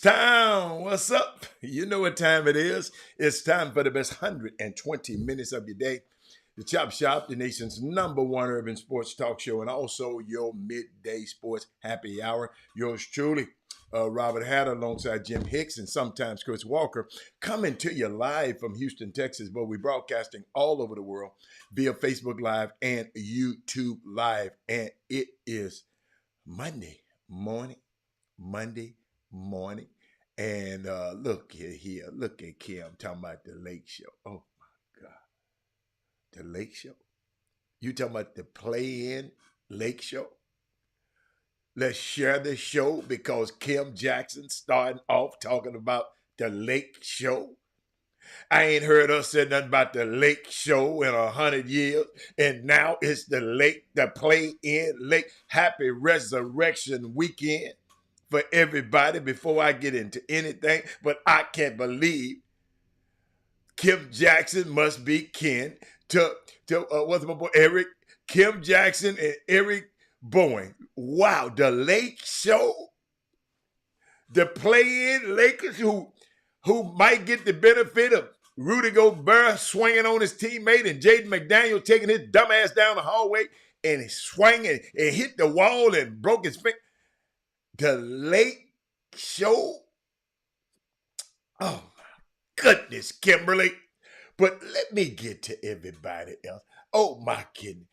H-Town, what's up? You know what time it is. It's time for the best 120 minutes of your day. The Chop Shop, the nation's #1 urban sports talk show, and also your midday sports happy hour. Yours truly, Robert Hatter, alongside Jim Hicks and sometimes Chris Walker, coming to you live from Houston, Texas, but we're broadcasting all over the world via Facebook Live and YouTube Live. And it is Monday morning. And look here, look at Kim talking about the Lake Show. Oh my God, the Lake Show. You talking about the play-in Lake Show? Let's share the show because Kim Jackson starting off talking about the Lake Show. I ain't heard us say nothing about the Lake Show in 100 years, and now it's the play-in Lake. Happy Resurrection Weekend for everybody before I get into anything, but I can't believe Kim Jackson must be kin to what's my boy Eric, Kim Jackson and Eric Bowen. Wow, the Lake Show, the play-in Lakers who might get the benefit of Rudy Gobert swinging on his teammate and Jaden McDaniel taking his dumb ass down the hallway and he swung and hit the wall and broke his finger. The Lake Show. Oh my goodness, Kimberly. But let me get to everybody else. Oh my goodness.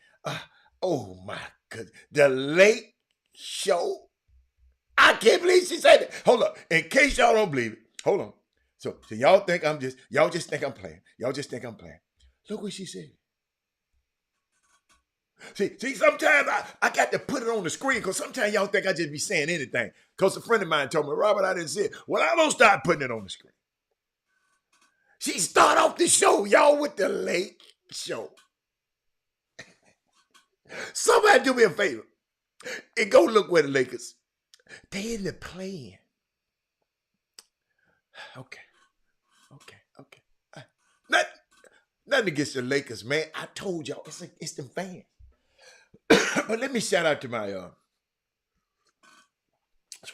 Oh my goodness. The Lake Show. I can't believe she said that. Hold up. In case y'all don't believe it. Hold on. So y'all think y'all just think I'm playing. Y'all just think I'm playing. Look what she said. See, sometimes I got to put it on the screen because sometimes y'all think I just be saying anything. Because a friend of mine told me, Robert, I didn't say it. Well, I don't start putting it on the screen. She start off the show, y'all, with the Lake Show. Somebody do me a favor and go look where the Lakers. They in the play-in. Okay. Nothing against the Lakers, man. I told y'all, it's the fans. But let me shout out to my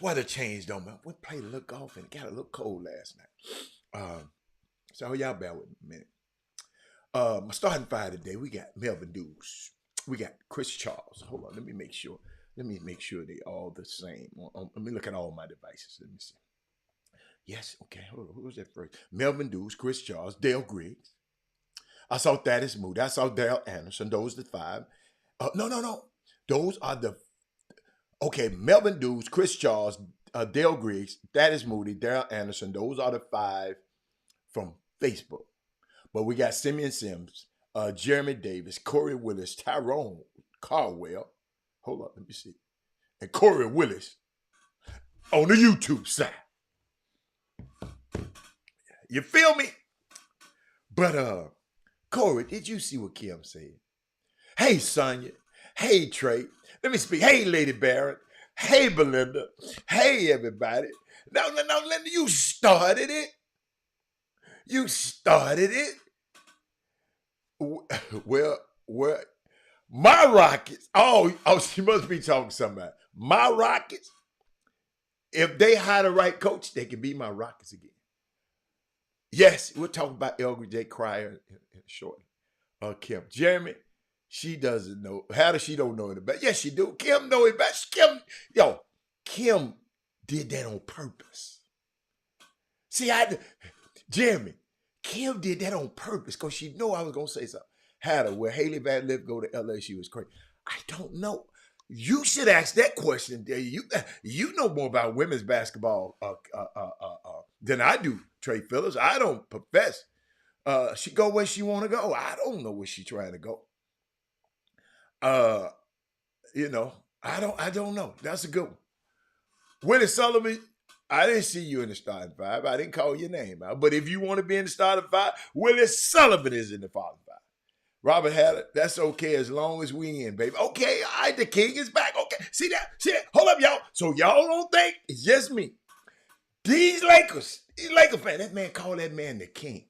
weather changed on me. We played a little golf and it got a little cold last night. So y'all bear with me a minute. My starting five today, we got Melvin Dukes. We got Chris Charles. Hold on, let me make sure they all the same. Let me look at all my devices. Let me see. Yes, okay. Hold on. Who was that first? Melvin Dukes, Chris Charles, Dale Griggs. I saw Thaddeus Moody. I saw Darrell Anderson. Those are the five. No. Those are the Melvin Dukes, Chris Charles, Dale Griggs, Thaddeus Moody, Darrell Anderson. Those are the five from Facebook. But we got Simeon Sims, Jeremy Davis, Corey Willis, Tyrone Caldwell. Hold on, let me see. And Corey Willis on the YouTube side. You feel me? But Corey, did you see what Kim said? Hey, Sonia. Hey, Trey. Let me speak. Hey, Lady Barrett. Hey, Belinda. Hey, everybody. No, Linda, you started it. You started it. Well, my Rockets. Oh, she must be talking to somebody. My Rockets, if they hire the right coach, they can be my Rockets again. Yes, we're talking about LJ Cryer shortly. Kim. Jeremy, she doesn't know. How does she don't know it about? Yes, she do. Kim know it best. Kim did that on purpose. See, Jeremy, Kim did that on purpose because she knew I was going to say something. Had her, where Haley Van Lith go to LA, she was crazy. I don't know. You should ask that question. You know more about women's basketball than I do, Trey Phillips. I don't profess. She go where she want to go. I don't know where she's trying to go. I don't know. That's a good one. Willie Sullivan, I didn't see you in the starting five. I didn't call your name out. But if you want to be in the starting five, Willie Sullivan is in the starting five. Robert Hatter, that's okay as long as we in, baby. Okay, all right, the king is back. Okay, see that? Hold up, y'all. So y'all don't think it's just me. These Laker fans, that man called that man the king.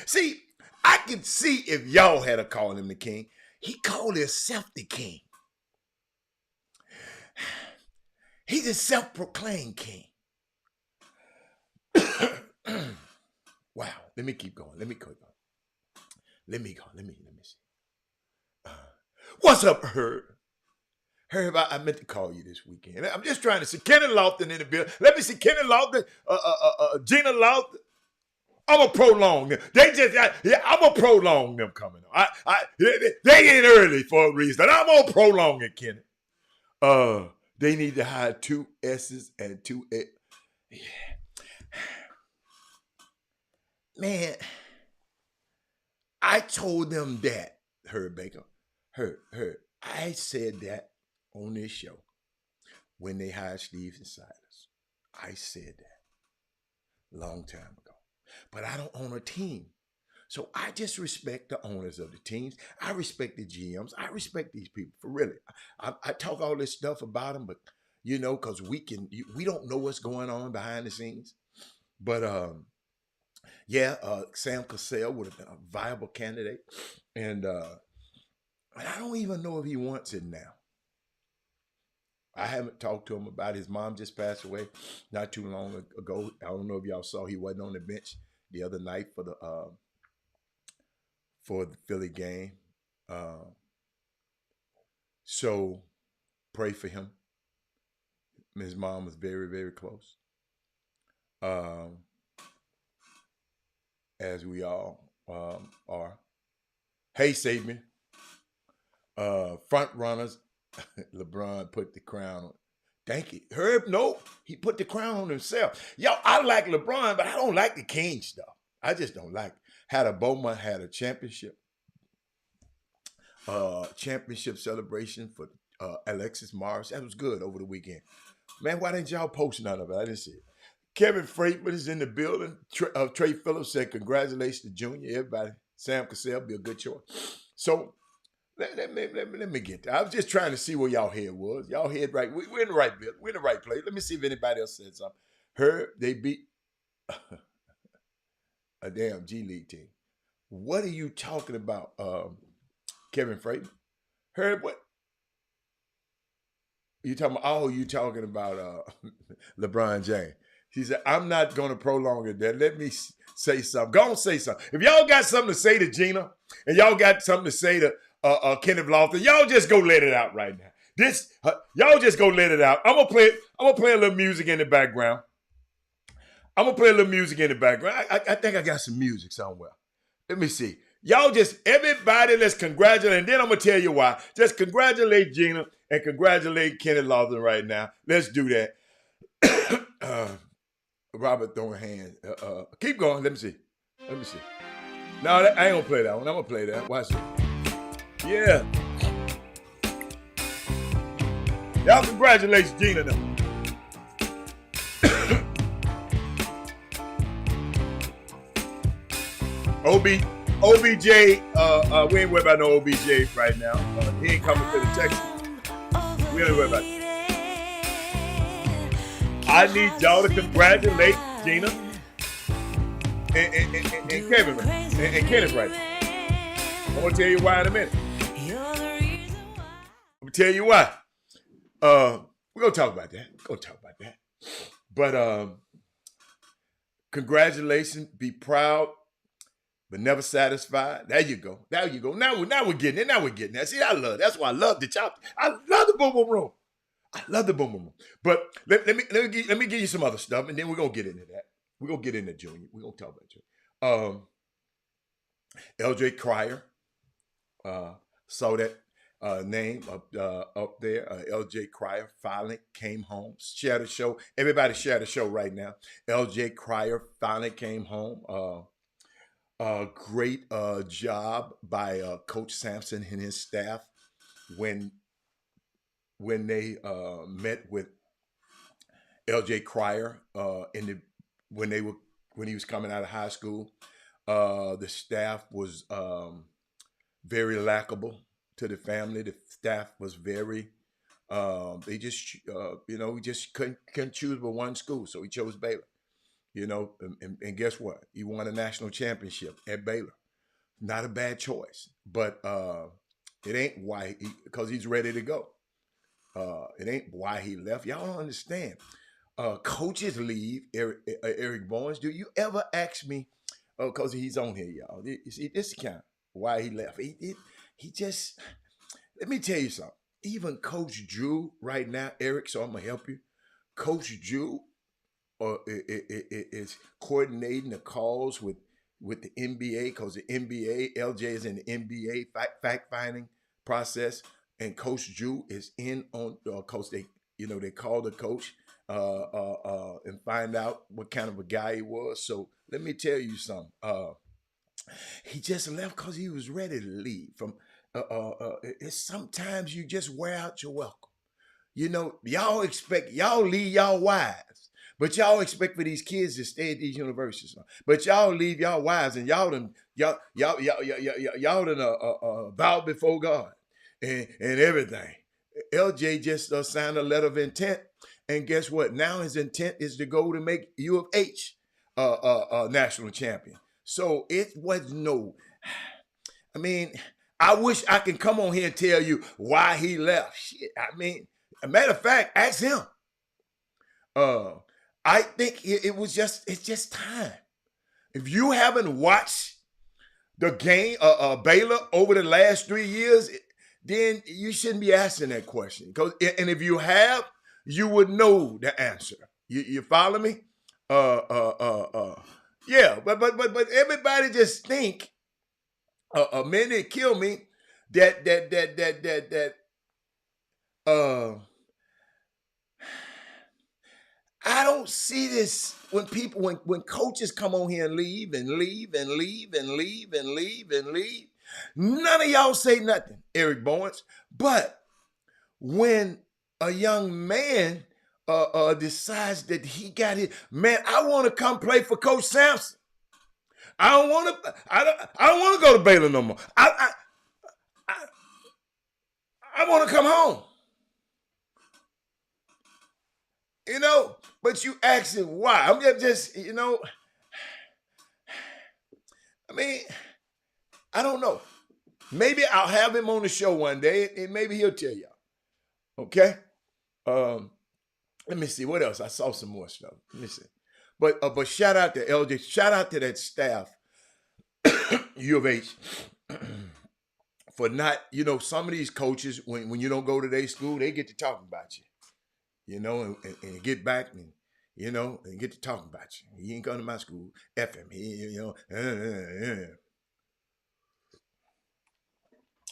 See, I can see if y'all had a call him the king. He called himself the king. He's a self-proclaimed king. Wow. Let me keep going. Let me keep going. Let me go. Let me see. Uh, what's up, Herb? Herb, I meant to call you this weekend. I'm just trying to see Kenny Lofton in the building. Let me see Kenny Lofton, Gina Lofton. I'm gonna prolong them. I'm gonna prolong them coming on. They ain't early for a reason. I'm gonna prolong it, Kenny. They need to hire 2 S's and 2 A. Yeah. Man, I told them that, Herb Baker. Herb, I said that on this show when they hired Steve and Silas. I said that long time ago. But I don't own a team. So I just respect the owners of the teams. I respect the GMs. I respect these people for really. I talk all this stuff about them, but because we don't know what's going on behind the scenes. But Sam Cassell would have been a viable candidate, and I don't even know if he wants it now. I haven't talked to him about his mom just passed away not too long ago. I don't know if y'all saw he wasn't on the bench the other night for the Philly game. So pray for him. His mom was very, very close. As we all are. Hey, Sabian. Front runners. LeBron put the crown on. Thank you. Herb, no, he put the crown on himself. Yo, I like LeBron, but I don't like the king stuff. I just don't like it. Had a championship celebration for Alexis Morris. That was good over the weekend. Man, why didn't y'all post none of it? I didn't see it. Kevin Freitman is in the building. Trey Phillips said, congratulations to Junior. Everybody. Sam Cassell be a good choice. So let me get there. I was just trying to see where y'all head was. Y'all head right. We're in the right building. We're in the right place. Let me see if anybody else said something. Heard they beat a damn G League team. What are you talking about, Kevin Freitman? Heard what? You talking about LeBron James. He said, I'm not going to prolong it there. Let me say something. Go on, say something. If y'all got something to say to Gina and y'all got something to say to Kenneth Lofton, y'all just go let it out right now. Y'all just go let it out. I'm gonna play a little music in the background. I think I got some music somewhere. Let me see. Y'all everybody, let's congratulate. And then I'm going to tell you why. Just congratulate Gina and congratulate Kenneth Lofton right now. Let's do that. Robert throwing hands. Keep going. Let me see. No, I ain't going to play that one. I'm going to play that. Watch it. Yeah. Y'all congratulate Gina now. OBJ, we ain't worried about no OBJ right now. He ain't coming to the Texas. We ain't worried about it. I need y'all to congratulate Gina and Kevin and Kenneth right now. I'm going to tell you why in a minute. I'm going to tell you why. We're going to talk about that. But congratulations. Be proud. But never satisfied. There you go. Now we're getting it. See, that's why I love the Chop. I love the Boom Boom Room. But let me give you some other stuff, and then we're gonna get into that. We're gonna get into Junior. We're gonna talk about Junior. LJ Cryer. Saw that name up there. LJ Cryer finally came home. Share the show. Everybody share the show right now. LJ Cryer finally came home. Great job by Coach Sampson and his staff when they met with LJ Cryer when he was coming out of high school. The staff was very likable to the family. The staff was very they just we just couldn't choose but one school, so he chose Baylor. And guess what? He won a national championship at Baylor. Not a bad choice, but it ain't why because he's ready to go. It ain't why he left. Y'all don't understand. Coaches leave. Eric Barnes. Do you ever ask me? Because he's on here, y'all. You see, this kind of why he left. He just. Let me tell you something. Even Coach Drew right now, Eric. So I'm gonna help you. Coach Drew is coordinating the calls with the NBA because the NBA, LJ is in the NBA fact finding process, and Coach Drew is in on coach. They call the coach and find out what kind of a guy he was. So let me tell you something. He just left because he was ready to leave. It's sometimes you just wear out your welcome. Y'all leave y'all wives, but y'all expect for these kids to stay at these universities. But y'all leave y'all wives and y'all done vowed before God and everything. LJ just signed a letter of intent, and guess what? Now his intent is to go to make U of H national champion. So it was no. I mean, I wish I can come on here and tell you why he left. Shit, I mean, a matter of fact, ask him. I think it's just time. If you haven't watched the game, Baylor over the last 3 years, then you shouldn't be asking that question. And if you have, you would know the answer. You follow me? Yeah, but everybody just think, men that kill me, that I don't see this when coaches come on here and leave and leave and leave and leave and leave and leave. None of y'all say nothing, Eric Barnes. But when a young man decides that he got it, man, I want to come play for Coach Sampson. I don't want to. I don't want to go to Baylor no more. I want to come home. But you asking why? I'm just, I mean, I don't know. Maybe I'll have him on the show one day, and maybe he'll tell y'all. Okay. Let me see what else. I saw some more stuff. Let me see. But shout out to LJ. Shout out to that staff, U of H, for not. Some of these coaches, when you don't go to their school, they get to talking about you. And get back and get to talking about you. He ain't come to my school. F him.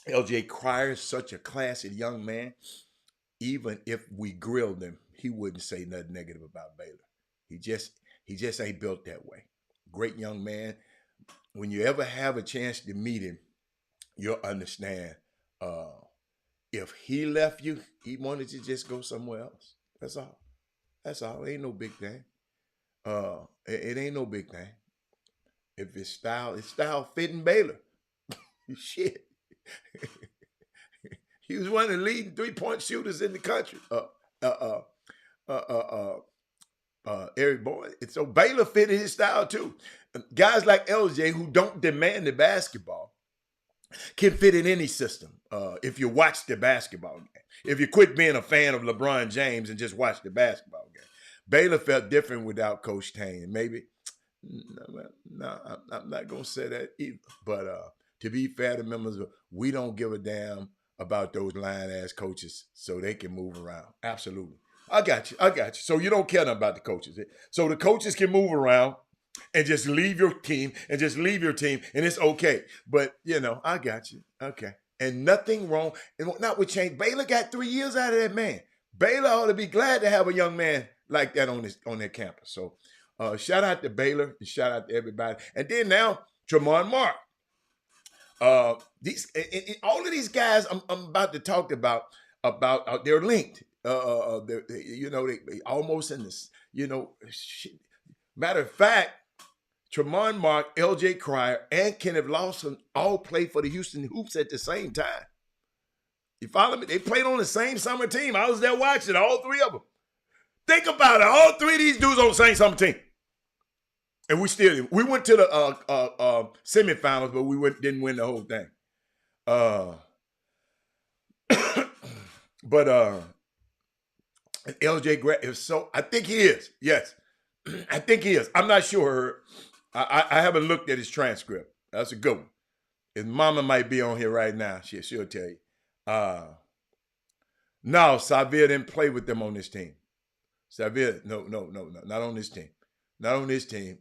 LJ Cryer is such a classy young man. Even if we grilled him, he wouldn't say nothing negative about Baylor. He just ain't built that way. Great young man. When you ever have a chance to meet him, you'll understand. If he left you, he wanted to just go somewhere else. That's all. That's all. It ain't no big thing. It ain't no big thing. If it's style fitting Baylor. Shit. He was one of the leading 3-point shooters in the country. Eric Boy. So Baylor fitted his style too. Guys like LJ who don't demand the basketball can fit in any system. If you watch the basketball game. If you quit being a fan of LeBron James and just watch the basketball game. Baylor felt different without Coach Tane. Maybe, no, I'm not going to say that either. But to be fair to members, we don't give a damn about those lying-ass coaches so they can move around. Absolutely. I got you. So you don't care about the coaches. So the coaches can move around and just leave your team and it's okay. But, I got you. Okay. And nothing wrong. And not with change. Baylor got 3 years out of that man. Baylor ought to be glad to have a young man like that on their campus. So shout out to Baylor and shout out to everybody. And then now, Tremont Mark. All of these guys I'm about to talk about they're linked. They almost in this, shit. Matter of fact, Tremont Mark, LJ Cryer, and Kenneth Lawson all played for the Houston Hoops at the same time. You follow me? They played on the same summer team. I was there watching all three of them. Think about it. All three of these dudes on the same summer team. And we went to the semifinals, but we didn't win the whole thing. But And LJ Grant, if so, I think he is. Yes, I think he is. I'm not sure. I haven't looked at his transcript. That's a good one. His mama might be on here right now. She'll tell you. Uh, no, Savia didn't play with them on this team. Savia, no, not on this team. Not on this team.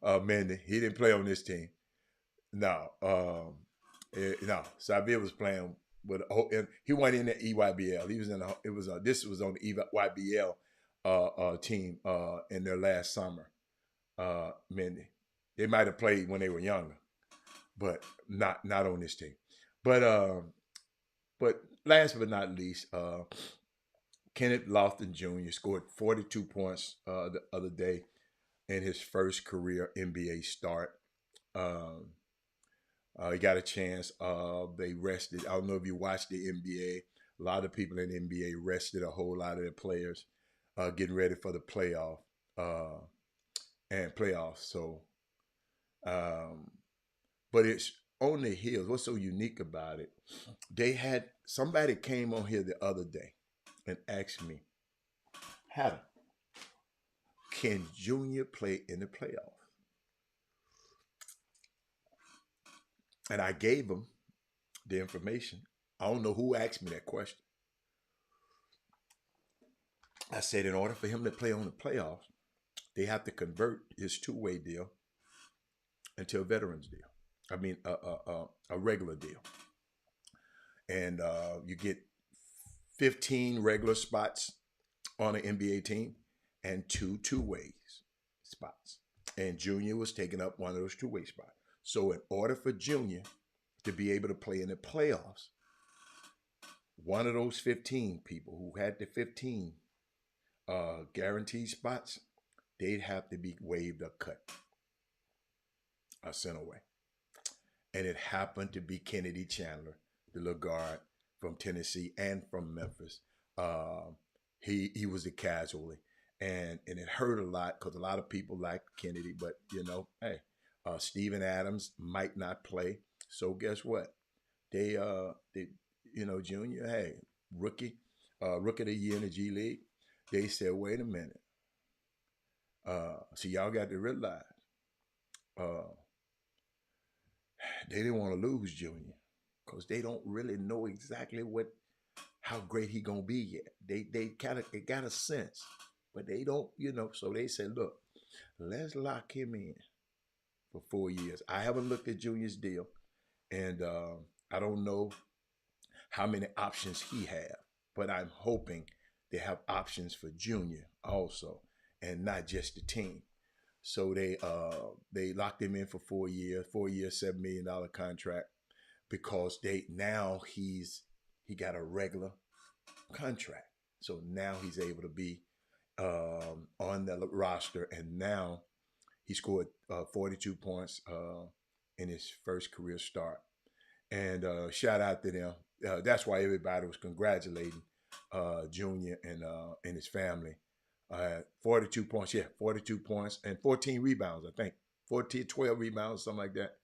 Mandy, he didn't play on this team. No, no. Savia was playing with. And he went in the EYBL. He was in. It was. This was on the EYBL team in their last summer. Mindy, they might have played when they were younger, but not on this team. But last but not least, Kenneth Lofton Jr. scored 42 points the other day in his first career NBA start. Um, he got a chance. They rested. I don't know if you watched the NBA. A lot of people in the NBA rested a whole lot of their players, getting ready for the playoff and playoffs. So, but it's on the heels. What's so unique about it? They had somebody came on here the other day and asked me, "How can Junior play in the playoffs?" And I gave him the information. I don't know who asked me that question. I said, in order for him to play on the playoffs, they have to convert his two-way deal into a veterans deal. I mean, a regular deal. And you get 15 regular spots on an NBA team and two-way spots. And Junior was taking up one of those two-way spots. So in order for Junior to be able to play in the playoffs, one of those 15 people who had the 15 guaranteed spots, they'd have to be waived or cut or sent away. And it happened to be Kennedy Chandler, the little guard from Tennessee and from Memphis. He was a casualty, and it hurt a lot because a lot of people like Kennedy, but hey, Steven Adams might not play. So guess what? They Junior, hey, rookie of the year in the G League. They said, wait a minute. So y'all got to realize they didn't want to lose Junior because they don't really know exactly how great he gonna be yet. They kind of got a sense, but they don't, So they said, look, let's lock him in for 4 years. I haven't looked at Junior's deal, and I don't know how many options he have, but I'm hoping they have options for Junior also, and not just the team. So they locked him in for 4 years, $7 million contract, because he got a regular contract. So now he's able to be on the roster, and now he scored 42 points in his first career start. And shout out to them. That's why everybody was congratulating Junior and his family. 42 points, 42 points and 14 rebounds, I think. 12 rebounds, something like that.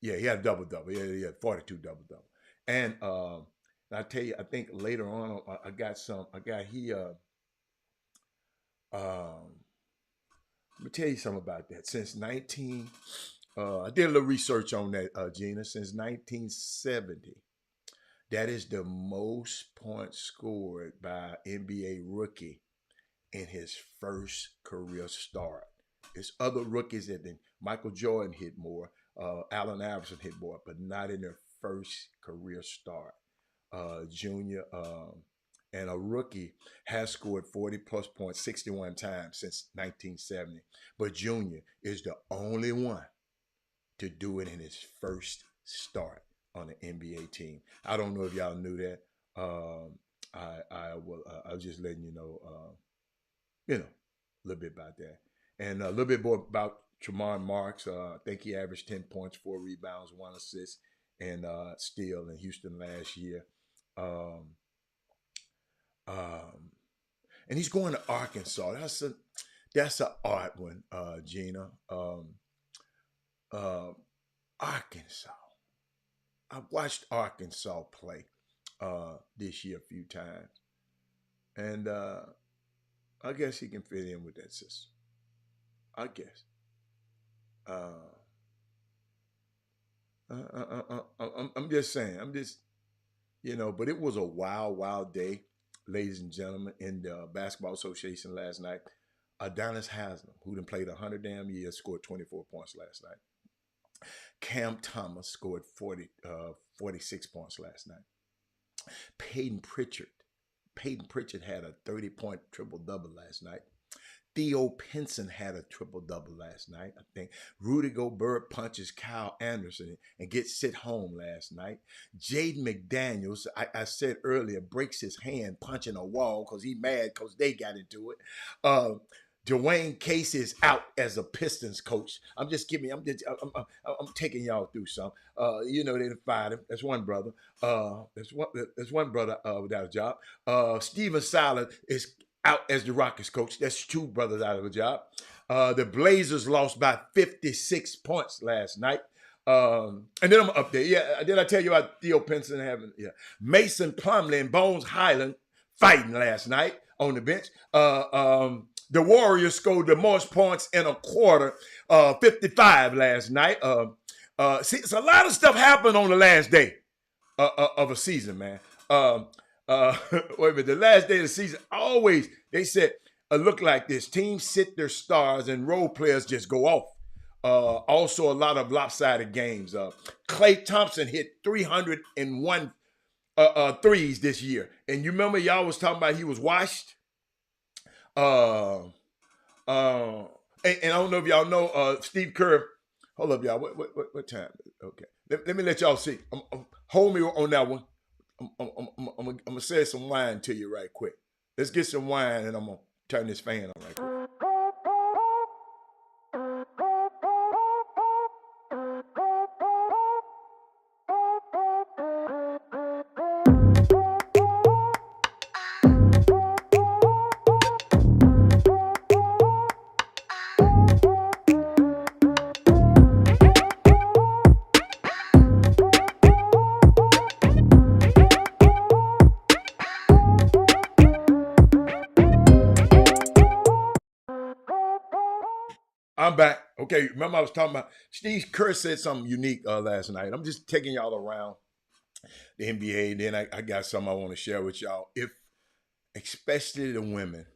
Yeah, he had a double-double. Yeah, he had 42 double-double. And I tell you, I think later on, let me tell you something about that. Since I did a little research on that, Gina. Since 1970, that is the most points scored by an NBA rookie in his first career start. There's other rookies that Michael Jordan hit more, Allen Iverson hit more, but not in their first career start. Junior and a rookie has scored 40 plus points 61 times since 1970. But Junior is the only one to do it in his first start on an NBA team. I don't know if y'all knew that. I was just letting you know, a little bit about that. And a little bit more about Tremont Marks. I think he averaged 10 points, 4 rebounds, 1 assist, and steal in Houston last year. And he's going to Arkansas. That's an odd one, Gina. Arkansas. I watched Arkansas play this year a few times. And I guess he can fit in with that system. I guess. Uh, I'm just saying. I'm just, but it was a wild, wild day, ladies and gentlemen, in the Basketball Association last night. Adonis Haslam, who done played 100 damn years, scored 24 points last night. Cam Thomas scored 46 points last night. Peyton Pritchard had a 30-point triple-double last night. Theo Pinson had a triple-double last night, I think. Rudy Gobert punches Kyle Anderson and gets sent home last night. Jaden McDaniels, I said earlier, breaks his hand punching a wall because he mad because they got into it. Dwayne Casey is out as a Pistons coach. I'm taking y'all through some. They fired him. That's one brother. That's one brother without a job. Steven Silas is out as the Rockets coach. That's two brothers out of a job. The Blazers lost by 56 points last night. And then I'm up there. Yeah, did I tell you about Theo Pinson having? Yeah, Mason Plumlee and Bones Highland fighting last night on the bench. The Warriors scored the most points in a quarter, 55 last night. It's a lot of stuff happened on the last day of a season, man. Wait a minute, the last day of the season, always, they said, look like this. Teams sit their stars and role players just go off. Also, a lot of lopsided games. Klay Thompson hit 301 threes this year. And you remember y'all was talking about he was washed? And I don't know if y'all know Steve Kerr. Hold up, y'all. What time? Okay. Let me let y'all see. Hold me on that one. I'm gonna say some wine to you right quick. Let's get some wine and I'm gonna turn this fan on right quick. I'm back. Okay, remember I was talking about Steve Kerr said something unique last night. I'm just taking y'all around the NBA. Then I got something I want to share with y'all. If especially the women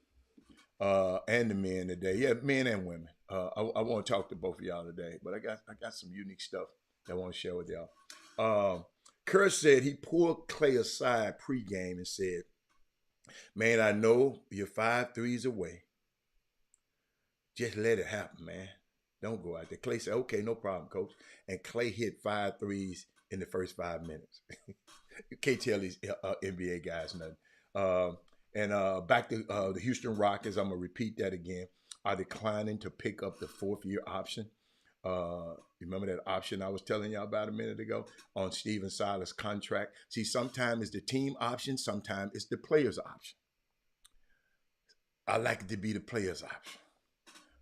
and the men today, yeah, men and women. I want to talk to both of y'all today, but I got some unique stuff that I want to share with y'all. Kerr said he pulled Klay aside pregame and said, "Man, I know you're 5 threes away. Just let it happen, man. Don't go out there." Klay said, "Okay, no problem, coach." And Klay hit 5 threes in the first 5 minutes. You can't tell these NBA guys nothing. Back to the Houston Rockets, I'm going to repeat that again, are declining to pick up the 4th-year option. Remember that option I was telling y'all about a minute ago on Steven Silas' contract? See, sometimes it's the team option, sometimes it's the player's option. I like it to be the player's option.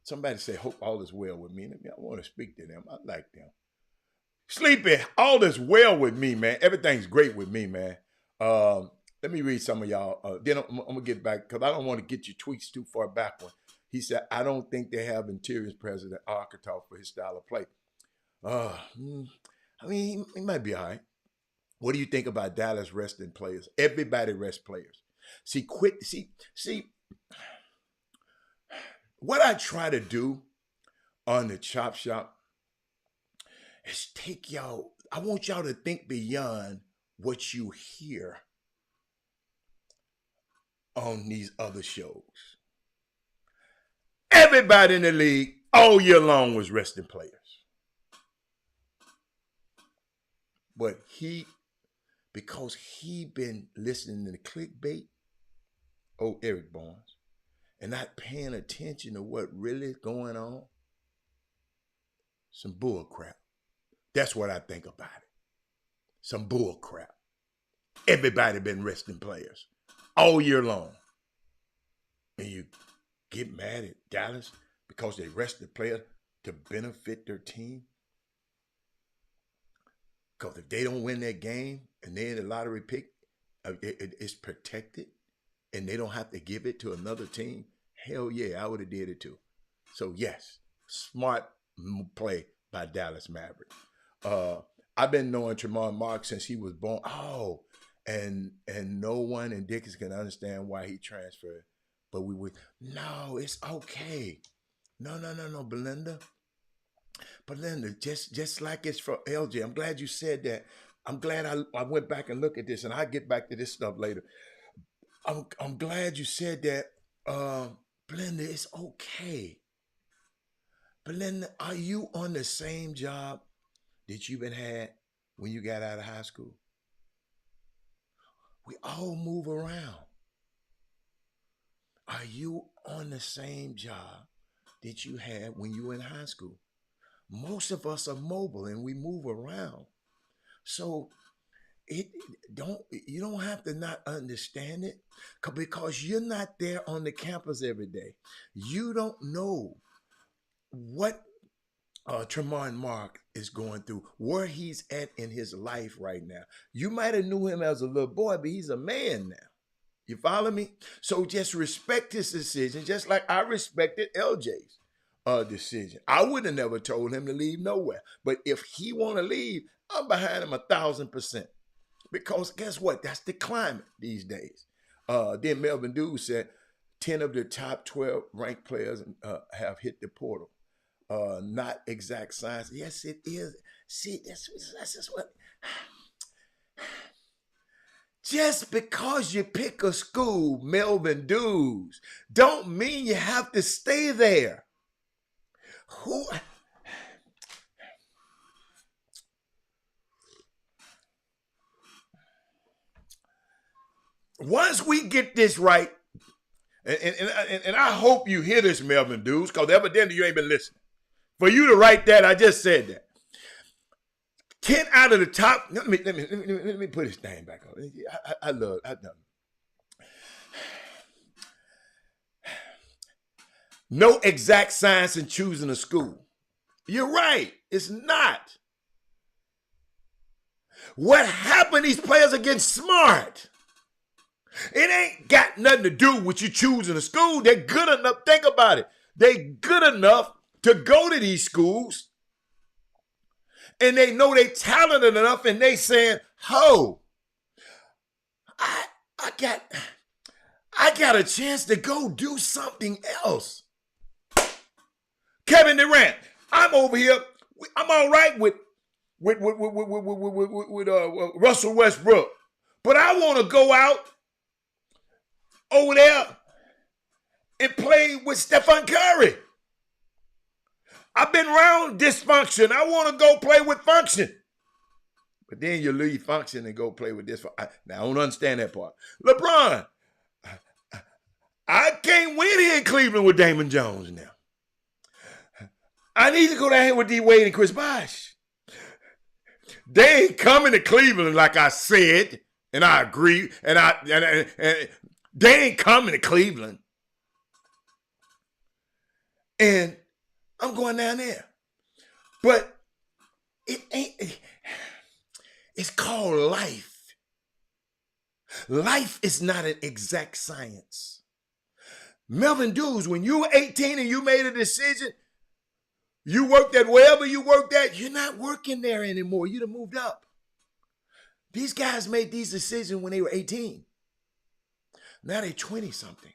Somebody say, "Hope all is well with me." I want to speak to them. I like them. Sleepy, all is well with me, man. Everything's great with me, man. Let me read some of y'all. Then I'm going to get back because I don't want to get your tweets too far backward. He said, "I don't think they have interiors president architect for his style of play." I mean, he might be all right. What do you think about Dallas resting players? Everybody rests players. See, what I try to do on the Chop Shop is take y'all, I want y'all to think beyond what you hear on these other shows. Everybody in the league all year long was resting players. But because he been listening to the clickbait, Eric Barnes, and not paying attention to what really is going on, some bull crap. That's what I think about it. Some bull crap. Everybody been resting players all year long. And you get mad at Dallas because they rested players to benefit their team? Because if they don't win that game and they're in the lottery pick, it's protected and they don't have to give it to another team, hell yeah, I would have did it too. So yes, smart play by Dallas Mavericks. Uh, I've been knowing Tremont Marks since he was born. Oh, and no one in Dickies can understand why he transferred. But we would no, it's okay. No, Belinda. Belinda, just like it's for LJ. I'm glad you said that. I'm glad I went back and looked at this, and I'll get back to this stuff later. I'm glad you said that, Belinda. It's okay. Belinda, are you on the same job that you've been had when you got out of high school? We all move around. Are you on the same job that you had when you were in high school? Most of us are mobile and we move around. So it don't you don't have to not understand it because you're not there on the campus every day. You don't know what Tremont Mark is going through, where he's at in his life right now. You might have knew him as a little boy, but he's a man now. You follow me? So just respect his decision, just like I respected LJ's decision. I would have never told him to leave nowhere. But if he want to leave, I'm behind him 1,000%. Because guess what? That's the climate these days. Then Melvin Dew said 10 of the top 12 ranked players have hit the portal. Not exact science. Yes, it is. See, that's just what. Just because you pick a school, Melvin Dews, don't mean you have to stay there. Who? Once we get this right, and I hope you hear this, Melvin Dews, because evidently you ain't been listening. For you to write that, I just said that. 10 out of the top. Let me put this thing back on. I love. No exact science in choosing a school. You're right. It's not. What happened? These players are getting smart. It ain't got nothing to do with you choosing a school. They're good enough. Think about it. They're good enough to go to these schools. And they know they talented enough, and they saying, "Ho, I got a chance to go do something else." Kevin Durant, I'm over here. I'm all right with Russell Westbrook, but I want to go out over there and play with Stephen Curry. I've been around dysfunction. I want to go play with function. But then you leave function and go play with this. Now, I don't understand that part. LeBron, I can't win here in Cleveland with Damon Jones now. I need to go down here with D. Wade and Chris Bosh. They ain't coming to Cleveland like I said, and I agree. And they ain't coming to Cleveland. And I'm going down there. But it ain't, it's called life. Life is not an exact science. Melvin Dews, when you were 18 and you made a decision, you worked at wherever you worked at, you're not working there anymore. You'd have moved up. These guys made these decisions when they were 18. Now they're 20-something.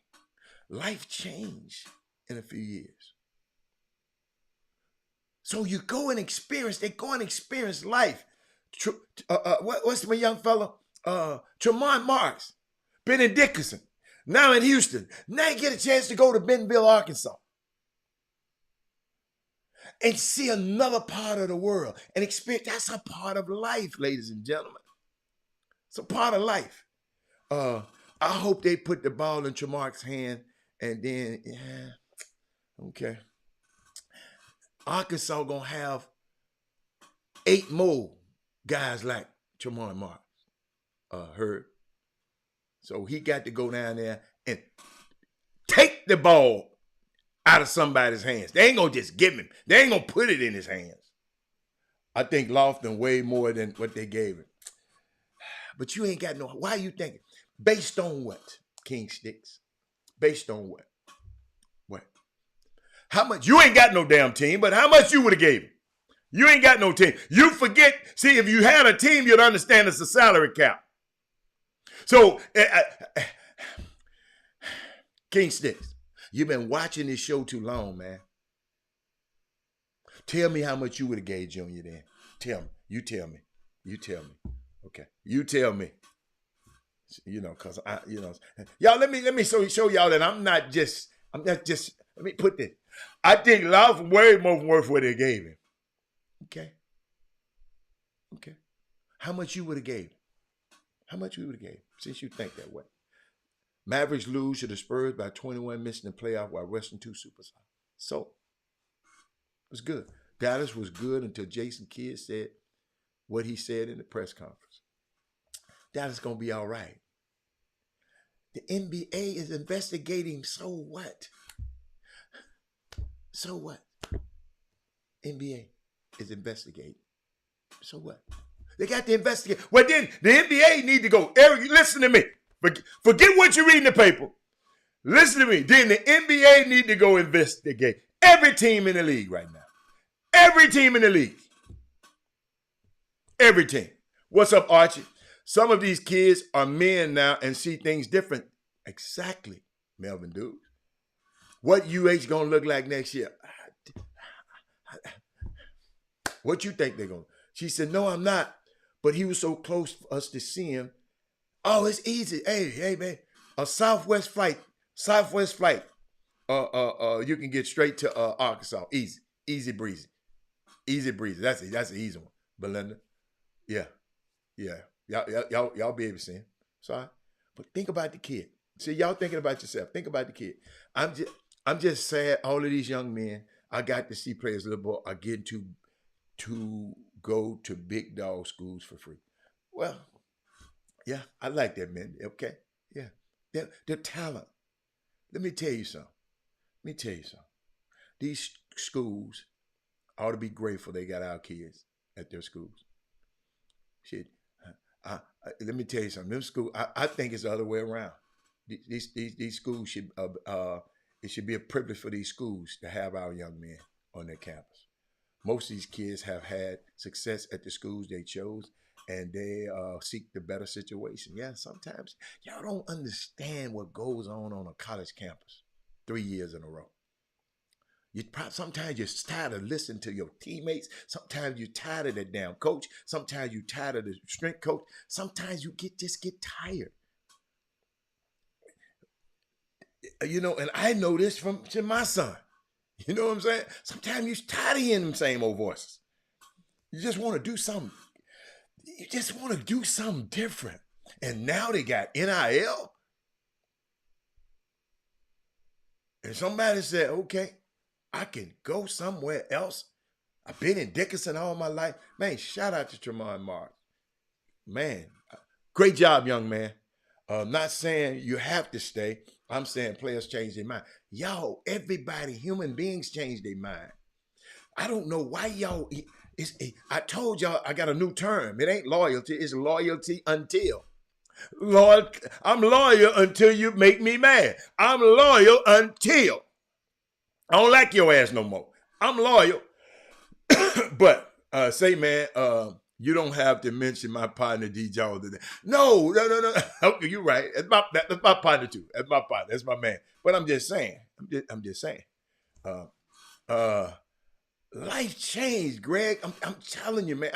Life changed in a few years. So you go and experience, they go and experience life. What's my young fella? Tremont Marks, Benny Dickinson, now in Houston. Now you get a chance to go to Bentonville, Arkansas, and see another part of the world and experience. That's a part of life, ladies and gentlemen. It's a part of life. I hope they put the ball in Tremark's hand and then, okay. Arkansas gonna have 8 more guys like Tremont Marks, Herb. So he got to go down there and take the ball out of somebody's hands. They ain't gonna just give him. They ain't gonna put it in his hands. I think Lofton way more than what they gave him. But you ain't got no, why you thinking? Based on what, King Sticks? Based on what? What? How much? You ain't got no damn team, but how much you would have gave him? You ain't got no team. You forget, see, if you had a team, you'd understand it's a salary cap. So, King Sticks, you've been watching this show too long, man. Tell me how much you would have gave Junior then. Tell me. You tell me. You tell me. Okay. You tell me. You know, cause y'all, let me show y'all that I'm not just, let me put this. I think Love way more worth what they gave him. Okay. Okay. How much you would have gave? How much you would have gave? Since you think that way. Mavericks lose to the Spurs by 21, missing the playoff while resting 2 superstars. So, it was good. Dallas was good until Jason Kidd said what he said in the press conference. Dallas going to be all right. The NBA is investigating, so what? So what? NBA is investigating. So what? They got to investigate. Well, then the NBA need to go. Eric, listen to me. Forget what you read in the paper. Listen to me. Then the NBA need to go investigate every team in the league right now. Every team in the league. Every team. What's up, Archie? Some of these kids are men now and see things different. Exactly, Melvin Dude. What UH going to look like next year? What you think they're going to? She said, no, I'm not. But he was so close for us to see him. Oh, it's easy. Hey, man. A Southwest flight. You can get straight to Arkansas. Easy breezy. That's an easy one. Belinda. Yeah. Y'all be able to see him. Sorry. But think about the kid. See, y'all thinking about yourself. Think about the kid. I'm just sad all of these young men I got to see play as little boy are getting to go to big dog schools for free. Well, yeah, I like that, man. Okay? Yeah. They're talent. Let me tell you something. These schools ought to be grateful they got our kids at their schools. Shit. Let me tell you something. Them schools, I think it's the other way around. These schools should, it should be a privilege for these schools to have our young men on their campus. Most of these kids have had success at the schools they chose, and they seek the better situation. Yeah, sometimes y'all don't understand what goes on a college campus 3 years in a row. Sometimes you're tired of listening to your teammates. Sometimes you're tired of the damn coach. Sometimes you're tired of the strength coach. Sometimes you just get tired. You know, and I know this from my son. You know what I'm saying? Sometimes you're tired of hearing them same old voices. You just want to do something. You just want to do something different. And now they got NIL. And somebody said, okay, I can go somewhere else. I've been in Dickinson all my life. Man, shout out to Tremont Marks. Man, great job, young man. Not saying you have to stay. I'm saying players change their mind. Y'all, everybody, human beings change their mind. I don't know why y'all, I told y'all I got a new term. It ain't loyalty, it's loyalty until. Lord, I'm loyal until you make me mad. I'm loyal until. I don't like your ass no more. I'm loyal. But say, man, you don't have to mention my partner D. Jones today. No. Okay, you're right. That's my partner too. That's my partner. That's my man. But I'm just saying. I'm just saying. Life changed, Greg. I'm telling you, man.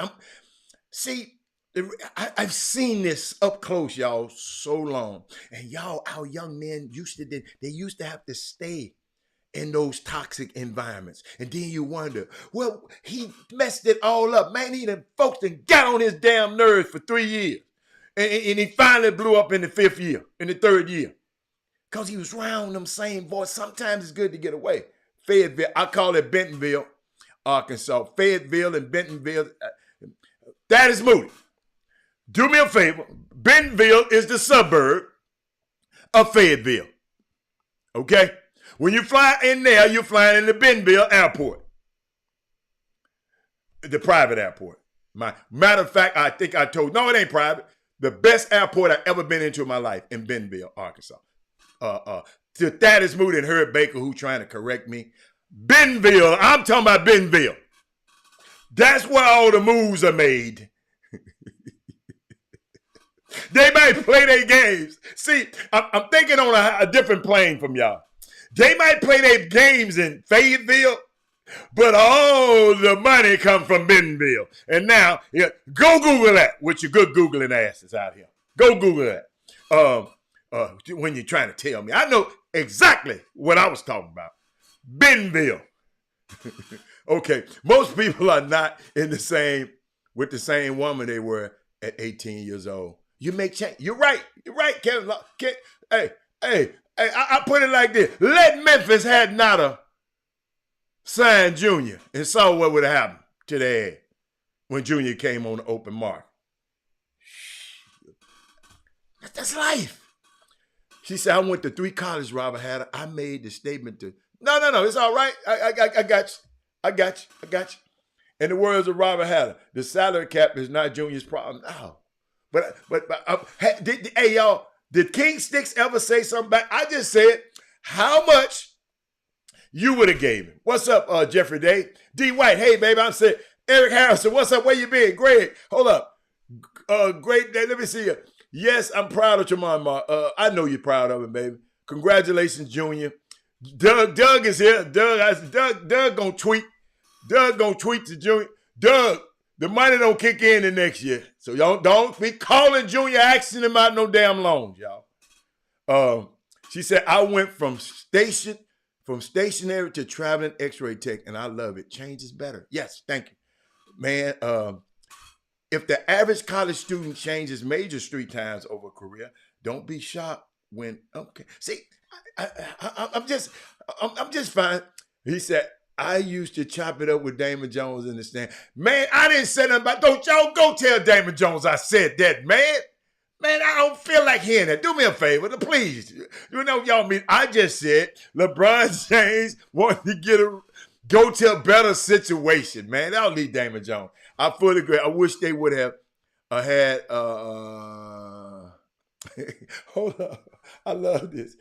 I've seen this up close, y'all, so long. And y'all, our young men used to have to stay in those toxic environments. And then you wonder, well, he messed it all up. Man, folks got on his damn nerves for 3 years. And he finally blew up in the 5th year, in the 3rd year. Because he was around them same boys. Sometimes it's good to get away. Fayetteville, I call it Bentonville, Arkansas. Fayetteville and Bentonville. That is Moody. Do me a favor. Bentonville is the suburb of Fayetteville. Okay? When you fly in there, you're flying in the Bentonville Airport. The private airport. Matter of fact, I think I told, no, it ain't private. The best airport I've ever been into in my life in Bentonville, Arkansas. To Thaddeus Moody and Herb Baker, who trying to correct me. Bentonville, I'm talking about Bentonville. That's where all the moves are made. They might play their games. See, I'm thinking on a different plane from y'all. They might play their games in Fayetteville, but all the money come from Bentonville. And now, go Google that with your good Googling asses out here. Go Google that. When you're trying to tell me. I know exactly what I was talking about. Bentonville. Okay, most people are not with the same woman they were at 18 years old. You make change. You're right, Kevin. Hey, I put it like this. Let Memphis had not a signed Junior and saw what would have happened to their head when Junior came on the open market. That's life. She said, I went to 3 colleges, Robert Hatter. I made the statement to, no, it's all right. I got you. In the words of Robert Hatter, the salary cap is not Junior's problem. No. But hey, y'all, did King Sticks ever say something back? I just said how much you would have gave him. What's up, Jeffrey Day? D. White, hey, baby, I'm saying, Eric Harrison, what's up? Where you been? Greg, hold up. Great day. Let me see you. Yes, I'm proud of Tremont Mark. I know you're proud of him, baby. Congratulations, Junior. Doug is here. Doug gonna tweet. Doug gonna tweet to Junior. Doug, the money don't kick in the next year. So y'all don't be calling Junior, asking him out no damn loans, y'all. She said, I went from stationary to traveling x-ray tech, and I love it. Change is better. Yes, thank you. Man, if the average college student changes major street times over a career, don't be shocked when, okay. See, I'm just fine. He said, I used to chop it up with Damon Jones in the stand. Man, I didn't say nothing about, don't y'all go tell Damon Jones I said that, man. Man, I don't feel like hearing that. Do me a favor, please. You know, y'all mean, I just said LeBron James wanted to go to a better situation, man. That'll leave Damon Jones. I fully agree. I wish they would have had, hold up. I love this.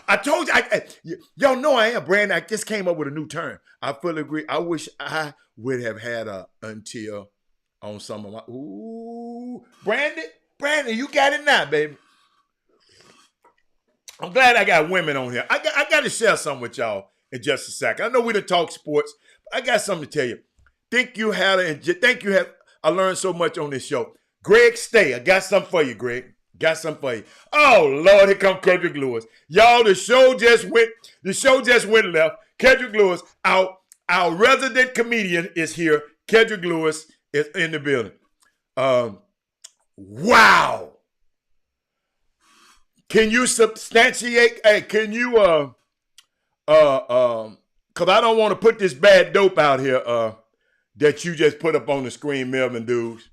I told you, y'all know I am, Brandon. I just came up with a new term. I fully agree. I wish I would have had a until on some of my, Brandon, you got it now, baby. I'm glad I got women on here. I got to share something with y'all in just a second. I know we done talk sports, but I got something to tell you. Thank you, I learned so much on this show. Greg, stay. I got something for you, Greg. Got something for you. Oh, Lord, here come Kendrick Lewis. Y'all, the show just went left. Kendrick Lewis, our resident comedian is here. Kendrick Lewis is in the building. Wow. Can you substantiate? Hey, can you, because I don't want to put this bad dope out here that you just put up on the screen, Melvin Dudes.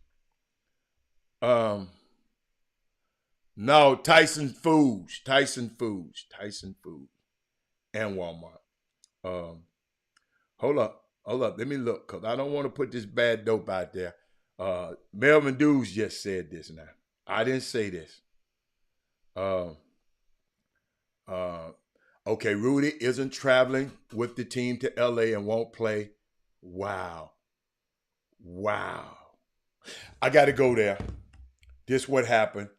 No, Tyson Foods, and Walmart. Hold up. Let me look, because I don't want to put this bad dope out there. Melvin Dudes just said this now. I didn't say this. Okay, Rudy isn't traveling with the team to LA and won't play. Wow. I got to go there. This what happened.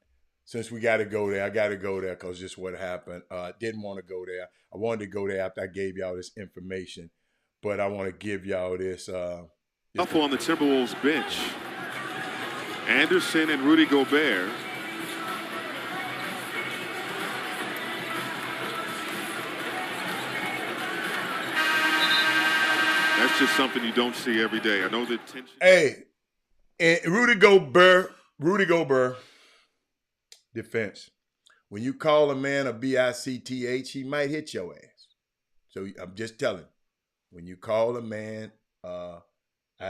Since we got to go there, I got to go there because this what happened. Didn't want to go there. I wanted to go there after I gave y'all this information, but I want to give y'all this. On the Timberwolves bench, Anderson and Rudy Gobert. That's just something you don't see every day. I know the tension. Hey, and Rudy Gobert. Defense. When you call a man a BICTH, he might hit your ass. So I'm just telling. When you call a man out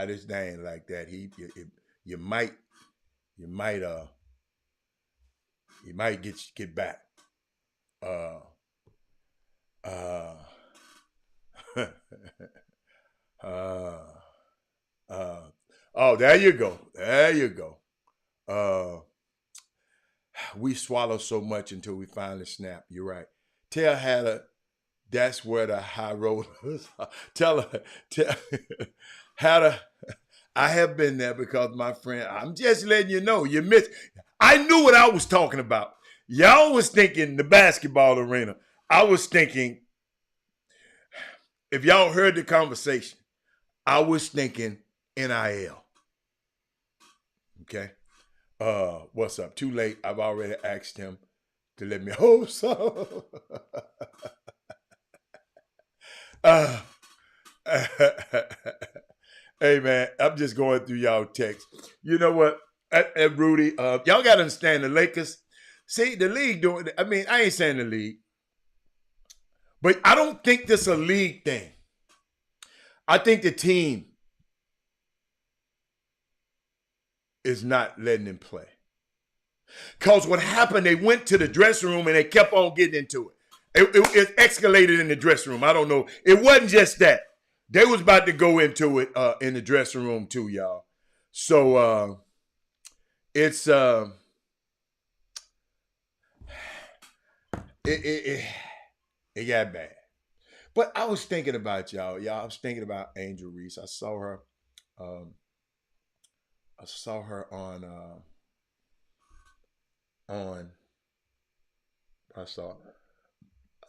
his name like that, you might get back. Oh, there you go. We swallow so much until we finally snap. You're right. Tell Hatter that's where the high road is. Tell Hatter, I have been there because my friend, I'm just letting you know, you missed. I knew what I was talking about. Y'all was thinking the basketball arena. I was thinking, if y'all heard the conversation, I was thinking NIL. Okay. What's up? Too late. I've already asked him to let me hold some. Hey man, I'm just going through y'all text. You know what? Rudy, y'all got to understand the Lakers. See, the league doing. I mean, I ain't saying the league, but I don't think this a league thing. I think the team is not letting him play. Because what happened, they went to the dressing room and they kept on getting into it. It escalated in the dressing room. I don't know. It wasn't just that. They was about to go into it in the dressing room too, y'all. So it's it got bad. But I was thinking about y'all. I was thinking about Angel Reese. I saw her. I saw her on. I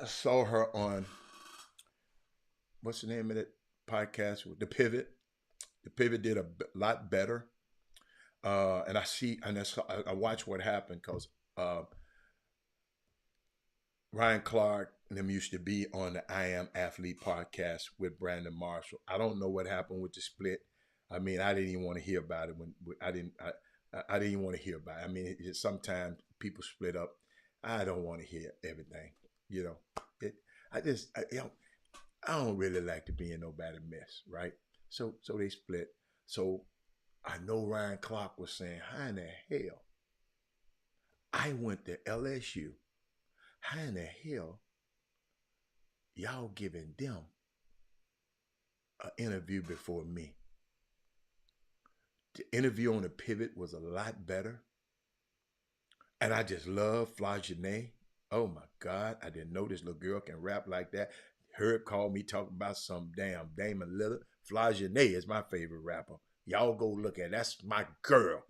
saw her on. What's the name of that podcast? The Pivot. The Pivot did a lot better. And I watch what happened because Ryan Clark and them used to be on the I Am Athlete podcast with Brandon Marshall. I don't know what happened with the split. I mean, I didn't even want to hear about it when I didn't even want to hear about it. I mean, sometimes people split up. I don't want to hear everything. You know, I don't really like to be in nobody's mess, right? So they split. So I know Ryan Clark was saying, how in the hell? I went to LSU. How in the hell y'all giving them an interview before me? The interview on the Pivot was a lot better. And I just love Flajane. Oh my God, I didn't know this little girl can rap like that. Herb called me talking about some damn Damon Lillard. Flajane is my favorite rapper. Y'all go look at it. That's my girl.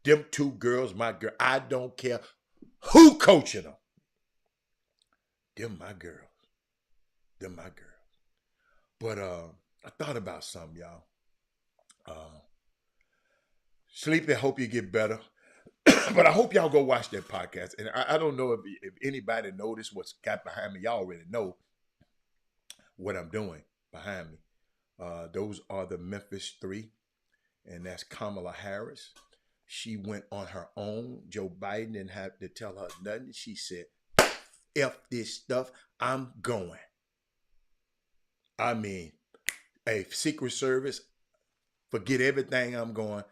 Them two girls, my girl. I don't care who coaching them. Them my girls. Them my girls. But I thought about something, y'all. Sleepy, hope you get better. But I hope y'all go watch that podcast. And I don't know if anybody noticed what's got behind me. Y'all already know what I'm doing behind me. Those are the Memphis 3, and that's Kamala Harris. She went on her own. Joe Biden didn't have to tell her nothing. She said, F this stuff, I'm going. I mean, hey, Secret Service, forget everything, I'm going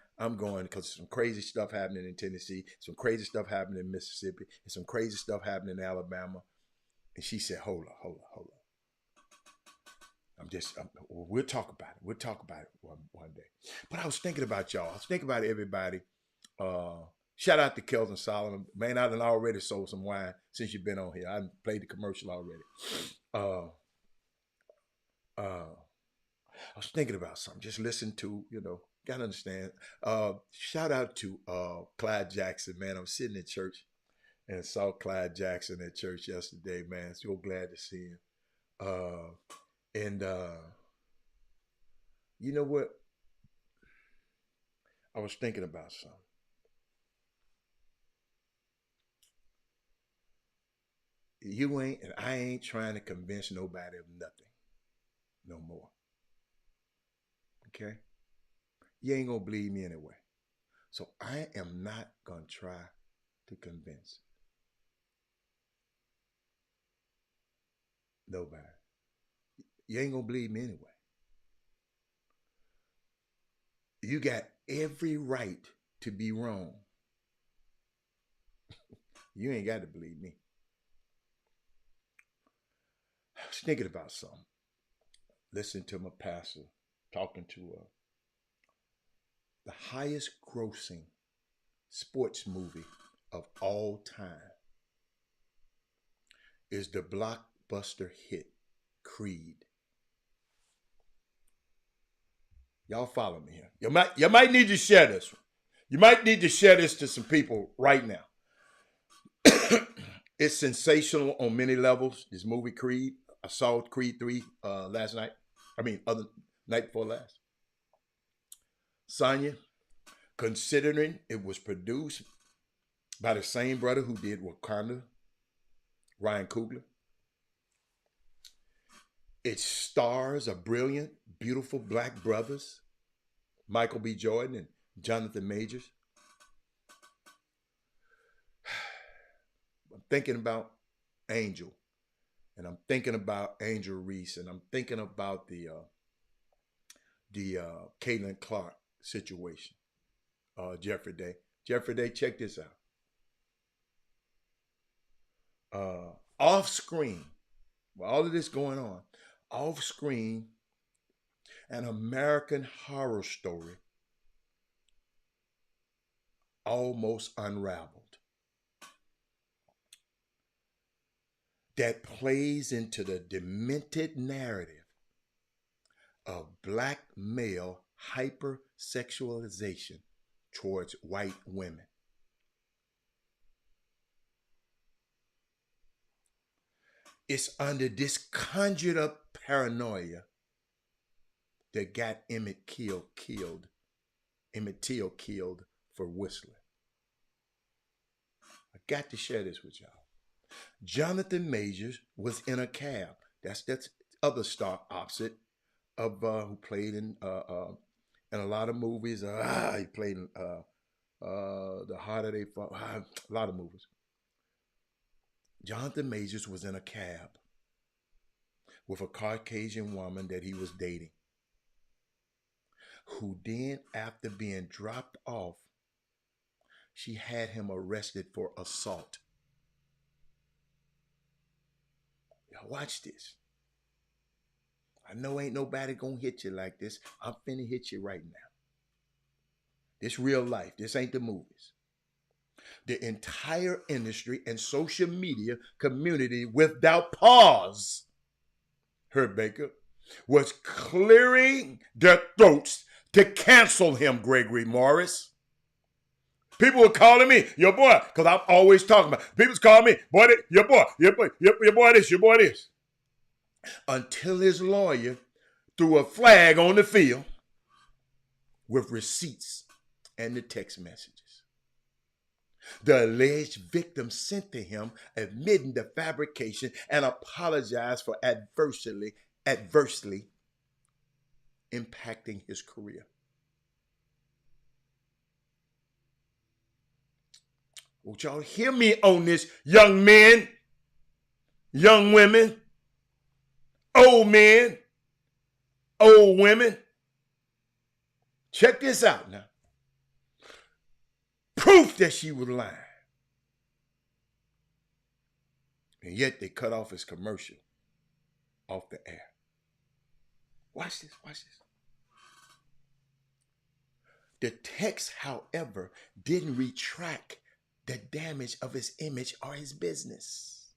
because some crazy stuff happening in Tennessee, some crazy stuff happening in Mississippi, and some crazy stuff happening in Alabama. And she said, hold on. We'll talk about it. We'll talk about it one day. But I was thinking about y'all. I was thinking about everybody. Shout out to Kelvin Solomon. Man, I done already sold some wine since you've been on here. I played the commercial already. I was thinking about something. Just listen to, gotta understand. Shout out to Clyde Jackson, man. I'm sitting in church and saw Clyde Jackson at church yesterday, man. So glad to see him. And you know what? I was thinking about something. You ain't, and I ain't trying to convince nobody of nothing no more. Okay? You ain't gonna believe me anyway. So I am not gonna try to convince nobody. You ain't gonna believe me anyway. You got every right to be wrong. You ain't got to believe me. I was thinking about something. Listening to my pastor talking to the highest grossing sports movie of all time is the blockbuster hit Creed. Y'all follow me here. You might need to share this one. You might need to share this to some people right now. It's sensational on many levels. This movie Creed. I saw Creed 3 last night. Other night before last. Sonya, considering it was produced by the same brother who did Wakanda, Ryan Coogler. It stars a brilliant, beautiful black brothers, Michael B. Jordan and Jonathan Majors. I'm thinking about Angel, and I'm thinking about Angel Reese, and I'm thinking about the Caitlin Clark situation. Jeffrey Day. Jeffrey Day, check this out. Off screen, with all of this going on, off screen, an American Horror Story almost unraveled. That plays into the demented narrative of black male hypersexualization towards white women. It's under this conjured up paranoia that got Emmett Till killed for whistling. I got to share this with y'all. Jonathan Majors was in a cab. That's other star opposite of who played in a lot of movies. He played in The Harder They Fall. A lot of movies. Jonathan Majors was in a cab with a Caucasian woman that he was dating, who then, after being dropped off, she had him arrested for assault. Y'all watch this. I know ain't nobody gonna hit you like this. I'm finna hit you right now. This real life. This ain't the movies. The entire industry and social media community, without pause, Herb Baker, was clearing their throats to cancel him, Gregory Morris. People were calling me, your boy, because I'm always talking about it. People's calling me, boy, your boy this, your boy this. Until his lawyer threw a flag on the field with receipts and the text messages. The alleged victim sent to him admitting the fabrication and apologized for adversely impacting his career. Won't y'all hear me on this, young men, young women, old men, old women? Check this out now. Proof that she was lying. And yet they cut off his commercial off the air. Watch this, watch this. The text, however, didn't retract the damage of his image or his business.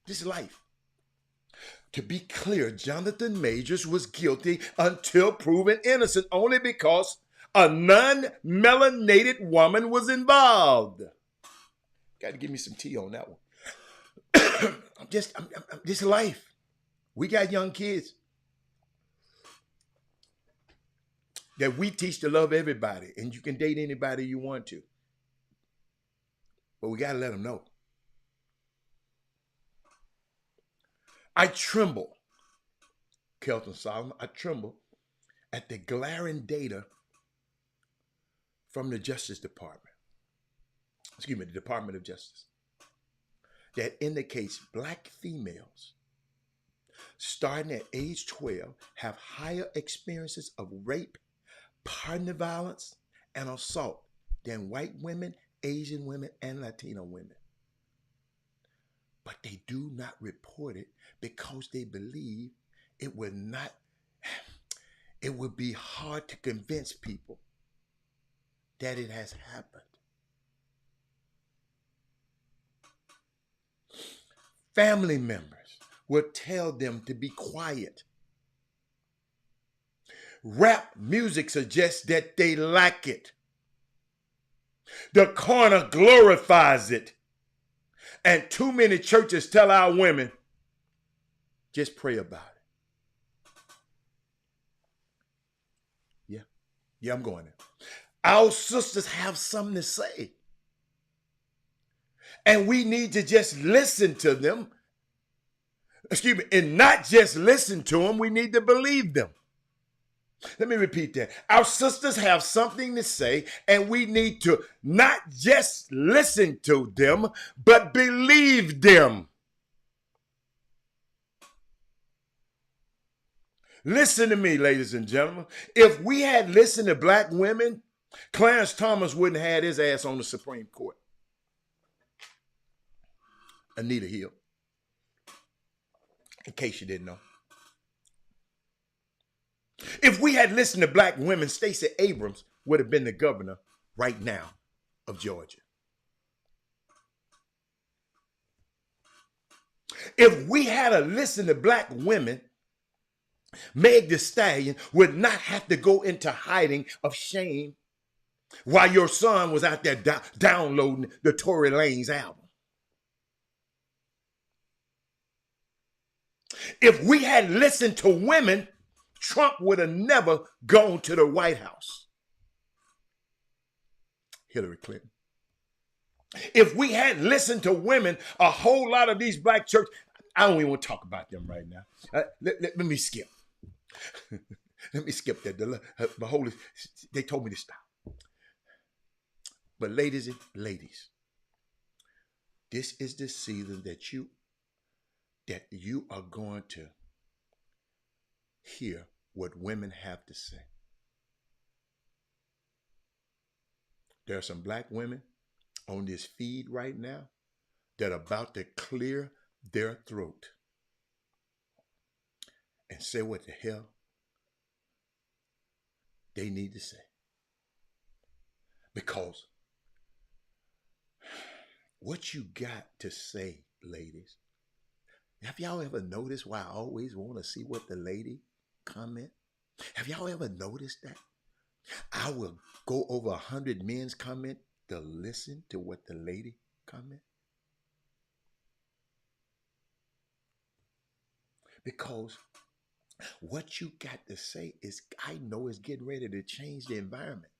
This is life. To be clear, Jonathan Majors was guilty until proven innocent only because a non-melanated woman was involved. Got to give me some tea on that one. This is life. We got young kids that we teach to love everybody, and you can date anybody you want to. But we got to let them know. I tremble, Kelton Solomon, I tremble at the glaring data from the Justice Department, the Department of Justice, that indicates black females starting at age 12 have higher experiences of rape, partner violence, and assault than white women, Asian women, and Latino women. But they do not report it because they believe it would be hard to convince people that it has happened. Family members will tell them to be quiet. Rap music suggests that they like it. The corner glorifies it. And too many churches tell our women, just pray about it. Yeah, I'm going there. Our sisters have something to say. And we need to just listen to them. Excuse me, and not just listen to them, we need to believe them. Let me repeat that. Our sisters have something to say, and we need to not just listen to them, but believe them. Listen to me, ladies and gentlemen. If we had listened to black women, Clarence Thomas wouldn't have had his ass on the Supreme Court. Anita Hill, in case you didn't know. If we had listened to black women, Stacey Abrams would have been the governor right now of Georgia. If we had listened to black women, Meg Thee Stallion would not have to go into hiding of shame while your son was out there downloading the Tory Lanez album. If we had listened to women, Trump would have never gone to the White House. Hillary Clinton. If we had listened to women, a whole lot of these black churches, I don't even want to talk about them right now. Let me skip. Let me skip that. They told me to stop. But ladies, this is the season that you are going to hear what women have to say. There are some black women on this feed right now that are about to clear their throat and say what the hell they need to say. Because what you got to say, ladies, have y'all ever noticed why I always want to see what the lady comment? Have y'all ever noticed that? I will go over 100 men's comment to listen to what the lady comment. Because what you got to say is, I know, is getting ready to change the environment.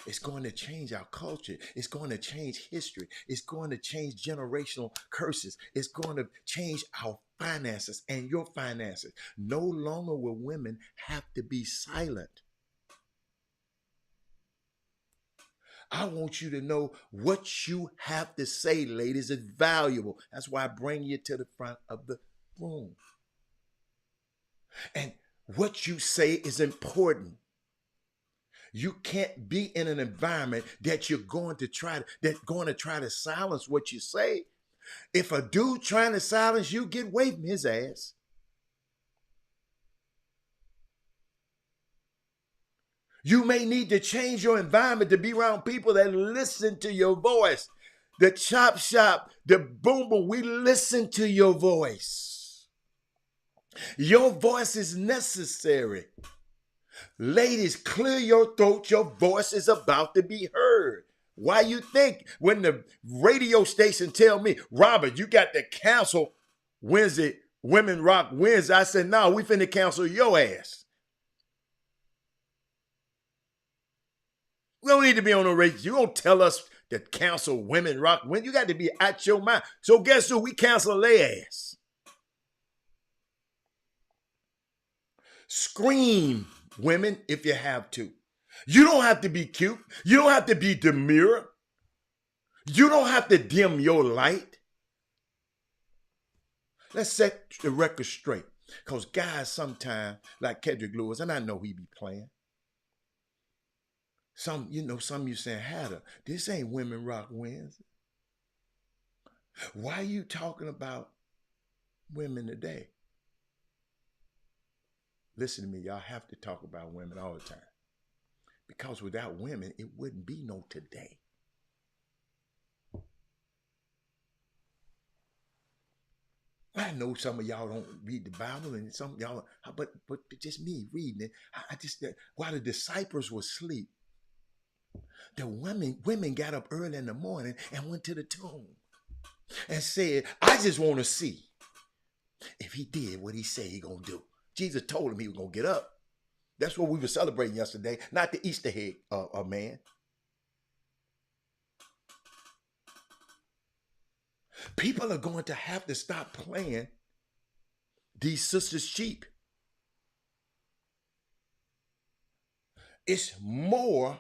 It's going to change our culture. It's going to change history. It's going to change generational curses. It's going to change our finances and your finances. No longer will women have to be silent. I want you to know what you have to say, ladies, is valuable. That's why I bring you to the front of the room. And what you say is important. You can't be in an environment that you're going to try to silence what you say. If a dude trying to silence you, get away from his ass. You may need to change your environment to be around people that listen to your voice. The Chop Shop, the Boom Boom, we listen to your voice. Your voice is necessary. Ladies, clear your throat. Your voice is about to be heard. Why you think when the radio station tell me, Robert, you got to cancel Wednesday, Women Rock Wednesday, I said, no, we finna cancel your ass. We don't need to be on no radio. You don't tell us to cancel Women Rock Wednesday. You got to be out your mind. So guess who? We cancel their ass. Scream, women, if you have to. You don't have to be cute. You don't have to be demure. You don't have to dim your light. Let's set the record straight. Because guys sometimes, like Kedrick Lewis, and I know he be playing. Some you saying, Hatter, this ain't Women Rock Wednesday. Why are you talking about women today? Listen to me, y'all have to talk about women all the time. Because without women, it wouldn't be no today. know some of y'all don't read the Bible, and some of y'all, but just me reading it. I just while the disciples were asleep, the women got up early in the morning and went to the tomb and said, "I just want to see if he did what he said he gonna do." Jesus told him he was gonna get up. That's what we were celebrating yesterday, not the Easter egg, man. People are going to have to stop playing these sisters cheap. It's more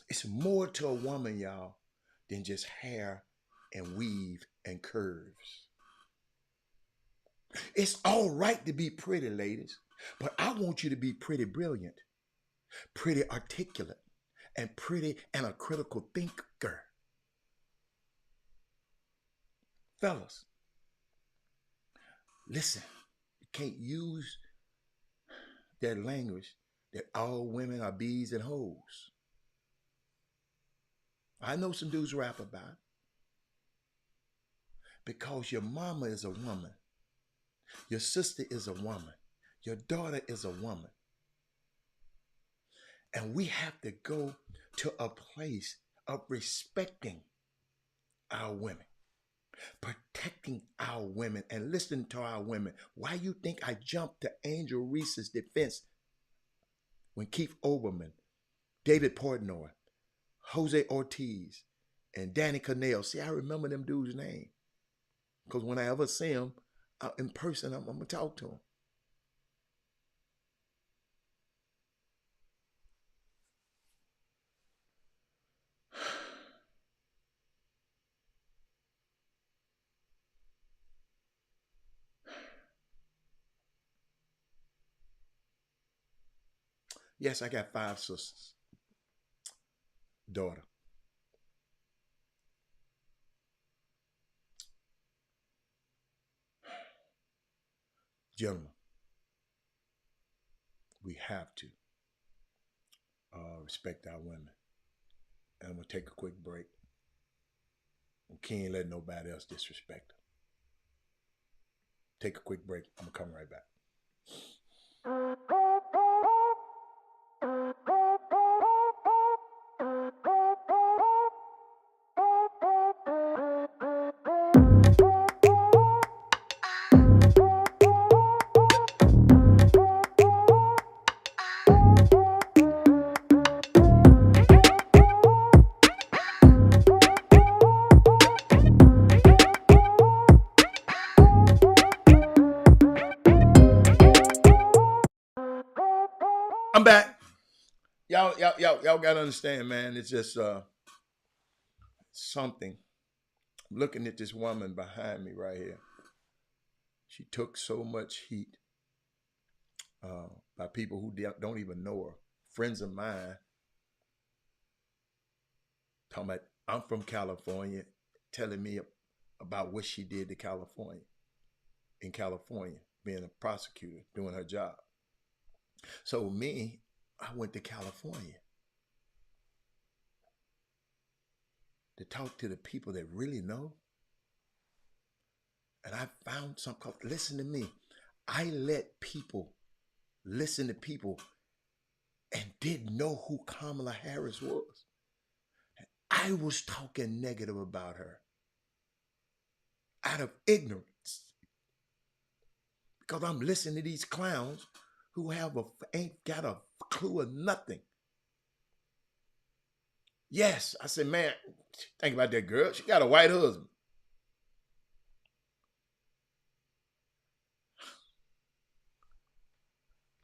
to a woman, y'all, than just hair and weave and curves. It's all right to be pretty, ladies, but I want you to be pretty brilliant, pretty articulate, and pretty and a critical thinker. Fellas, listen, you can't use that language that all women are bees and hoes. I know some dudes rap about it. Because your mama is a woman. Your sister is a woman. Your daughter is a woman. And we have to go to a place of respecting our women, protecting our women, and listening to our women. Why you think I jumped to Angel Reese's defense when Keith Olbermann, David Portnoy, Jose Ortiz, and Danny Cannell? See, I remember them dudes' name. Because when I ever see them in person, I'm going to talk to them. Yes, I got 5 sisters. Daughter. Gentlemen, we have to respect our women. And I'm going to take a quick break. We can't let nobody else disrespect them. Take a quick break. I'm going to come right back. I'm back. Y'all gotta understand, man. It's just something. I'm looking at this woman behind me right here. She took so much heat by people who don't even know her. Friends of mine talking about I'm from California, telling me about what she did to California, in California, being a prosecutor, doing her job. So me, I went to California to talk to the people that really know. And I found something called, listen to me. I let people listen to people and didn't know who Kamala Harris was. I was talking negative about her out of ignorance because I'm listening to these clowns who ain't got a clue of nothing. Yes, I said, man, think about that girl. She got a white husband.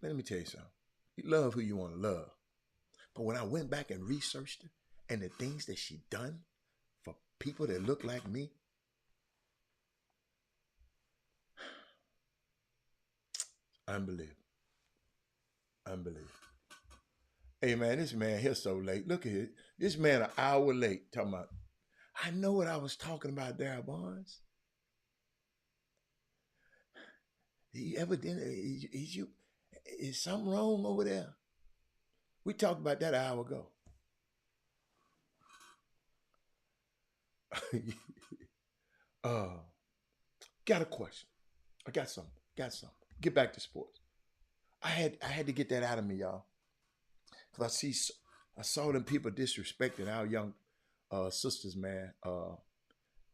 Let me tell you something. You love who you want to love. But when I went back and researched her and the things that she done for people that look like me, unbelievable. Unbelievable. Hey, man, this man here so late. Look at it. This man an hour late talking about, I know what I was talking about, Darryl Barnes. He evidently, is something wrong over there? We talked about that an hour ago. Got a question. I got something. Get back to sports. I had to get that out of me, y'all, because I saw them people disrespecting our young sisters, man.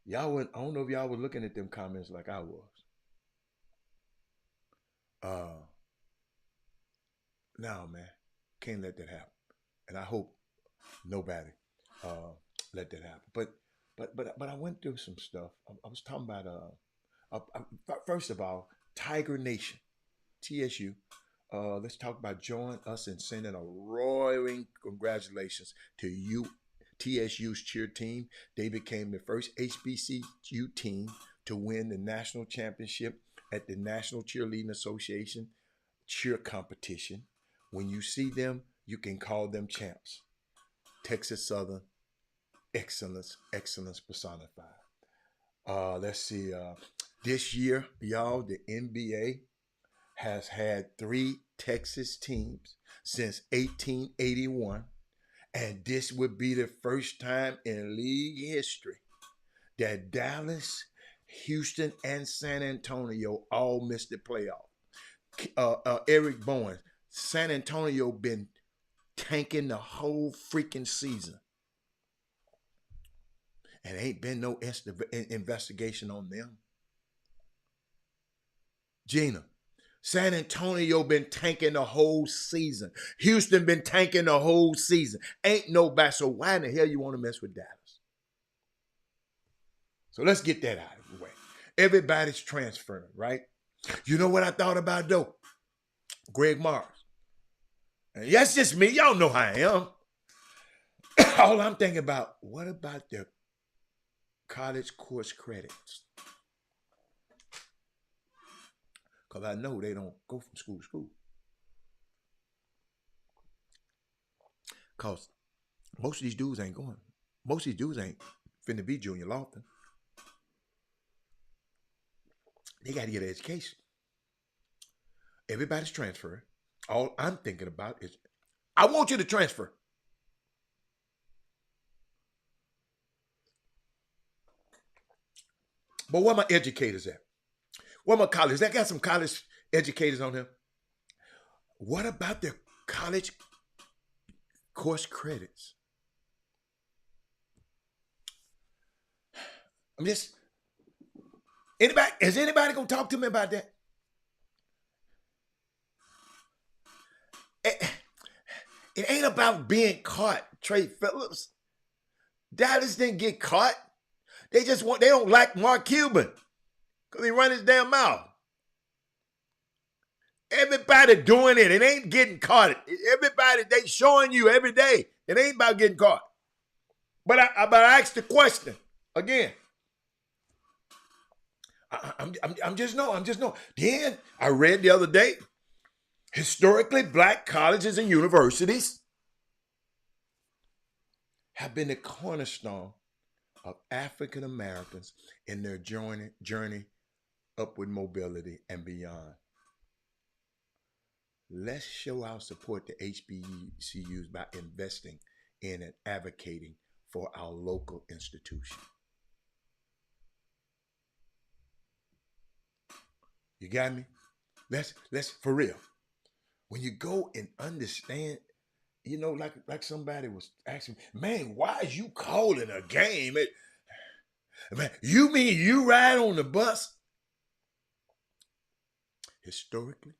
Y'all went. I don't know if y'all were looking at them comments like I was. Uh, no, man, can't let that happen, and I hope nobody uh let that happen. But I went through some stuff. I was talking about first of all, Tiger Nation, TSU. Let's talk about join us in sending a roaring congratulations to you, TSU's cheer team. They became the first HBCU team to win the national championship at the National Cheerleading Association cheer competition. When you see them, you can call them champs. Texas Southern, excellence personified. Let's see. This year, y'all, the NBA has had 3 Texas teams since 1881, and this would be the first time in league history that Dallas, Houston, and San Antonio all missed the playoff. Eric Bowen, San Antonio been tanking the whole freaking season, and ain't been no investigation on them. Gina, San Antonio been tanking the whole season. Houston been tanking the whole season. Ain't nobody. So why in the hell you want to mess with Dallas? So let's get that out of the way. Everybody's transferring, right? You know what I thought about though? Greg Mars. And that's just me. Y'all know how I am. All I'm thinking about, what about the college course credits? Because I know they don't go from school to school. Because most of these dudes ain't going. Most of these dudes ain't finna be Junior Lofton. They got to get an education. Everybody's transferring. All I'm thinking about is, I want you to transfer. But where my educators at? Where my colleges? I got some college educators on here. What about the college course credits? I'm just, is anybody gonna talk to me about that? It ain't about being caught, Trey Phillips. Dallas didn't get caught. They don't like Mark Cuban because he run his damn mouth. Everybody doing it. It ain't getting caught. Everybody, they showing you every day. It ain't about getting caught. But I asked the question again. I'm just no. Then I read the other day, historically black colleges and universities have been the cornerstone of African Americans in their journey upward mobility and beyond. Let's show our support to HBCUs by investing in and advocating for our local institution. You got me? Let's for real. When you go and understand, you know, like somebody was asking, man, why is you calling a game? Man, you mean you ride on the bus? Historically,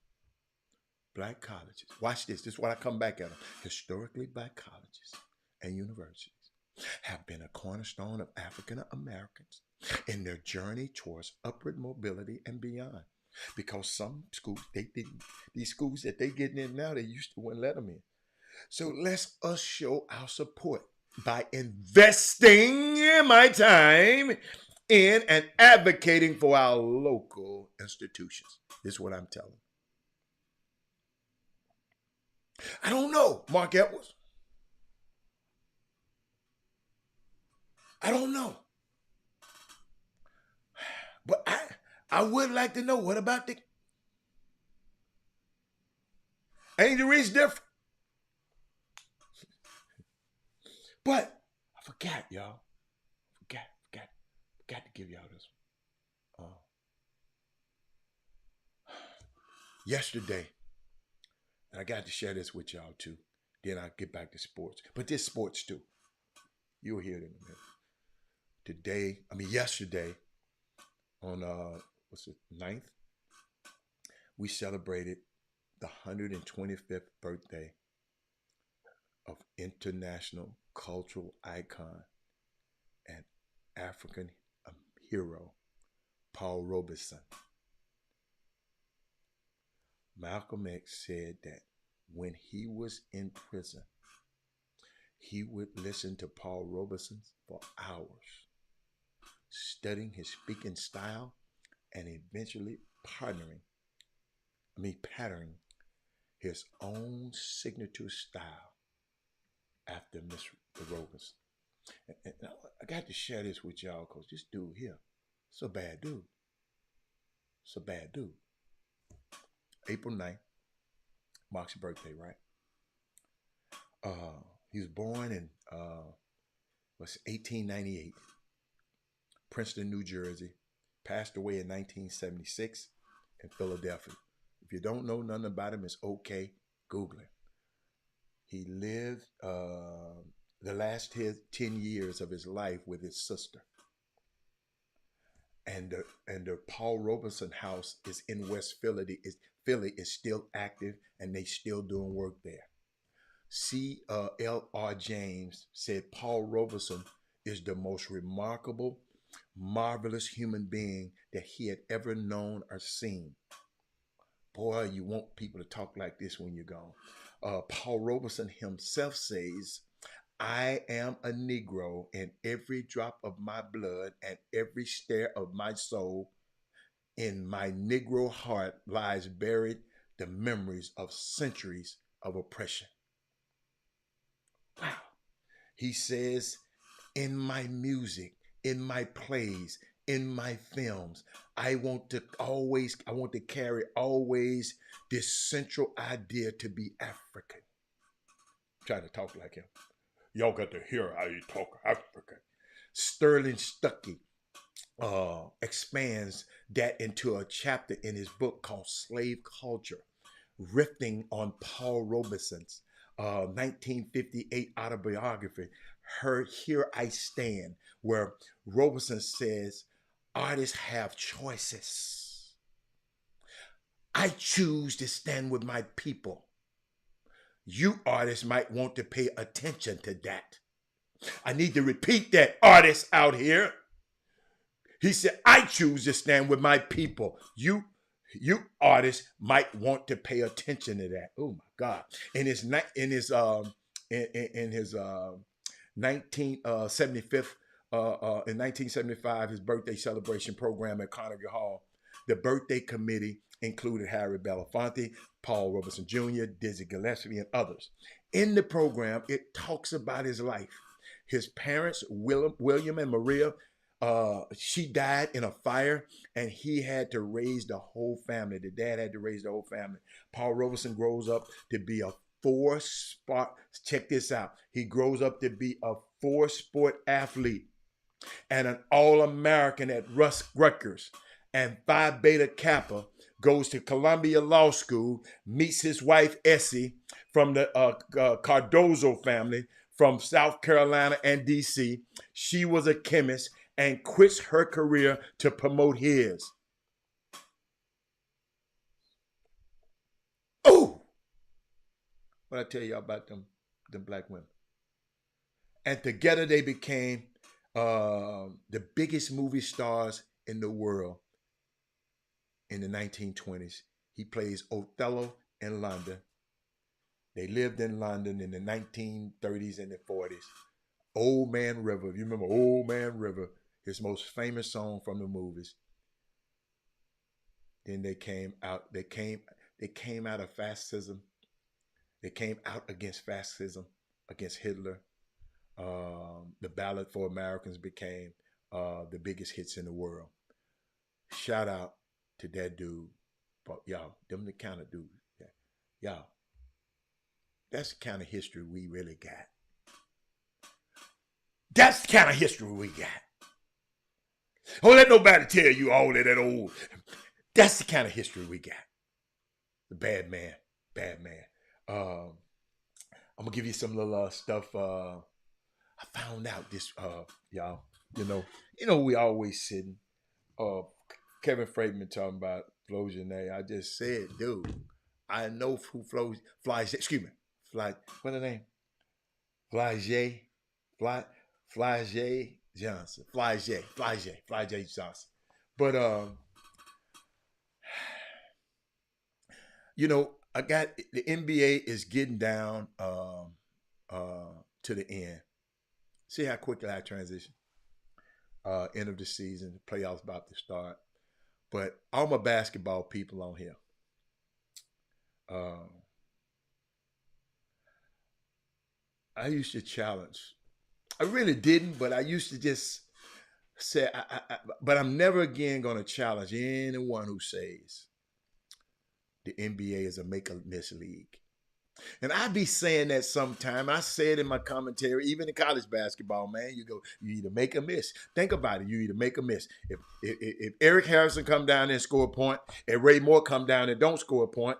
black colleges, watch this is what I come back at them. Historically, black colleges and universities have been a cornerstone of African Americans in their journey towards upward mobility and beyond. Because some schools, these schools that they getting in now, they used to wouldn't let them in. So let's us show our support by investing my time in and advocating for our local institutions. This is what I'm telling. I don't know, Mark Edwards. I don't know. But I would like to know, what about the Angel Reese different? But I forgot, y'all. Forgot to give y'all this one. Yesterday, and I got to share this with y'all too. Then I'll get back to sports. But this sports too. You'll hear it in a minute. Yesterday, on what's it, 9th, we celebrated the 125th birthday of international cultural icon and African hero, Paul Robeson. Malcolm X said that when he was in prison, he would listen to Paul Robeson for hours, studying his speaking style and eventually patterning his own signature style after Mr. Robeson. And I got to share this with y'all because this dude here, it's a bad dude. It's a bad dude. April 9th, Mark's birthday, right? He was born in 1898, Princeton, New Jersey. Passed away in 1976 in Philadelphia. If you don't know nothing about him, it's okay. Google him. He lived the last 10 years of his life with his sister. And the Paul Robeson house is in West Philly. Philly is still active, and they still doing work there. C.L.R. James said Paul Robeson is the most remarkable, marvelous human being that he had ever known or seen. Boy, you want people to talk like this when you're gone. Paul Robeson himself says, I am a Negro, and every drop of my blood and every stare of my soul, in my Negro heart lies buried the memories of centuries of oppression. Wow. He says, in my music, in my plays, in my films, I want to carry always this central idea to be African. I'm trying to talk like him. Y'all got to hear how you talk African. Sterling Stuckey expands that into a chapter in his book called Slave Culture, riffing on Paul Robeson's 1958 autobiography, Here I Stand, where Robeson says, artists have choices. I choose to stand with my people. You artists might want to pay attention to that. I need to repeat that, artists out here. He said, I choose to stand with my people. You artists might want to pay attention to that. Oh my God! In his 1975, his birthday celebration program at Carnegie Hall, the birthday committee included Harry Belafonte, Paul Robeson Jr., Dizzy Gillespie, and others. In the program, it talks about his life. His parents, William and Maria, she died in a fire, and he had to raise the whole family. The dad had to raise the whole family. Paul Robeson grows up to be a check this out. He grows up to be a four-sport athlete and an All-American at Rutgers, and Phi Beta Kappa, goes to Columbia Law School, meets his wife Essie from the Cardozo family from South Carolina and D.C. She was a chemist and quits her career to promote his. Oh, what I tell you about them black women. And together they became the biggest movie stars in the world in the 1920s. He plays Othello in London. They lived in London in the 1930s and the 40s. Old Man River, if you remember Old Man River, his most famous song from the movies. Then they came out of fascism. They came out against fascism, against Hitler. The Ballad for Americans became the biggest hits in the world. Shout out to that dude. But y'all, them the kind of dudes. Yeah. Y'all, that's the kind of history we really got. That's the kind of history we got. Don't let nobody tell you all that old. That's the kind of history we got. The bad man. Bad man. I'm gonna give you some little stuff. I found out this, y'all. We always sitting. Uh, Kevin Freidman talking about Flogenet. I just said, dude, I know who Flage. Excuse me, Fly. What's the name? Flage, Flage Johnson. Flage Johnson. But I got the NBA is getting down to the end. See how quickly I transition. End of the season, the playoffs about to start. But all my basketball people on here. I used to challenge. I really didn't, but I used to just say, but I'm never again going to challenge anyone who says the NBA is a make-or-miss league. And I be saying that sometime. I say it in my commentary, even in college basketball, man. You either make or miss. Think about it. You either make or miss. If Eric Harrison come down there and score a point, and Ray Moore come down and don't score a point,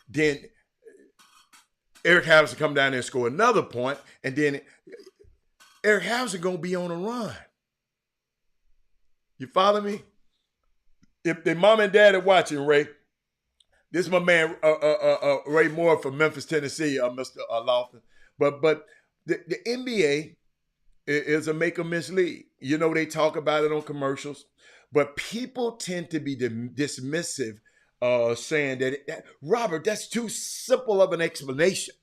then Eric Harrison come down there and score another point, and then Eric Harrison gonna be on a run. You follow me? If the mom and dad are watching, Ray, this is my man Ray Moore from Memphis, Tennessee, Mr. Lawson. But the NBA is a make or miss league. They talk about it on commercials, but people tend to be dismissive, saying that Robert, that's too simple of an explanation.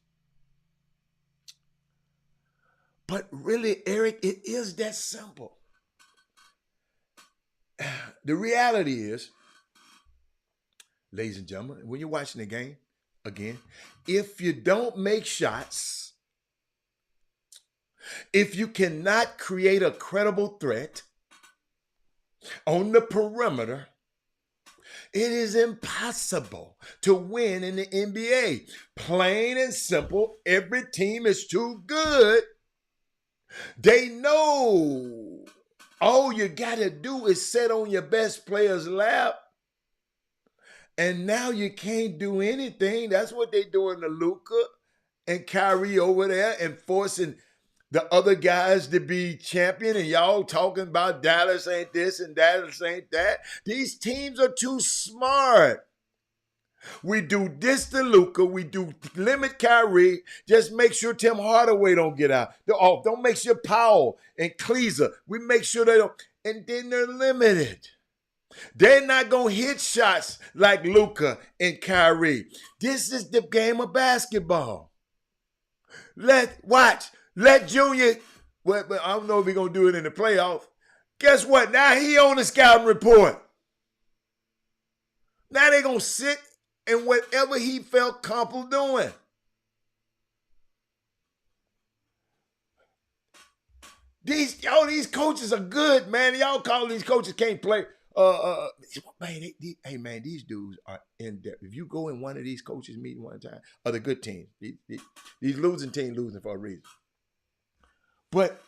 But really, Eric, it is that simple. The reality is, ladies and gentlemen, when you're watching the game, again, if you don't make shots, if you cannot create a credible threat on the perimeter, it is impossible to win in the NBA. Plain and simple, every team is too good. They know all you got to do is sit on your best player's lap. And now you can't do anything. That's what they doing to Luka and Kyrie over there, and forcing the other guys to be champion. And y'all talking about Dallas ain't this and Dallas ain't that. These teams are too smart. We do this to Luka. We do limit Kyrie. Just make sure Tim Hardaway don't get out. Don't make sure Powell and Kleezer. We make sure they don't. And then they're limited. They're not going to hit shots like Luka and Kyrie. This is the game of basketball. Let Junior, well, I don't know if he's going to do it in the playoffs. Guess what? Now he on the scouting report. Now they're going to sit and whatever he felt comfortable doing. These coaches are good, man. Y'all call these coaches can't play. Man, these dudes are in depth. If you go in one of these coaches' meeting one time, are the good teams. These losing teams losing for a reason. But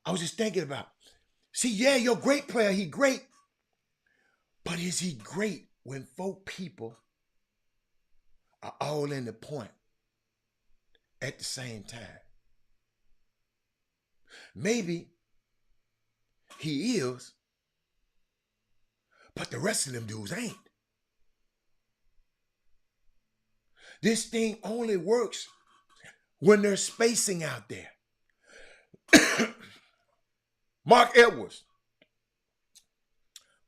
I was just thinking about, you're a great player. He great. But is he great when 4 people are all in the point at the same time? Maybe he is, but the rest of them dudes ain't. This thing only works when there's spacing out there. Mark Edwards,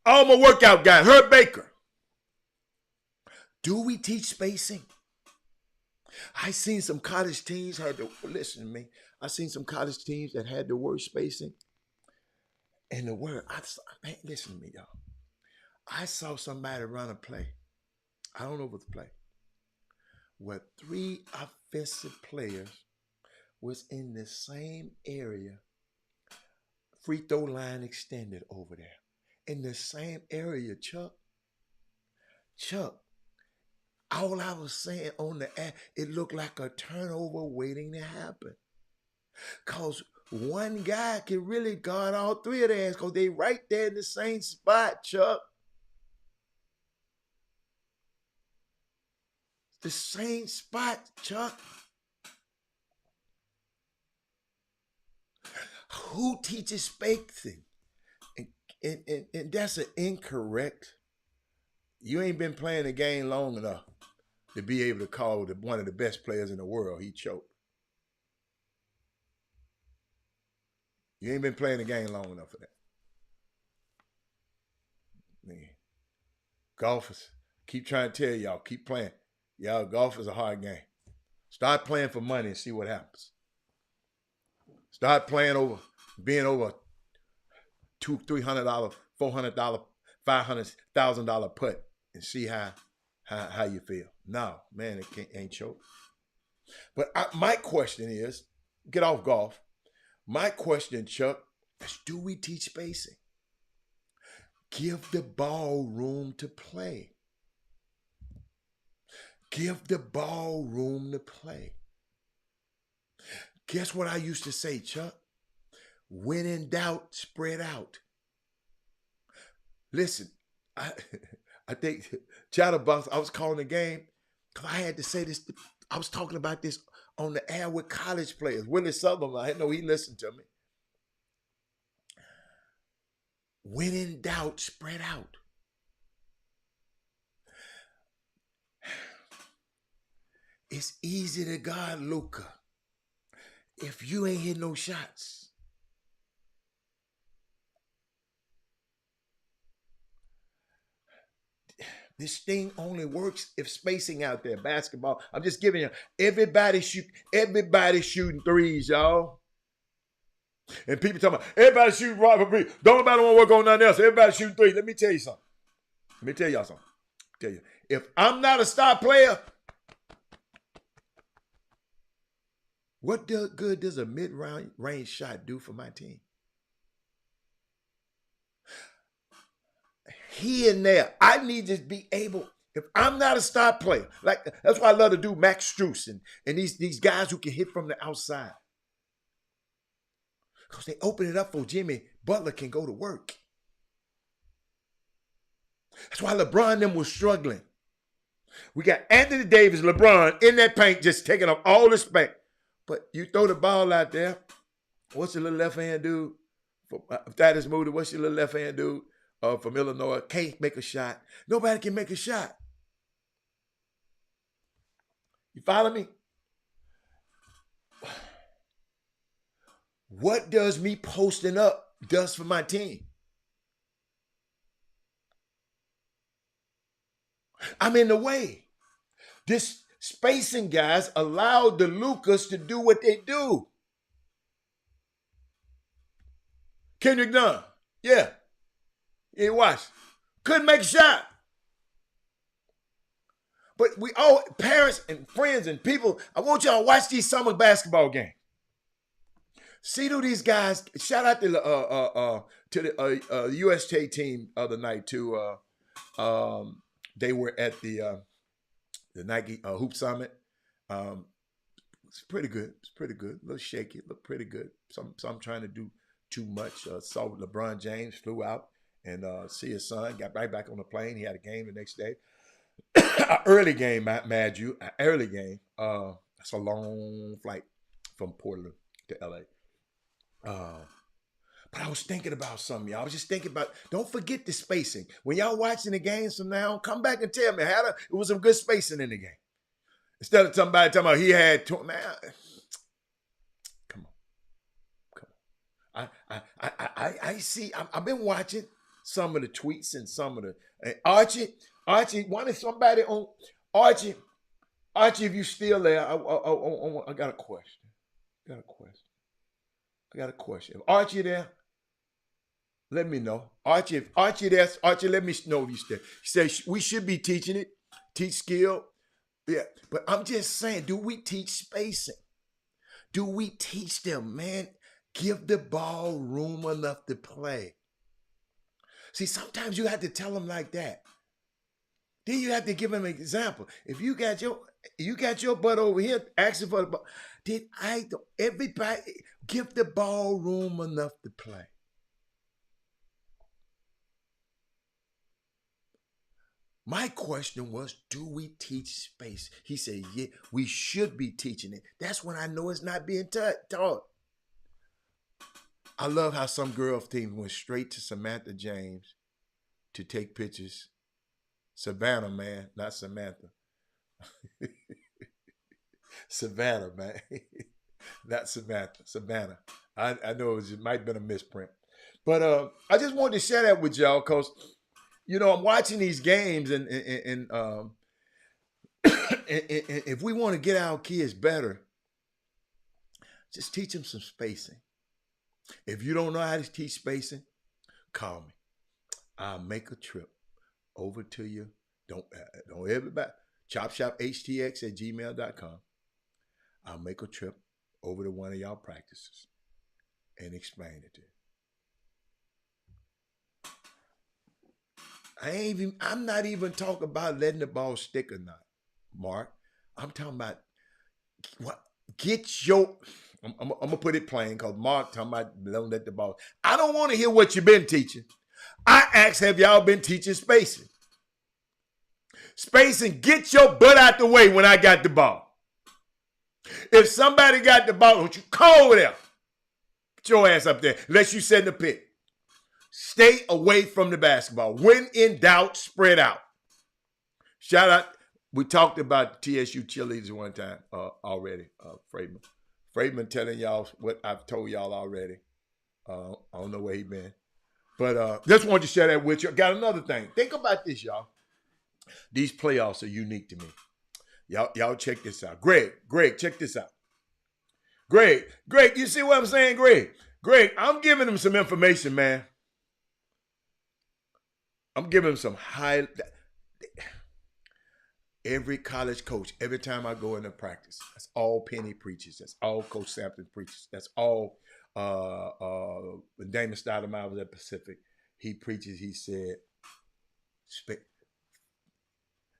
all my workout guy, Herb Baker. Do we teach spacing? I seen some college teams listen to me. I seen some college teams that had the worst spacing. And listen to me, y'all. I saw somebody run a play. I don't know if it's a play, where 3 offensive players was in the same area, free throw line extended over there. In the same area, Chuck, all I was saying on the air, it looked like a turnover waiting to happen. Because one guy can really guard all 3 of their ass because they right there in the same spot, Chuck. the same spot, Chuck. Who teaches spacing? And that's an incorrect. You ain't been playing the game long enough to be able to call one of the best players in the world. He choked. You ain't been playing the game long enough for that. Man. Golfers, keep trying to tell y'all, keep playing. Y'all, golf is a hard game. Start playing for money and see what happens. Start playing being over $200, $300, $400, $500,000 putt and see how you feel. No, man, it ain't choke. But my question is, get off golf. My question, Chuck, is do we teach spacing? Give the ball room to play. Give the ball room to play. Guess what I used to say, Chuck? When in doubt, spread out. Listen, I think Chatterbox, I was calling the game because I had to say this. I was talking about this on the air with college players. Willie Sutherland, I know he listened to me. When in doubt, spread out. It's easy to guard Luka if you ain't hit no shots. This thing only works if spacing out there. Basketball. I'm just giving you. Everybody shooting threes, y'all. And people talking about everybody shooting right for free. Don't nobody want to work on nothing else. Everybody shooting threes. Let me tell you something. Let me tell y'all something. If I'm not a star player, what good does a mid-range shot do for my team? Here and there, I need to be able, if I'm not a star player, like that's why I love to do Max Strus and these guys who can hit from the outside. Because they open it up for Jimmy Butler can go to work. That's why LeBron and them was struggling. We got Anthony Davis, LeBron in that paint just taking up all the space. But you throw the ball out there, what's your little left-hand dude? Thaddeus Moody, what's your little left-hand dude? From Illinois, can't make a shot. Nobody can make a shot. You follow me? What does me posting up does for my team? I'm in the way. This spacing guys allowed the Lucas to do what they do. Kendrick Nunn, yeah. Yeah, watch. Couldn't make a shot. But we all, parents and friends and people, I want y'all to watch these summer basketball games. See who these guys, shout out to the USA team other night too. They were at the Nike Hoop Summit. It's pretty good. It's pretty good. A little shaky, look pretty good. Some trying to do too much. Saw LeBron James flew out and see his son, got right back on the plane. He had a game the next day. An early game, mad you, an early game. That's a long flight from Portland to LA. But I was thinking about something, y'all. I was just thinking about, don't forget the spacing. When y'all watching the games from now on, come back and tell me, it was some good spacing in the game. Instead of somebody talking about he had, man, come on. I see, I've been watching some of the tweets and some of the, Archie, wanted somebody on, Archie, if you still there, I got a question. I got a question. If Archie there, let me know. Archie, if Archie there, Archie, let me know if you still. He says we should be teaching it, teach skill. Yeah, but I'm just saying, do we teach spacing? Do we teach them, man, give the ball room enough to play? See, sometimes you have to tell them like that. Then you have to give them an example. If you got your butt over here asking for the ball, everybody give the ball room enough to play? My question was, do we teach space? He said, yeah, we should be teaching it. That's when I know it's not being taught. I love how some girls team went straight to Samantha James to take pictures. Savannah, man, not Samantha. Savannah, man. Not Samantha. Savannah. I know it might have been a misprint. But I just wanted to share that with y'all because, I'm watching these games and if we want to get our kids better, just teach them some spacing. If you don't know how to teach spacing, call me. I'll make a trip over to you. Don't everybody. Chop Shop Htx at gmail.com. I'll make a trip over to one of y'all practices and explain it to you. I'm not even talking about letting the ball stick or not, Mark. I'm talking about what I'm gonna put it plain because Mark talking about don't let the ball. I don't want to hear what you've been teaching. I asked, have y'all been teaching spacing? Spacing, get your butt out the way when I got the ball. If somebody got the ball, don't you call over there. Get your ass up there, unless you sit in the pit. Stay away from the basketball. When in doubt, spread out. Shout out. We talked about TSU cheerleaders one time already, Freedman. Freedman telling y'all what I've told y'all already. I don't know where he been. But just wanted to share that with you. Got another thing. Think about this, y'all. These playoffs are unique to me. Y'all check this out. Greg, check this out. Greg, you see what I'm saying, Greg? Greg, I'm giving him some information, man. I'm giving him some high. Every college coach, every time I go into practice, that's all Penny preaches. That's all Coach Sampson preaches. That's all when Damon Stoudemire was at Pacific, he preaches, he said,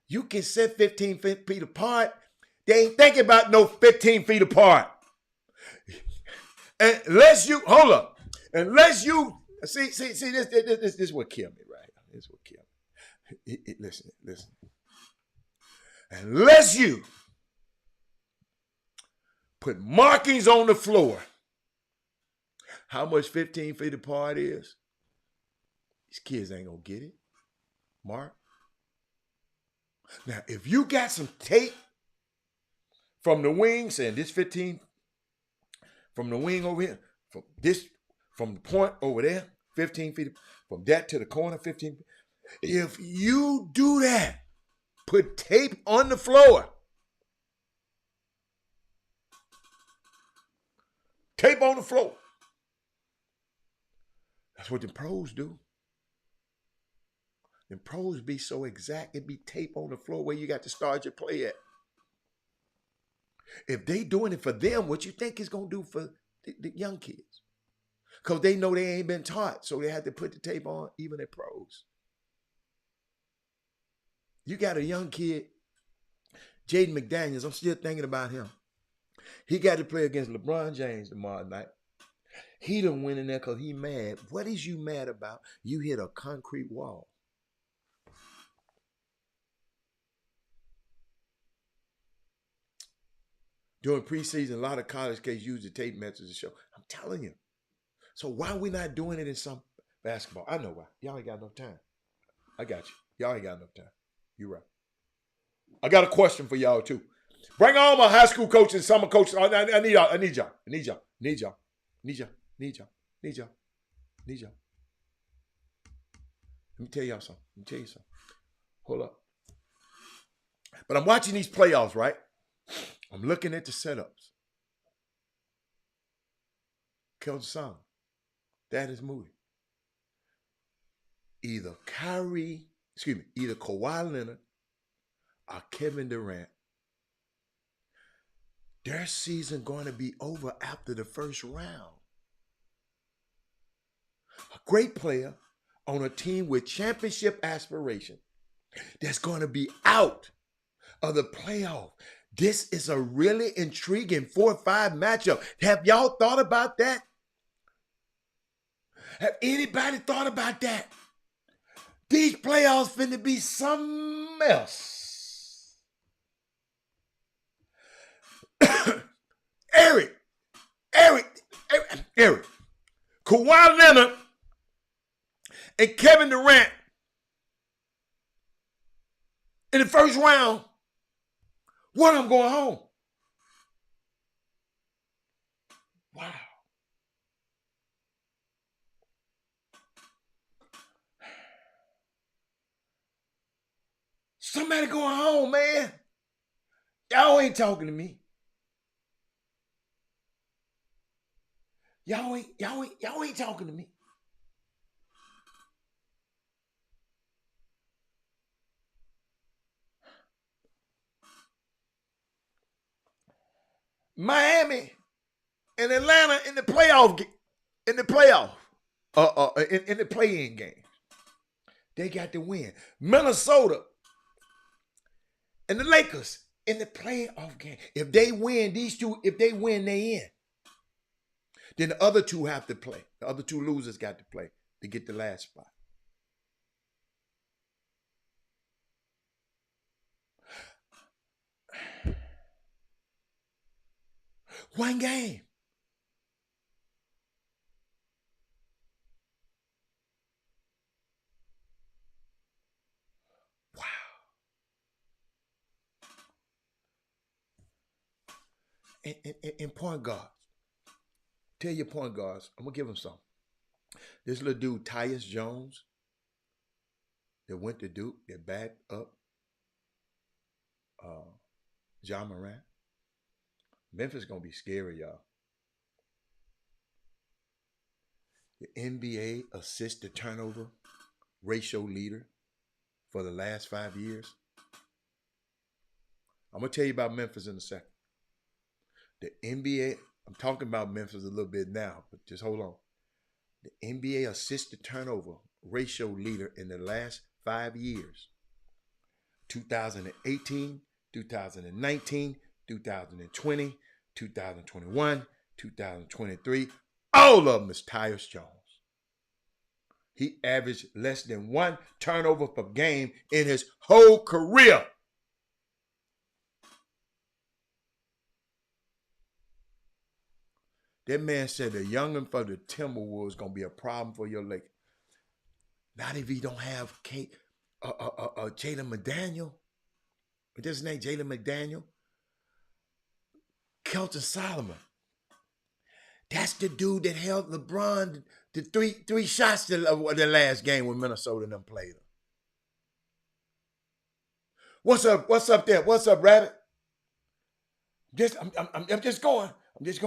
you can sit 15 feet apart. They ain't thinking about no 15 feet apart. Unless you, hold up. Unless you, see, this is what killed me, right? This is what killed me. Listen. Unless you put markings on the floor, how much 15 feet apart is, these kids ain't gonna get it. Mark. Now, if you got some tape from the wing saying this 15, from the wing over here, from the point over there, 15 feet, from that to the corner, 15 feet. If you do that, put tape on the floor. Tape on the floor. That's what the pros do. The pros be so exact, it be tape on the floor where you got to start your play at. If they doing it for them, what you think is going to do for the young kids? Because they know they ain't been taught, so they have to put the tape on even at pros. You got a young kid, Jaden McDaniels, I'm still thinking about him. He got to play against LeBron James tomorrow night. He done went in there because he mad. What is you mad about? You hit a concrete wall. During preseason, a lot of college kids use the tape method to show. I'm telling you. So why are we not doing it in some basketball? I know why. Y'all ain't got no time. I got you. Y'all ain't got no time. You're right. I got a question for y'all too. Bring all my high school coaches and summer coaches. I need y'all. I need y'all. I need y'all. Need y'all. Need y'all. Need y'all. Need y'all. Need y'all. Let me tell y'all something. Let me tell you something. Hold up. But I'm watching these playoffs, right? I'm looking at the setups. Kelton Song. That is Moody. Either Kawhi Leonard or Kevin Durant. Their season going to be over after the first round. A great player on a team with championship aspiration that's going to be out of the playoff. This is a really intriguing 4-5 matchup. Have y'all thought about that? Have anybody thought about that? These playoffs finna be something else. Eric. Kawhi Leonard and Kevin Durant in the first round. One of them going home. Wow. Somebody going home, man. Y'all ain't talking to me. Y'all ain't talking to me. Miami and Atlanta in the playoff, in the play-in game. They got to win. Minnesota and the Lakers in the playoff game. If they win, they in. Then the other two have to play. The other two losers got to play to get the last spot. One game. Wow. And point guards. Tell your point guards, I'm going to give them some. This little dude, Tyus Jones, that went to Duke, that backed up John Morant. Memphis going to be scary, y'all. The NBA assist to turnover ratio leader for the last 5 years. I'm going to tell you about Memphis in a second. The NBA, I'm talking about Memphis a little bit now, but just hold on. The NBA assist to turnover ratio leader in the last 5 years. 2018, 2019, 2020, 2021, 2023. All of them is Tyus Jones. He averaged less than 1 turnover per game in his whole career. That man said the youngin' for the Timberwolves gonna be a problem for your Lakers. Not if he don't have Jalen McDaniel. What's his name? Jalen McDaniel. Kelton Solomon. That's the dude that held LeBron to three shots the last game when Minnesota and them played him. What's up? What's up there? What's up, Rabbit? I'm just going. These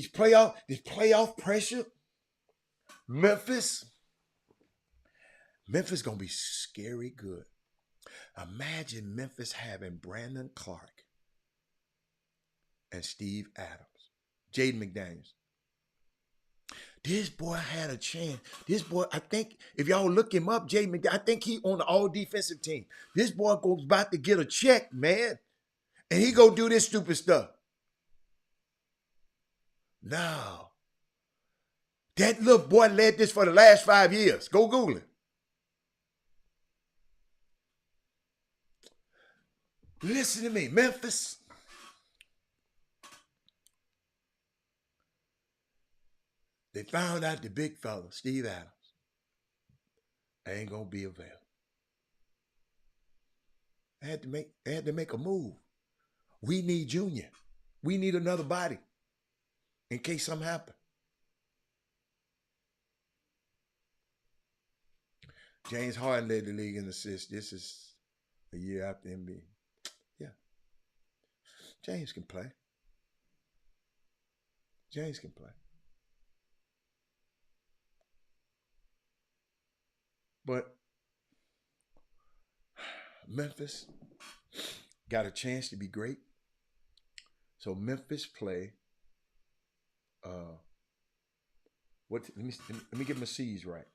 playoff pressure. Memphis gonna be scary good. Imagine Memphis having Brandon Clark and Steve Adams, Jaden McDaniels. This boy had a chance. This boy, I think, if y'all look him up, Jaden McDaniels, I think he on the all defensive team. This boy goes about to get a check, man. And he go do this stupid stuff. No. That little boy led this for the last 5 years. Go Google it. Listen to me, Memphis. They found out the big fella, Steve Adams, ain't gonna be available. They had to make a move. We need Junior. We need another body in case something happens. James Harden led the league in assists. This is a year after NBA. Yeah. James can play. James can play. But Memphis got a chance to be great. So Memphis play. Let me get my C's right.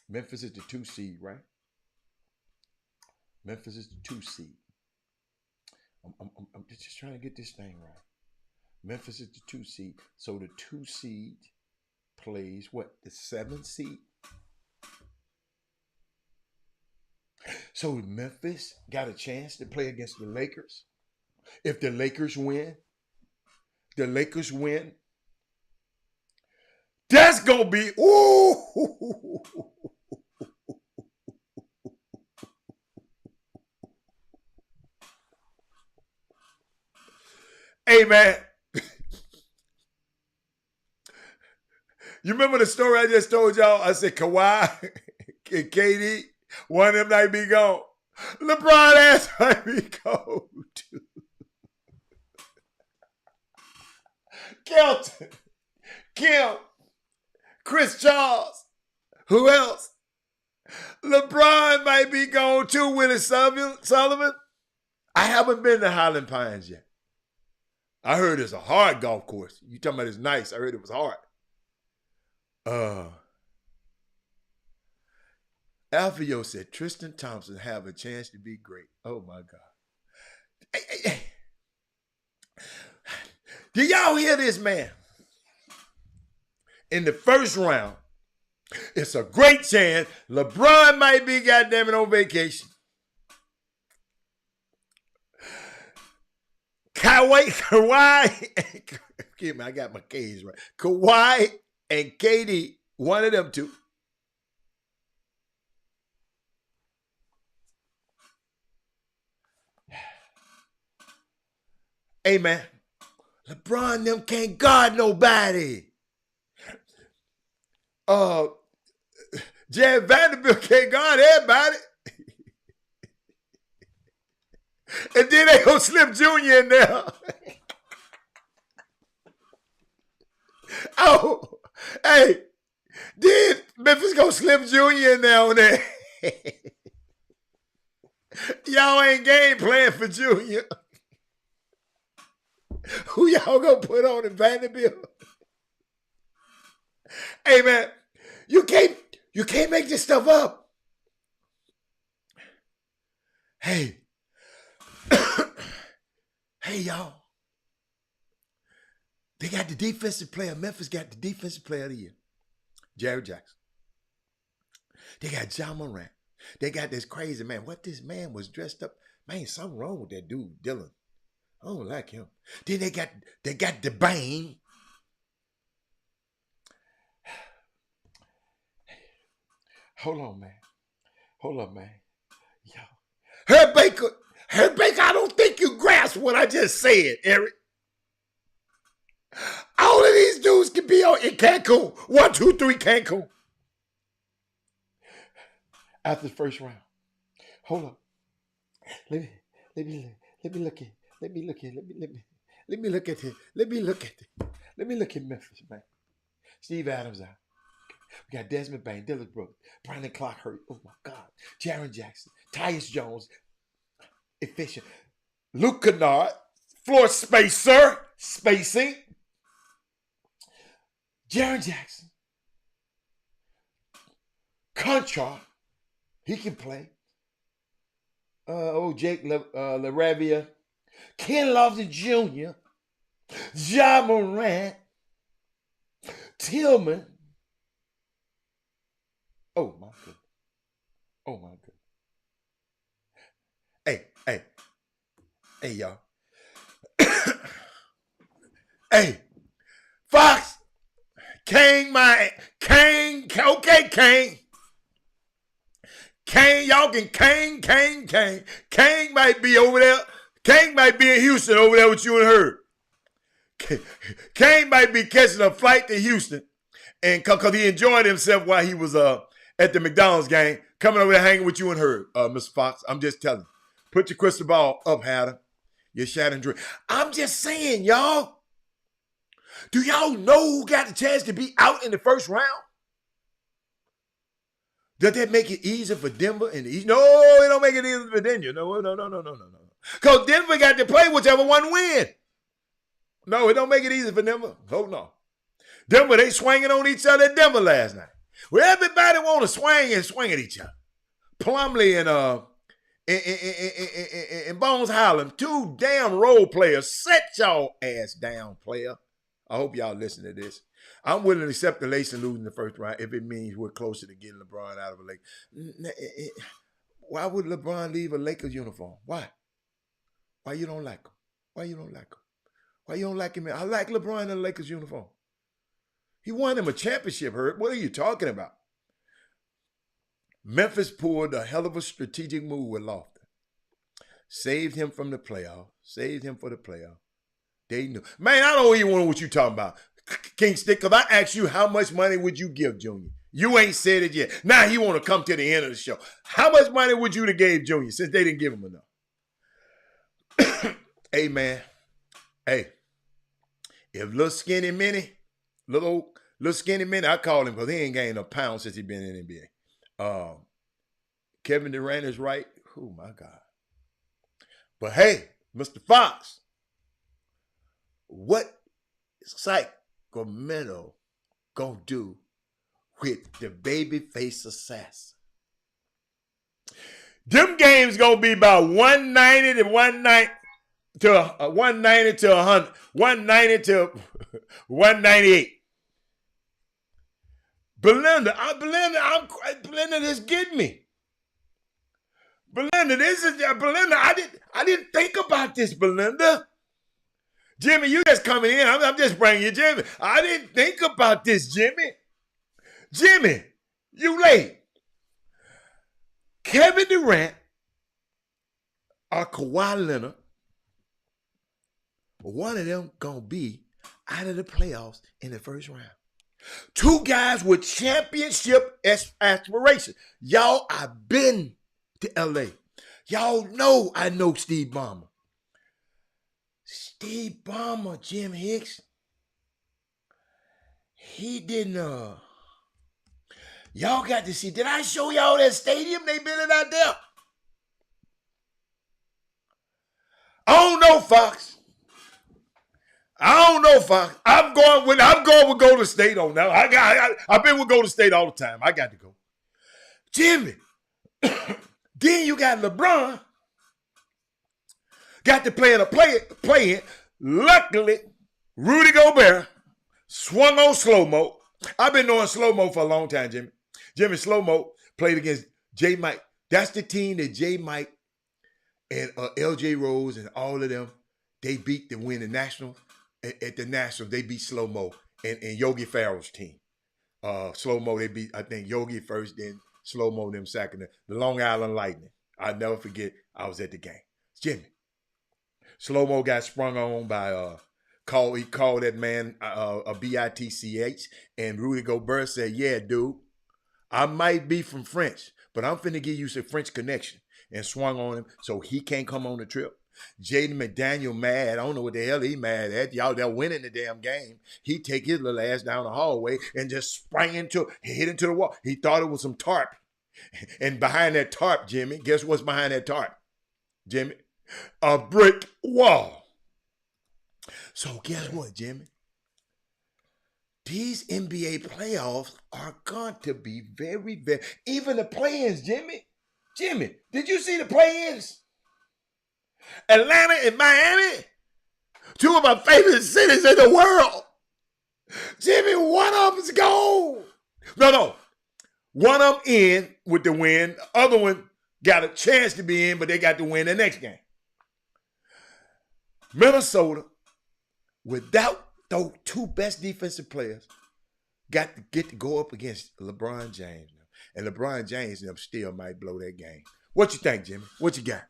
Memphis is the 2 seed, right? Memphis is the 2 seed. I'm just trying to get this thing right. Memphis is the 2 seed. So the 2 seed plays what? The 7th seed? So Memphis got a chance to play against the Lakers. If the Lakers win, that's going to be, ooh. Hey, man. You remember the story I just told y'all? I said Kawhi and KD, one of them might be gone. LeBron ass might be gone too. Kelton, Kim, Chris Charles, who else? LeBron might be gone too, Willie Sullivan. I haven't been to Highland Pines yet. I heard it's a hard golf course. You talking about it's nice. I heard it was hard. Alfio said Tristan Thompson have a chance to be great. Oh my God. Hey. Do y'all hear this, man? In the first round, it's a great chance LeBron might be goddamn it on vacation. Kawhi, excuse me, I got my K's right. Kawhi and KD, one of them two. Hey, man, LeBron them can't guard nobody. Jared Vanderbilt can't guard everybody. And then they go slip Jr. in there. Oh, hey, then Memphis go slip Jr. in there on there. Y'all ain't game playing for Junior. Who y'all gonna put on in Vanderbilt? Hey, man, you can't make this stuff up. Hey. Hey, y'all. They got the defensive player. Memphis got the defensive player of the year. Jared Jackson. They got Ja Morant. They got this crazy man. What this man was dressed up. Man, something wrong with that dude, Dylan. I don't like him. Then they got DeBane. Hold on, man. Yo. Herb Baker, I don't think you grasp what I just said, Eric. All of these dudes can be in Cancun. 1, 2, 3, Cancun. After the first round. Hold up. Let me look at Memphis, man. Steve Adams out. We got Desmond Bain, Dylan Brooks, Brandon Clark hurt. Oh my God. Jaren Jackson, Tyus Jones, efficient. Luke Kennard, floor spacing. Jaren Jackson, Contra, he can play. Jake LaRavia, Ken Lofton Jr., Ja Morant, Tillman. Oh my goodness. Hey, y'all. Hey, Fox, Kane, okay, Kane. Kane, y'all can Kane. Kane might be over there. Kane might be in Houston over there with you and her. Kane might be catching a flight to Houston, and because he enjoyed himself while he was at the McDonald's game, coming over there hanging with you and her, Mr. Fox. I'm just telling you. Put your crystal ball up, Hatter. Your shadow dream. I'm just saying, y'all. Do y'all know who got the chance to be out in the first round? Does that make it easier for Denver in the East? No, it don't make it easier for Denver. No. Because Denver got to play whichever one win. No, it don't make it easy for Denver. Oh, no. Denver, they swinging on each other at Denver last night. Well, everybody want to swing at each other. Plumlee and Bones Highland, two damn role players. Set y'all ass down, player. I hope y'all listen to this. I'm willing to accept the Lakers losing the first round if it means we're closer to getting LeBron out of a Lakers. Why would LeBron leave a Lakers uniform? Why? Why you don't like him? Why you don't like him? Why you don't like him? I like LeBron in a Lakers uniform. He won him a championship, Herb. What are you talking about? Memphis pulled a hell of a strategic move with Lofton. Saved him from the playoff. Saved him for the playoff. They knew. Man, I don't even know what you talking about, King Stick, because I asked you how much money would you give Junior. You ain't said it yet. Now he want to come to the end of the show. How much money would you have gave Junior since they didn't give him enough? Hey, man. Hey. If little skinny skinny Minnie, I call him because he ain't gained a pound since he been in the NBA. Kevin Durant is right. Oh, my God. But hey, Mr. Fox, what Sacramento gonna do with the babyface assassin? Them games gonna be about 190 to 190 to 190 to 100, 190 to 198. Belinda, this getting me. Belinda, I didn't think about this, Belinda. Jimmy, you just coming in. I'm just bringing you Jimmy. I didn't think about this, Jimmy. Jimmy, you late. Kevin Durant or Kawhi Leonard, one of them gonna be out of the playoffs in the first round. Two guys with championship aspirations. Y'all, I've been to LA. Y'all know I know Steve Ballmer. Steve Ballmer, Jim Hicks, he didn't, y'all got to see, did I show y'all that stadium they built out there? I don't know, Fox. I'm going with Golden State on now. I've been with Golden State all the time. I got to go. Jimmy, then you got LeBron. Got to play in. Luckily, Rudy Gobert swung on slow-mo. I've been knowing slow-mo for a long time, Jimmy. Jimmy slow-mo played against J. Mike. That's the team that J. Mike and L.J. Rose and all of them, they beat to win the Nationals. At the Nationals, they beat slow-mo and Yogi Ferrell's team. Slow-mo, they beat, I think, Yogi first, then slow-mo them second. The Long Island Lightning. I'll never forget, I was at the game. Jimmy. Slow-mo got sprung on by, he called that man a bitch, and Rudy Gobert said, yeah, dude, I might be from French, but I'm finna give you some French connection, and swung on him so he can't come on the trip. Jaden McDaniel mad. I don't know what the hell he mad at. Y'all, they're winning the damn game. He take his little ass down the hallway and just hit into the wall. He thought it was some tarp. And behind that tarp, Jimmy, guess what's behind that tarp? Jimmy? A brick wall. So guess what, Jimmy? These NBA playoffs are going to be very, very, even the play-ins, Jimmy. Jimmy, did you see the play-ins? Atlanta and Miami, two of my favorite cities in the world. Jimmy, one of them's gone. No. One of them in with the win. The other one got a chance to be in, but they got to win the next game. Minnesota, without those two best defensive players, got to get to go up against LeBron James. And LeBron James still might blow that game. What you think, Jimmy? What you got?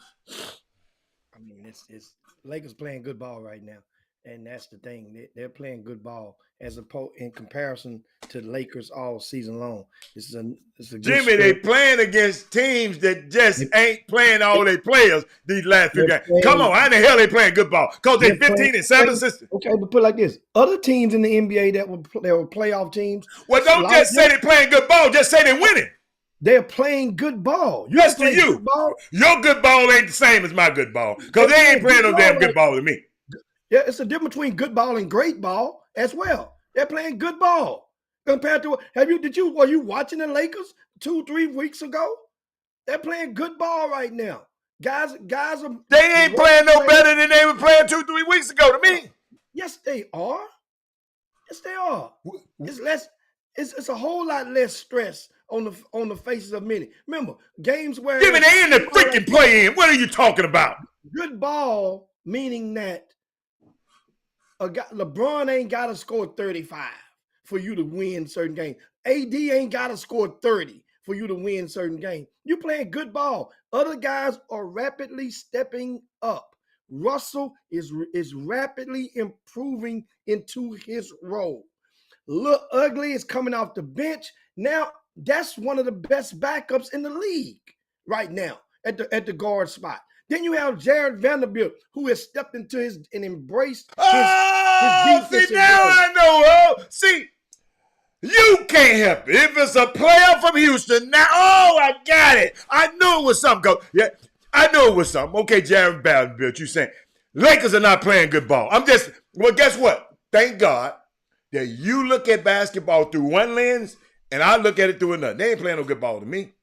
I mean, it's Lakers playing good ball right now, and that's the thing. They're playing good ball as opposed in comparison to the Lakers all season long. It's a good Jimmy, they playing against teams that just ain't playing all their players these last few games. Come on, how the hell they playing good ball? Because they 15-7 system. Okay, but put it like this: other teams in the NBA that were playoff teams. Well, don't just say they playing good ball. Just say they winning. They're playing good ball. Yes, to you. Your good ball ain't the same as my good ball. Because they ain't playing no damn good ball to me. Yeah, it's a difference between good ball and great ball as well. They're playing good ball. Compared to were you watching the Lakers 2-3 weeks ago? They're playing good ball right now. Guys are they ain't playing no better than they were playing 2-3 weeks ago to me. Yes, they are. Yes, they are. It's less. It's a whole lot less stress on the faces of many. Remember, games where Jimmy, they in the freaking play-in. What are you talking about? Good ball, meaning that LeBron ain't got to score 35 for you to win certain games. AD ain't got to score 30 for you to win certain games. You playing good ball. Other guys are rapidly stepping up. Russell is rapidly improving into his role. Look, Ugly is coming off the bench. Now, that's one of the best backups in the league right now at the guard spot. Then you have Jared Vanderbilt, who has stepped into his and embraced his defensive see, now role. I know. See, you can't help it. If it's a player from Houston, now, I got it. I knew it was something. Yeah, I knew it was something. Okay, Jared Vanderbilt, you saying Lakers are not playing good ball. Well, guess what? Thank God that you look at basketball through one lens and I look at it through another. They ain't playing no good ball to me.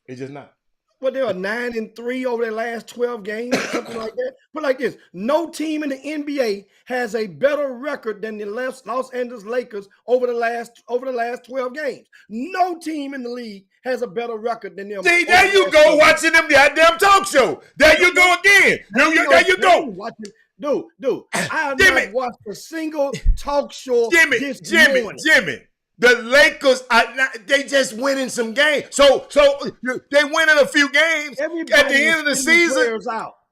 It's just not. Well, they are 9-3 over their last 12 games, or something like that. But like this, no team in the NBA has a better record than the Los Angeles Lakers over the last 12 games. No team in the league has a better record than them. See, there you go, watching them goddamn talk show. There you go again. There you go. Dude, I have not watched a single talk show this morning. Jimmy. The Lakers, they just winning some games. So they winning a few games at the end of the season.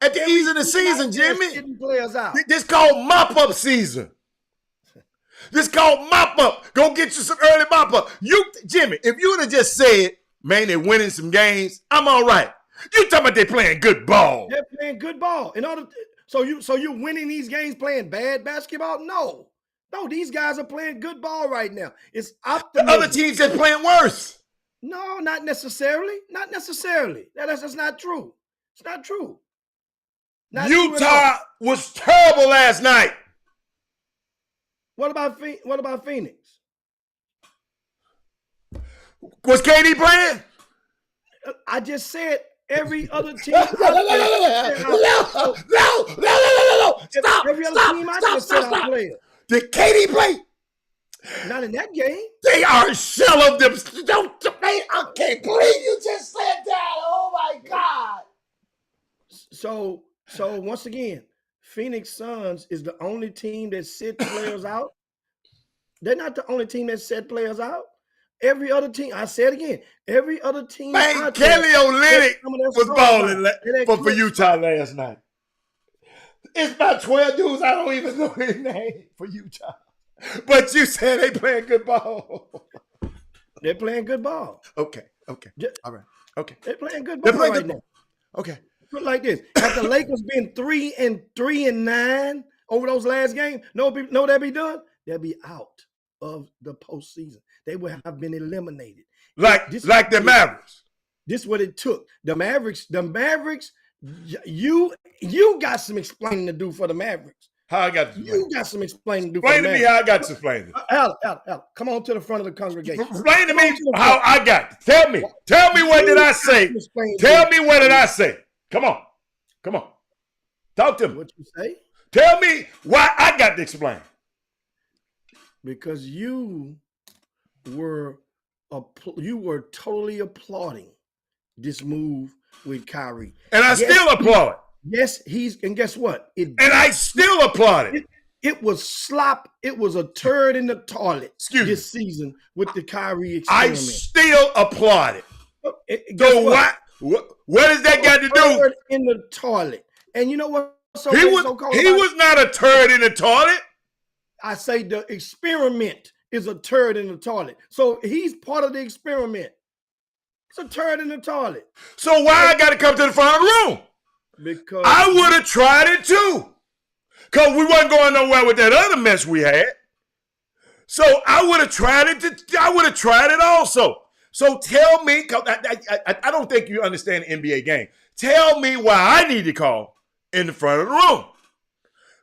At the end of the season, Jimmy. Players out. This called mop-up season. This called mop-up. Go get you some early mop-up. Jimmy, if you would have just said, man, they're winning some games, I'm all right. You talking about they playing good ball. They're playing good ball. So you're winning these games playing bad basketball? No, these guys are playing good ball right now. It's optimism. The other teams just playing worse. No, not necessarily. Not necessarily. That's not true. It's not true. Utah was terrible last night. What about Phoenix? Was KD playing? I just said every other team. No. Stop. Every other team I just said I played. Did KD play? Not in that game. They are a shell of them. I can't believe you just said that. Oh my God. So once again, Phoenix Suns is the only team that sits players out. They're not the only team that set players out. Every other team, I said again, every other team. Man, Kelly Olynyk was balling for Utah last night. It's about 12 dudes I don't even know their name for Utah. But you said they playing good ball. They're playing good ball. Okay. All right. Okay. They're playing good ball right now. Okay. Put it like this. Have the Lakers been 3-9 over those last games? No, they'll be done. They'll be out of the postseason. They will have been eliminated. Like the Mavericks. This is what it took. The Mavericks, you got some explaining to do for the Mavericks. How I got to explain? You got some explaining to do for the Mavericks. Explain to me how I got to explain it. Al, come on to the front of the congregation. Explain to me how I got it. Tell me what did I say. Tell me what did I say. Come on. Talk to me. What you say? Tell me why I got to explain. Because you were totally applauding this move with Kyrie. And I still applaud. Yes, and guess what? I still applaud it. It was slop. It was a turd in the toilet this season with the Kyrie experiment. I still applaud it. So what does that got to do? Turd in the toilet. And you know what? He was not a turd in the toilet. I say the experiment is a turd in the toilet. So he's part of the experiment. It's a turd in the toilet. So why I got to come to the front of the room? Because I would have tried it too. Because we wasn't going nowhere with that other mess we had. So I would have tried it. I would have tried it also. So tell me, because I don't think you understand the NBA game. Tell me why I need to call in the front of the room.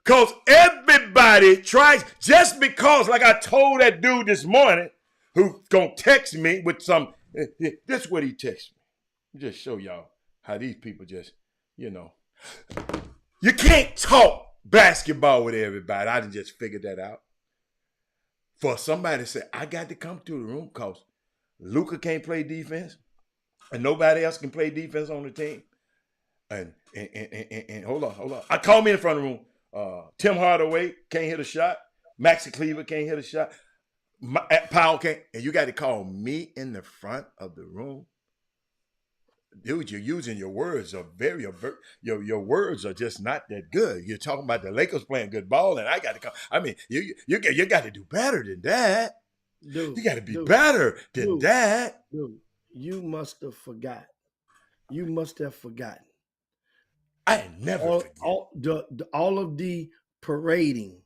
Because everybody tries, just because, like I told that dude this morning, who going to text me with some, this is what he texted me. Just show y'all how these people just, you can't talk basketball with everybody. I just figured that out. for somebody to say, I got to come to the room because Luka can't play defense and nobody else can play defense on the team. And hold on. I call me in front of the room. Tim Hardaway can't hit a shot. Maxi Cleaver can't hit a shot. Powell can't. And you got to call me in the front of the room. Dude, you're using your words are very your words are just not that good. You're talking about the Lakers playing good ball, and I got to come. I mean, you got to do better than that. Dude, you got to be better than that. Dude, you must have forgot. You must have forgotten. I never forget. All of the parading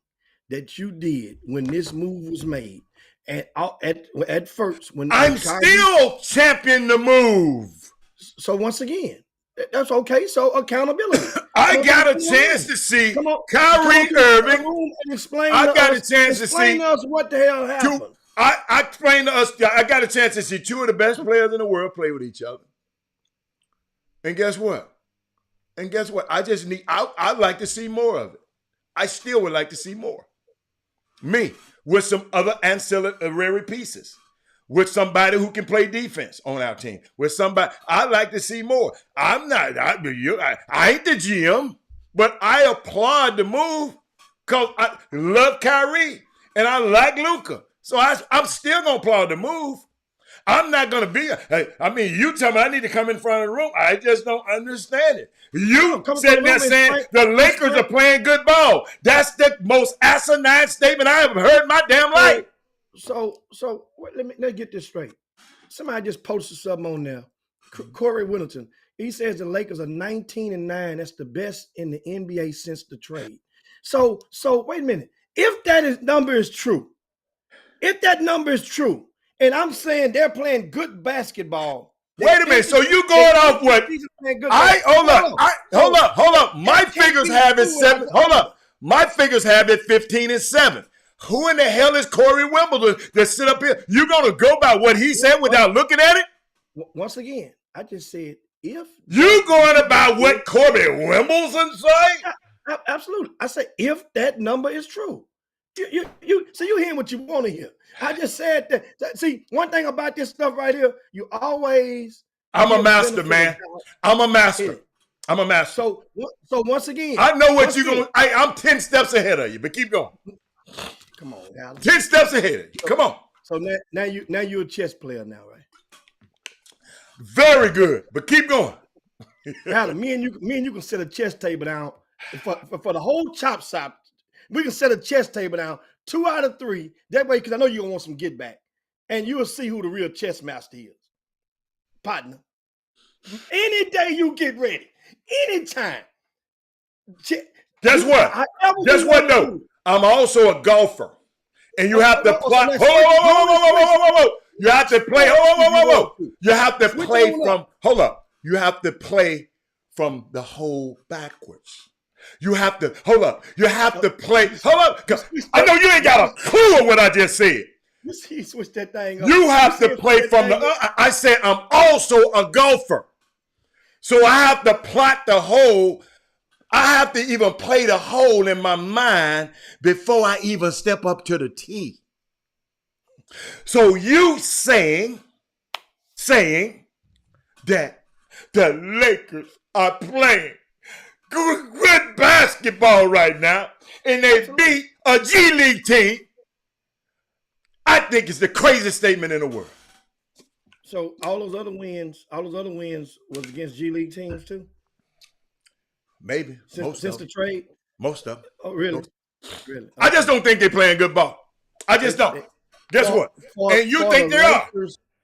that you did when this move was made, and at first when I'm still championing the move. So once again, that's okay. So accountability. I got a chance to see Kyrie Irving. I got a chance to see us what the hell happened. I explained to us. I got a chance to see two of the best players in the world play with each other. And guess what? I'd like to see more of it. I still would like to see more. Me, with some other ancillary pieces. With somebody who can play defense on our team. With somebody, I'd like to see more. I ain't the GM, but I applaud the move because I love Kyrie and I like Luka. So I'm still going to applaud the move. I'm not going to be, you tell me I need to come in front of the room. I just don't understand it. You sitting there saying the Lakers are playing good ball. That's the most asinine statement I ever heard in my damn life. So let me get this straight. Somebody just posted something on there. Corey Whittington. He says the Lakers are 19-9. That's the best in the NBA since the trade. So wait a minute. If that number is true, and I'm saying they're playing good basketball. Wait a minute. So you going off what? Hold up. My figures have it 7. Hold up. My figures have it 15-7. Who in the hell is Corey Wimbledon that sit up here? You gonna go by what he said without looking at it? Once again, I just said if you going about what Corey Wimbledon say? Absolutely. I say if that number is true. You hearing what you want to hear. I just said that. See, one thing about this stuff right here, you always. I'm a master, man. I'm a master. So once again, I know what you're going. I'm 10 steps ahead of you, but keep going. Come on, Alan. 10 steps ahead of you. Come on. So now you're a chess player now, right? Very good, but keep going. Alan, me and you can set a chess table down for the whole Chop Shop. We can set a chess table down 2 out of 3. That way, because I know you're gonna want some get back, and you will see who the real chess master is, partner. Any day you get ready, anytime. Guess what? Though? I'm also a golfer. And you have to plot. You have to play. You have to play from. Hold up. You have to play from the whole backwards. You have to hold up. You have to play. Hold up. I know you ain't got a clue of what I just said. He switched that thing up. You have to play from the. I said I'm also a golfer, so I have to plot the hole. I have to even play the hole in my mind before I even step up to the tee. So you saying that the Lakers are playing good basketball right now and they beat a G League team, I think it's the craziest statement in the world. So all those other wins was against G League teams too? Maybe. Since the trade? Most of them. Oh, really? Really? I just don't think they're playing good ball. I just don't. Guess what? And you think they are.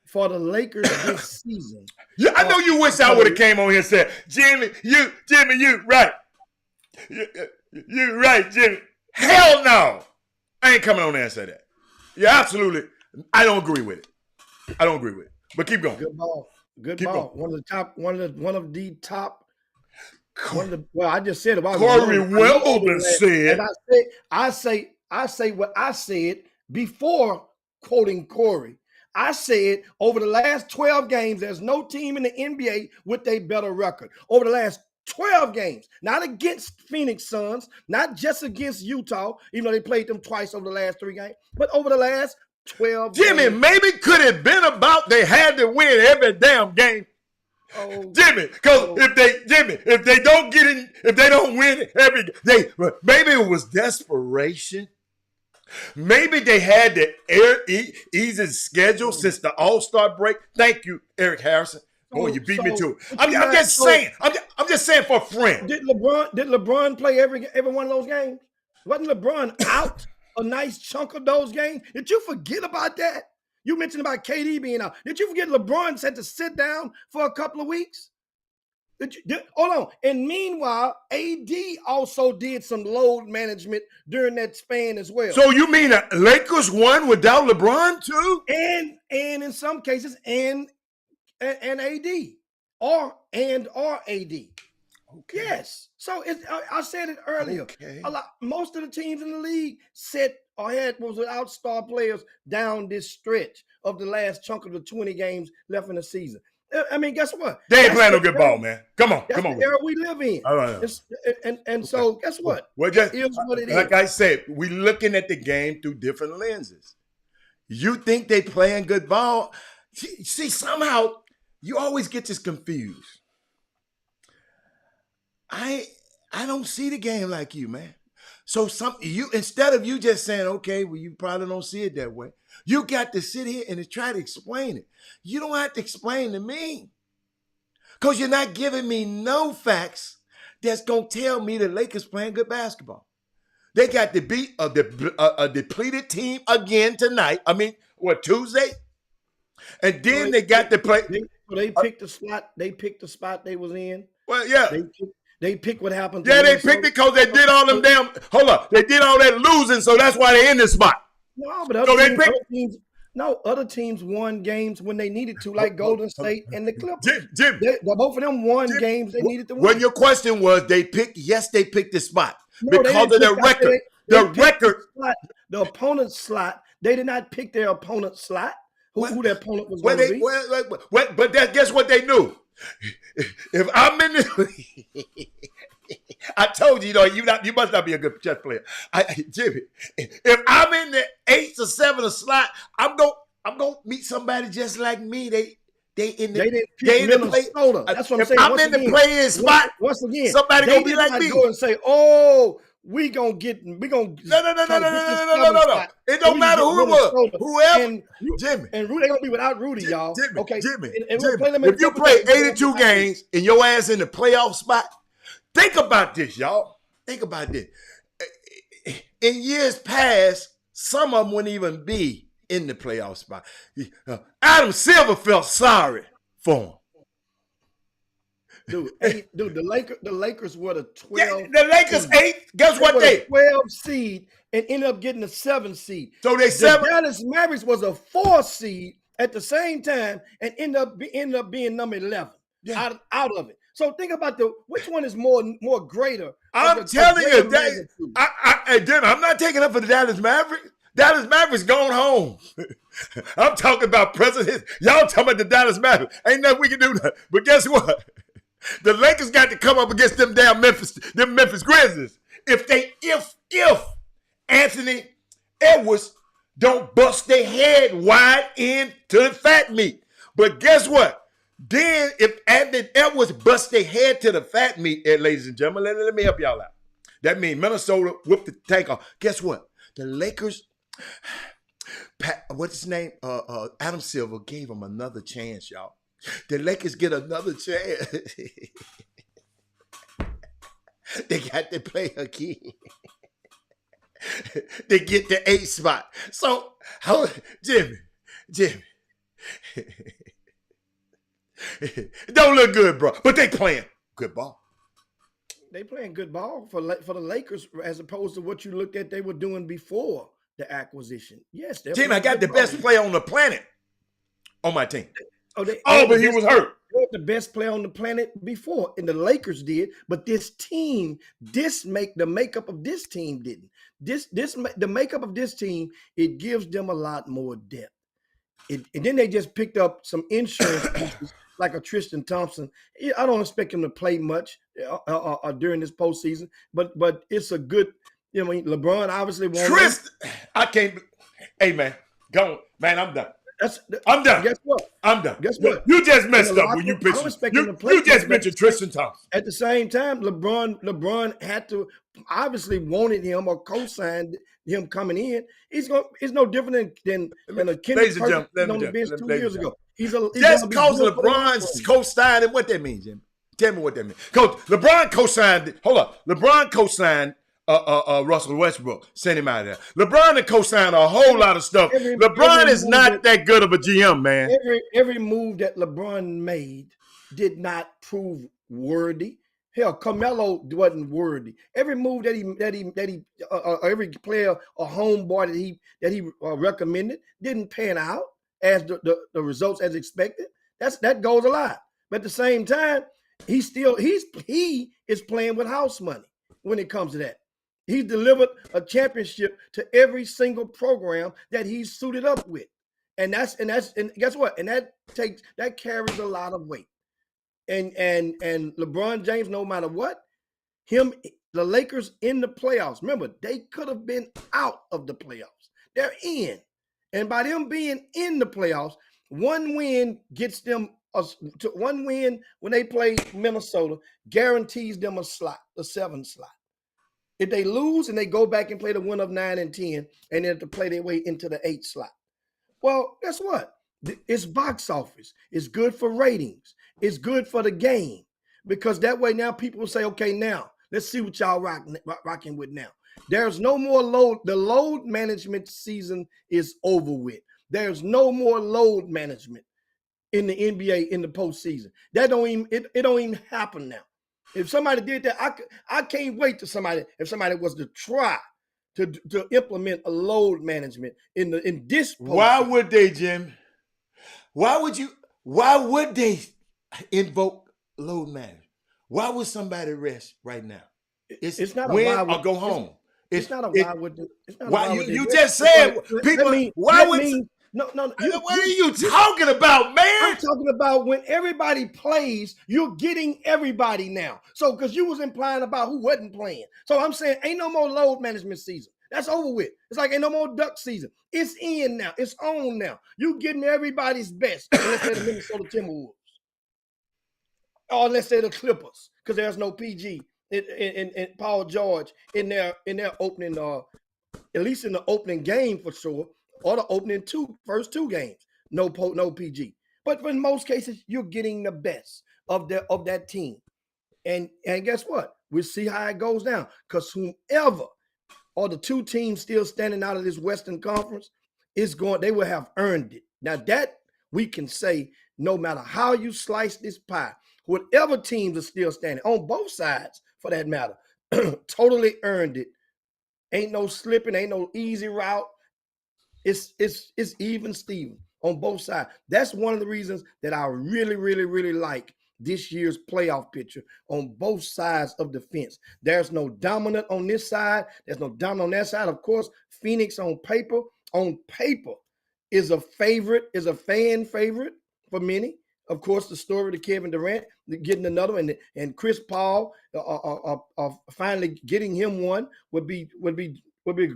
For the Lakers this season. Yeah, I know you wish I would have came on here and said, Jimmy, you right. You right, Jimmy. Hell no. I ain't coming on there and say that. Yeah, absolutely. I don't agree with it. But keep going. Good ball. Good ball. One of the top. I just said it. Corey Wimbledon said. I say what I said before quoting Corey. I said over the last 12 games, there's no team in the NBA with a better record. Over the last 12 games, not against Phoenix Suns, not just against Utah, even though they played them twice over the last 3 games, but over the last 12 Jimmy, games. maybe could have been about they had to win every damn game. Oh, Jimmy, because if they don't get in, if they don't win every day, maybe it was desperation. Maybe they had the easy schedule since the All-Star break. Thank you, Eric Harrison. Boy, you beat me to it. I'm just saying. I'm just saying for a friend. Did LeBron play every one of those games? Wasn't LeBron out a nice chunk of those games? Did you forget about that? You mentioned about KD being out. Did you forget LeBron had to sit down for a couple of weeks? Hold on. And meanwhile, AD also did some load management during that span as well. So you mean the Lakers won without LeBron too? And in some cases, and AD or AD. Okay. Yes. So I said it earlier. Okay. Most of the teams in the league was without star players down this stretch of the last chunk of the 20 games left in the season. I mean, guess what? They ain't playing no good ball, man. Come on. That's the era we live in. So guess what? Well, What it is. Like I said, we looking at the game through different lenses. You think they playing good ball? See, somehow you always get this confused. I don't see the game like you, man. So instead of you just saying, okay, well, you probably don't see it that way, you got to sit here and try to explain it. You don't have to explain to me, because you're not giving me no facts that's going to tell me the Lakers playing good basketball. They got to beat a depleted team again tonight. I mean, Tuesday? And then they got to play. They picked the slot. They picked the spot they was in. Well, yeah. They picked what happened. Yeah, they picked it because they did all them damn. Hold up, they did all that losing, so that's why they're in this spot. No, but other teams won games when they needed to, like Golden State and the Clippers. Jim, both of them won games they needed to win. When your question was, they picked the spot because of their record. The opponent's slot. They did not pick their opponent's slot. Who their opponent was going to be. But guess what they knew? If I'm in the I told you, you must not be a good chess player. Jimmy, if I'm in the 8th or 7th slot, I'm gonna meet somebody just like me. They didn't pick Minnesota. That's what I'm saying. I'm in the playing spot. Once again, somebody gonna be like me. Go and say, "Oh, we gonna No. spot. It don't matter who it was. Whoever. Jimmy. And they're gonna be without Rudy, y'all. Jimmy, okay, Jimmy. If you play 82 games and your ass in the playoff spot, think about this, y'all. Think about this. In years past, some of them wouldn't even be in the playoff spot. Adam Silver felt sorry for him. Dude, the Lakers were the 12. Yeah, the Lakers 8. Guess what they 12 seed and ended up getting a 7 seed. So they 7. The Dallas Mavericks was a 4 seed at the same time and ended up being number 11 out of it. So think about which one is more greater. I'm telling you, I'm not taking up for the Dallas Mavericks. Dallas Mavericks going home. I'm talking about presidents. Y'all talking about the Dallas Mavericks. Ain't nothing we can do that. But guess what? The Lakers got to come up against them damn Memphis Grizzlies. If Anthony Edwards don't bust their head wide into the fat meat. But guess what? Then if Anthony Edwards busts their head to the fat meat, ladies and gentlemen, let me help y'all out. That means Minnesota whooped the tank off. Guess what? The Lakers, what's his name? Adam Silver gave him another chance, y'all. The Lakers get another chance. They got to play again. They get the 8th spot. So, Jimmy. It don't look good, bro. But they playing good ball. They playing good ball for the Lakers as opposed to what you looked at they were doing before the acquisition. Yes, Jimmy, I got the best player on the planet on my team. But he was hurt. They were the best player on the planet before, and the Lakers did. But this team, the makeup of this team didn't. The makeup of this team, it gives them a lot more depth. And then they just picked up some insurance pieces like a Tristan Thompson. I don't expect him to play much during this postseason, but it's a good. You know, I mean, LeBron obviously wanted him. Tristan, I can't. Hey man, go, man. I'm done. That's I'm done. guess what? I'm done. Guess what? You just In the messed up locker when you room, I don't pitched. expect him to play You just much, mentioned Tristan Thompson. at the same time, LeBron had to obviously wanted him or co-signed him coming in. It's no different than a Ladies Kendrick and Perkins gentlemen, on the bench 2 years ago. He's going just to be cause good for the long LeBron run. co-signed, and what that means, Jim? Tell me what that means. Coach, LeBron co-signed. Hold up, LeBron co-signed Russell Westbrook. Send him out of there. LeBron had co-signed a whole lot of stuff. LeBron is not that good of a GM, man. Every move that LeBron made did not prove worthy. Hell, Carmelo wasn't worthy. Every move that he every player or homeboy that he recommended didn't pan out as the results as expected. That goes a lot. But at the same time, he is playing with house money when it comes to that. He's delivered a championship to every single program that he's suited up with. And guess what? And that carries a lot of weight. And LeBron James, no matter what, the Lakers in the playoffs. Remember, they could have been out of the playoffs. They're in. And by them being in the playoffs, one win gets them one win when they play Minnesota, guarantees them a 7 slot. If they lose and they go back and play the one of 9 and 10, and they have to play their way into the 8 slot. Well, guess what? It's box office. It's good for ratings. It's good for the game, because that way now people will say, okay, now let's see what y'all rocking with now. There's no more load. The load management season is over with. There's no more load management in the NBA in the postseason. That don't even it don't even happen now. If somebody did that, I can't wait if somebody was to try to implement a load management in this postseason. Why would they, Jim? Why would they invoke load management? Why would somebody rest right now? It's not win a why or go home. It's not a why would. It's not why a why you just said people. Why would? No. What are you talking about, man? I'm talking about when everybody plays, you're getting everybody now. So, because you was implying about who wasn't playing. So I'm saying ain't no more load management season. That's over with. It's like ain't no more duck season. It's in now. It's on now. You getting everybody's best. Unless they're the Minnesota Timberwolves. Or unless they're the Clippers, because there's no PG and Paul George in their opening, at least in the opening game for sure, or the first two games. No PG. But in most cases, you're getting the best of that team. And guess what? We'll see how it goes down. Because whomever or the two teams still standing out of this Western Conference they will have earned it. Now that we can say, no matter how you slice this pie, whatever teams are still standing on both sides, for that matter, totally earned it. Ain't no slipping, ain't no easy route. It's even Steven on both sides. That's one of the reasons that I really, really, really like this year's playoff picture on both sides of the fence. There's no dominant on this side. There's no dominant on that side. Of course, Phoenix on paper is a fan favorite for many. Of course, the story of Kevin Durant getting another one, and Chris Paul finally getting him one would be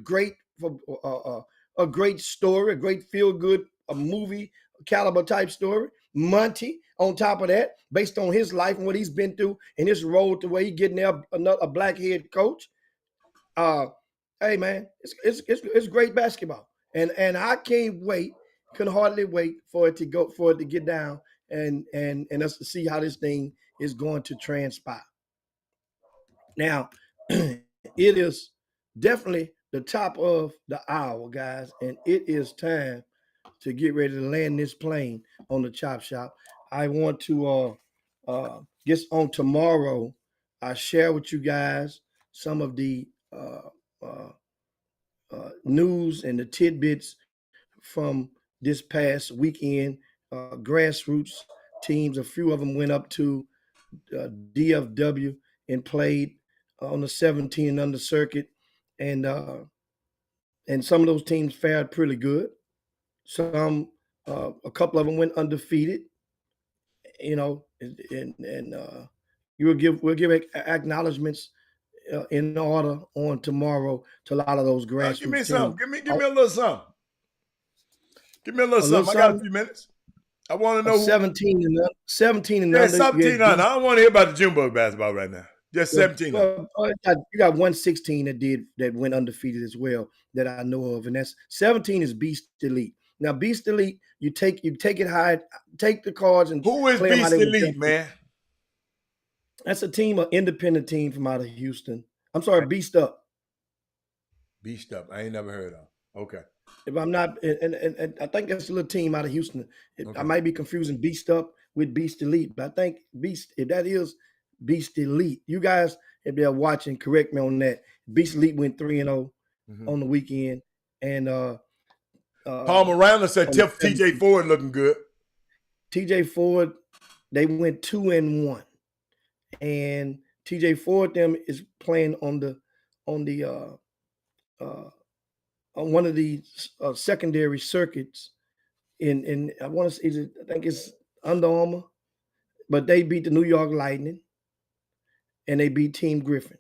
great for a great story, a great feel-good, a movie caliber type story. Monty, on top of that, based on his life and what he's been through and his role to where he getting there, a black head coach. Hey man, it's great basketball, and I can hardly wait for it to get down and us to see how this thing is going to transpire. Now, it is definitely the top of the hour, guys, and it is time to get ready to land this plane on the Chop Shop. I want to guess on tomorrow, I share with you guys some of the news and the tidbits from this past weekend. Grassroots teams, a few of them went up to DFW and played on the 17 and under circuit, and some of those teams fared pretty good. Some, a couple of them went undefeated, we'll give acknowledgments in order on tomorrow to a lot of those Give me grassroots teams. something. Give me a little something. Give me a little A little something. I got a something few minutes. I want to of know who. 17 and Yeah, under. 17 on. I don't want to hear about the Junebug basketball right now. Just 17 on. You got 116 that went undefeated as well that I know of, and that's 17 is Beast Elite. Now Beast Elite, you take it high, take the cards and Who is play them how Beast they were Elite, built. man? That's a team, an independent team from out of Houston. I'm sorry, Beast Up. Beast Up. I ain't never heard of. Okay. If I'm not, and I think that's a little team out of Houston. Okay. I might be confusing Beast Up with Beast Elite, but I think Beast, if that is Beast Elite, you guys, if they're watching, correct me on that. Beast Elite went 3-0 on the weekend, and Paul Miranda said TJ Ford looking good. TJ Ford, they went 2-1, and TJ Ford them is playing on one of the secondary circuits in I want to say I think it's Under Armour, but they beat the New York Lightning and they beat Team Griffin.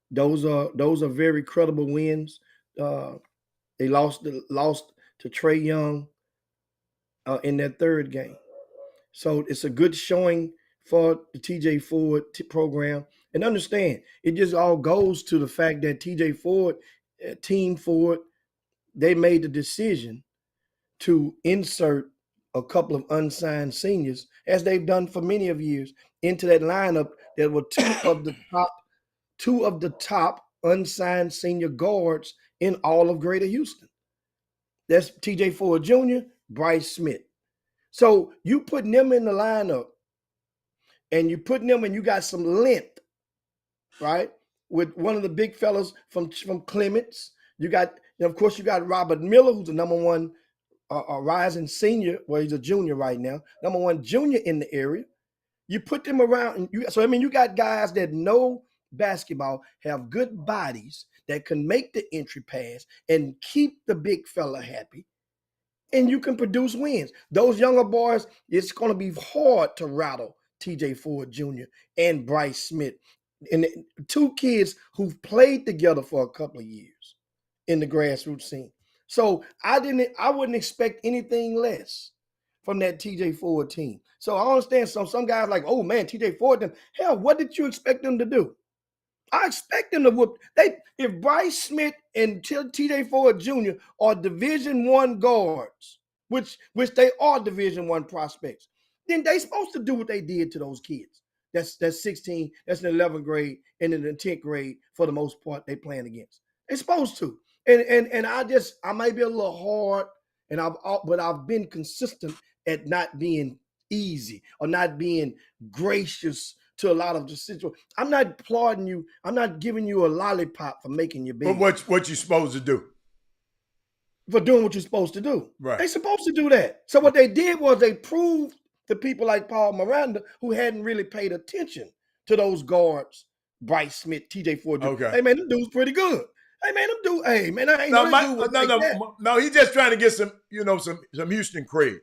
Those are very credible wins. They lost to Trey Young in that third game, so it's a good showing for the TJ Ford program. And understand, it just all goes to the fact that TJ Ford, Team Ford, they made the decision to insert a couple of unsigned seniors, as they've done for many of years, into that lineup that were two of the top unsigned senior guards in all of Greater Houston. That's TJ Ford Jr., Bryce Smith. So you putting them in the lineup, and you putting them, and you got some length, right? With one of the big fellas from Clements. You got, of course, you got Robert Miller, who's the number one a rising senior. Well, he's a junior right now. Number one junior in the area. You put them around, and you got guys that know basketball, have good bodies that can make the entry pass and keep the big fella happy, and you can produce wins. Those younger boys, it's going to be hard to rattle TJ Ford Jr. and Bryce Smith, and two kids who've played together for a couple of years in the grassroots scene. So I wouldn't expect anything less from that TJ Ford team. So I understand some guys like, oh man, TJ Ford, them. Hell, what did you expect them to do? I expect them to whoop. If Bryce Smith and TJ Ford Jr. are Division I guards, which they are Division I prospects, then they supposed to do what they did to those kids. That's 16, that's in the 11th grade and in the 10th grade for the most part they playing against. They're supposed to. And I might be a little hard, but I've been consistent at not being easy or not being gracious to a lot of the situation. I'm not applauding you. I'm not giving you a lollipop for making your bed. But what you supposed to do? For doing what you're supposed to do. Right. They're supposed to do that. So what they did was they proved to people like Paul Miranda, who hadn't really paid attention to those guards, Bryce Smith, TJ Ford. Okay. Hey man, them dudes pretty good. Hey man, them dudes. Hey man, I ain't know that dude was like that. No. He's just trying to get some Houston cred.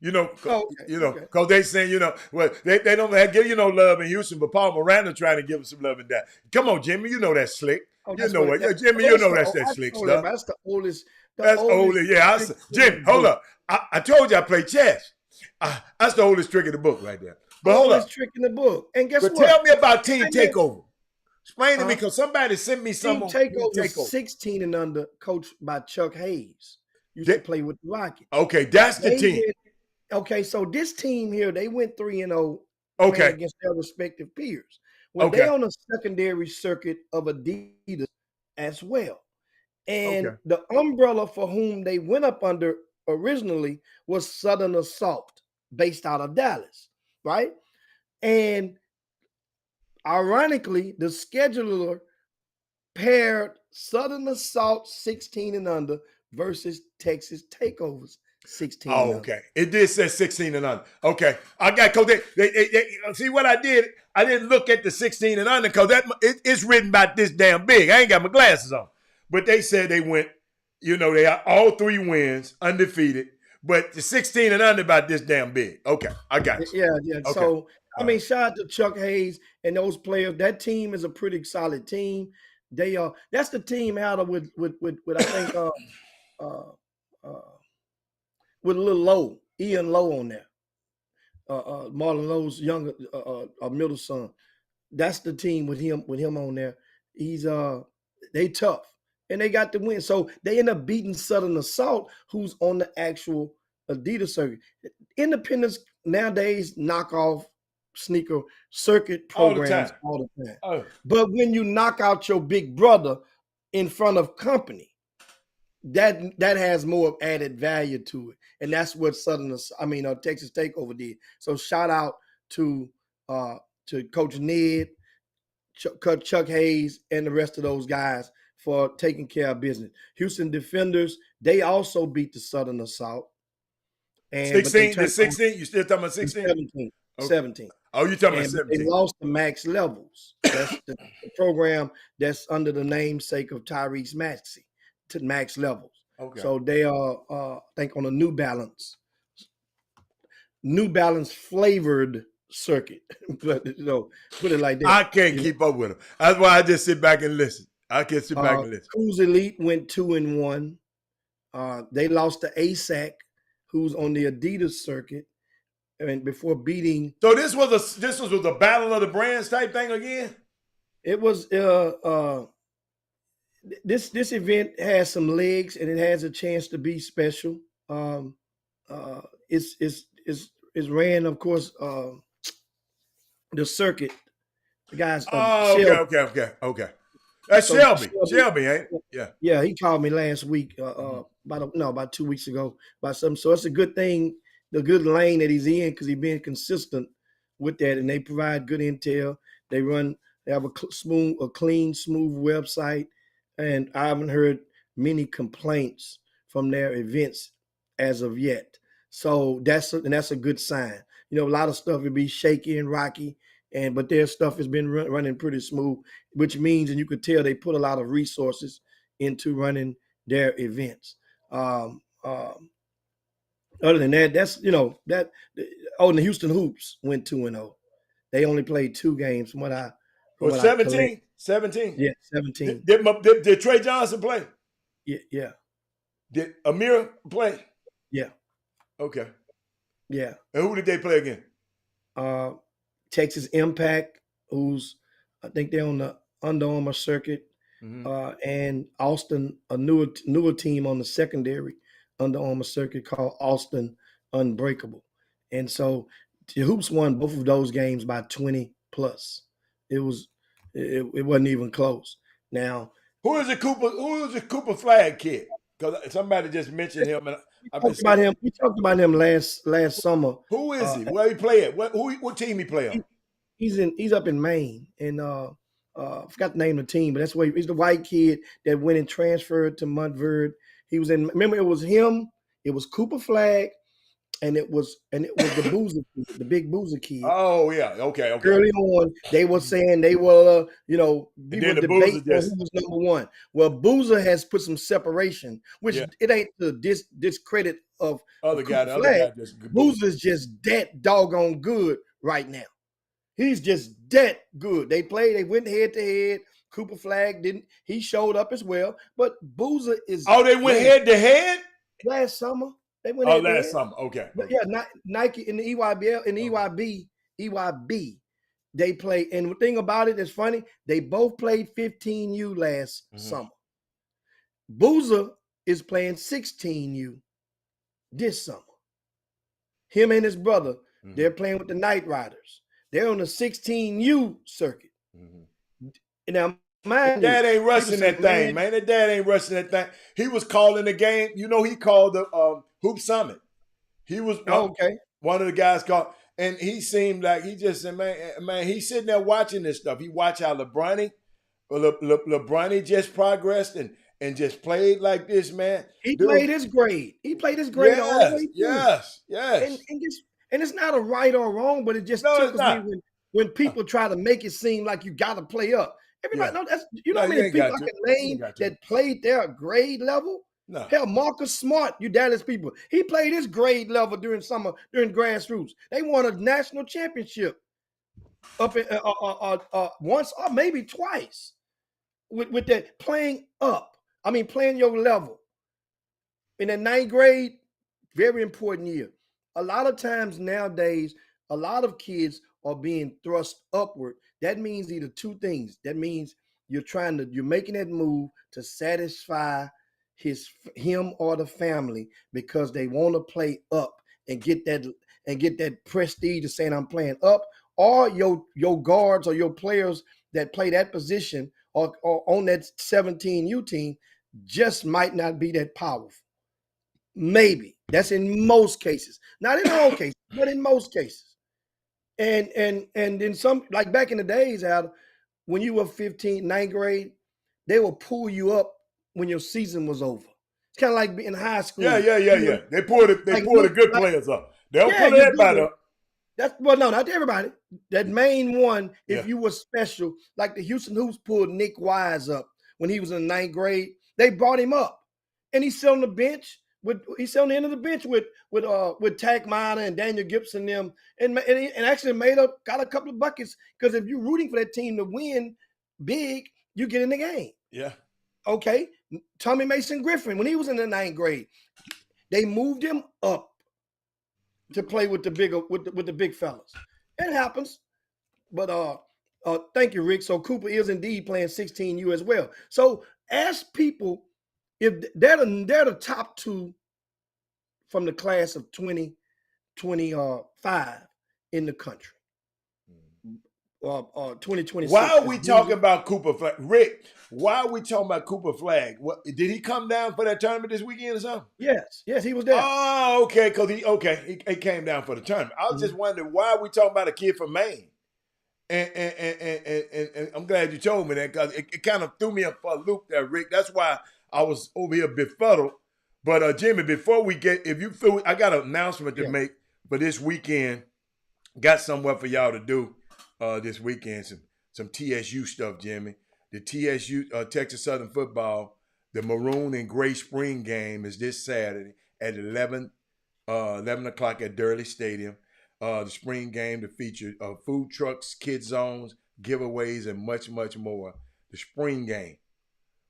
Because they saying, well, they don't give you no love in Houston, but Paul Miranda trying to give him some love in that. Come on, Jimmy, you know that slick. Jimmy, that's that slick stuff. That's the oldest. That's oldest. Yeah, Jim, hold up. I told you I play chess. That's the oldest trick in the book right there. But hold up. Trick in the book. And guess what? Tell me about Team Takeover. Explain to me, because somebody sent me some. Team Takeover 16 and under, coached by Chuck Hayes. Used to play with the Rockets. Okay, that's the team. So this team here, they went 3-0 against their respective peers. Well, they on a secondary circuit of Adidas as well. And the umbrella for whom they went up under originally was Southern Assault, based out of Dallas, right? And ironically, the scheduler paired Southern Assault 16 and under versus Texas Takeovers 16. Oh, okay. It did say 16 and under. Okay, I got because they see what I did. I didn't look at the 16 and under because it's written about this damn big. I ain't got my glasses on, but they said they went. They had all 3 wins, undefeated, But the 16 and under about this damn big. Okay, I got you. Yeah. Okay. So I All mean, right. shout out to Chuck Hayes and those players. That team is a pretty solid team. They are. That's the team out of with I think uh with a little Lowe, Ian Lowe on there. Marlon Lowe's younger middle son. That's the team with him on there. He's they tough and they got the win. So they end up beating Southern Assault, who's on the actual Adidas circuit. Independents nowadays knock off sneaker circuit All the programs time. all the time. Oh. But when you knock out your big brother in front of company, that has more added value to it, and that's what Texas Takeover did. So shout out to Coach Ned, Chuck Hayes, and the rest of those guys for taking care of business. Houston Defenders, they also beat the Southern Assault. And 16, the 16? You still talking about 16? 17. Okay. 17. Oh, you talking about And 17? they lost to Max Levels. That's the program that's under the namesake of Tyrese Maxey, to Max Levels. Okay. So they are, I think, on a New Balance flavored circuit. But put it like that. I can't keep up with them. That's why I just sit back and listen. I can sit back and listen. Cruise Elite went 2-1. They lost to ASAC, who's on the Adidas circuit, and before beating. So this was a battle of the brands type thing again. It was this event has some legs and it has a chance to be special. It's ran, of course, the circuit. The guys. Okay. That's So Shelby, ain't it? Yeah. Yeah, he called me last week, about 2 weeks ago, about something. So it's a good thing, the good lane that he's in, because he's been consistent with that, and they provide good intel. They have a clean, smooth website, and I haven't heard many complaints from their events as of yet. So that's a good sign. A lot of stuff would be shaky and rocky, but their stuff has been running pretty smooth, which means, and you could tell they put a lot of resources into running their events. Other than that, and the Houston Hoops went 2-0. They only played 2 games from what I. Or 17? 17. Yeah, 17. Did Trey Johnson play? Yeah. Did Amir play? Yeah. Okay. Yeah. And who did they play again? Texas Impact, who's, I think they're on the Under Armour circuit, and Austin, a newer team on the secondary Under Armour circuit called Austin Unbreakable. And so the Hoops won both of those games by 20 plus. It wasn't even close. Now, who is the Cooper Flag kid? Because somebody just mentioned him. And we talked about him last summer. Who is he? Where he play at? What team he play on? He's up in Maine, and I forgot the name of the team, but that's where he's the white kid that went and transferred to Montverde. He was in. Remember, it was him. It was Cooper Flag, and it was the Boozer kid, the big Boozer kid. Oh yeah, okay. Early on, they were saying they were, people debate who was number one. Well, Boozer has put some separation, which it ain't the discredit of other guy. The Flag. other guy just Boozer's just that doggone good right now. He's just that good. They went head to head. Cooper Flag didn't. He showed up as well, but Boozer is. Oh, they went head to head last summer. They went. Last summer. Okay. But yeah, Nike in the EYBL in the EYB, they play. And the thing about it is funny. They both played 15U last summer. Boozer is playing 16U this summer. Him and his brother, they're playing with the Night Riders. They're on the 16U circuit. Now, Dad ain't rushing that thing, man. That dad ain't rushing that thing. He was calling the game. He called the Hoop Summit. He was one of the guys called, and he seemed like he just said, man, he's sitting there watching this stuff. He watched how LeBronny just progressed and just played like this, man. He played his grade. All the way through. Yes. And it's not a right or wrong, but it just tickles me when people try to make it seem like you got to play up. Everybody know that's how many people I can name that played their grade level. No. Hell, Marcus Smart, you Dallas people, he played his grade level during grassroots. They won a national championship up in once or maybe twice with that playing up. I mean, playing your level in the ninth grade. Very important year. A lot of times nowadays, a lot of kids are being thrust upward. That means either two things. That means you're making that move to satisfy him or the family because they want to play up and get that prestige of saying I'm playing up, or your guards or your players that play that position or on that 17U team just might not be that powerful. Maybe that's in most cases, not in all cases, but in most cases. And in some, like back in the days, Al, when you were 15, ninth grade, they will pull you up when your season was over. It's kind of like in high school. Yeah. They pull the good players up. They don't pull everybody up. No, not everybody. That main one, if you were special, like the Houston Hoops pulled Nick Wise up when he was in the ninth grade. They brought him up, and he's still on the bench. He's on the end of the bench with Tack Minor and Daniel Gibson them, and actually got a couple of buckets, because if you're rooting for that team to win big, you get in the game. Yeah. Okay. Tommy Mason Griffin, when he was in the ninth grade, they moved him up to play with the big fellas. It happens. But thank you, Rick. So Cooper is indeed playing 16U as well. So ask people if they're the top two from the class of 2025 in the country. 2026. Why are we talking about Cooper Flag? Rick, why are we talking about Cooper Flag? What, did he come down for that tournament this weekend or something? Yes, he was there. Oh, okay, because he came down for the tournament. I was just wondering, why are we talking about a kid from Maine? And I'm glad you told me that, because it kind of threw me up for a loop there, Rick. That's why I was over here befuddled. But Jimmy, before we get, I got an announcement to make for this weekend. Got somewhere for y'all to do this weekend. Some TSU stuff, Jimmy. The TSU Texas Southern Football, the Maroon and Gray Spring game is this Saturday at 11 o'clock at Durley Stadium. The spring game to feature food trucks, kid zones, giveaways, and much, much more. The spring game.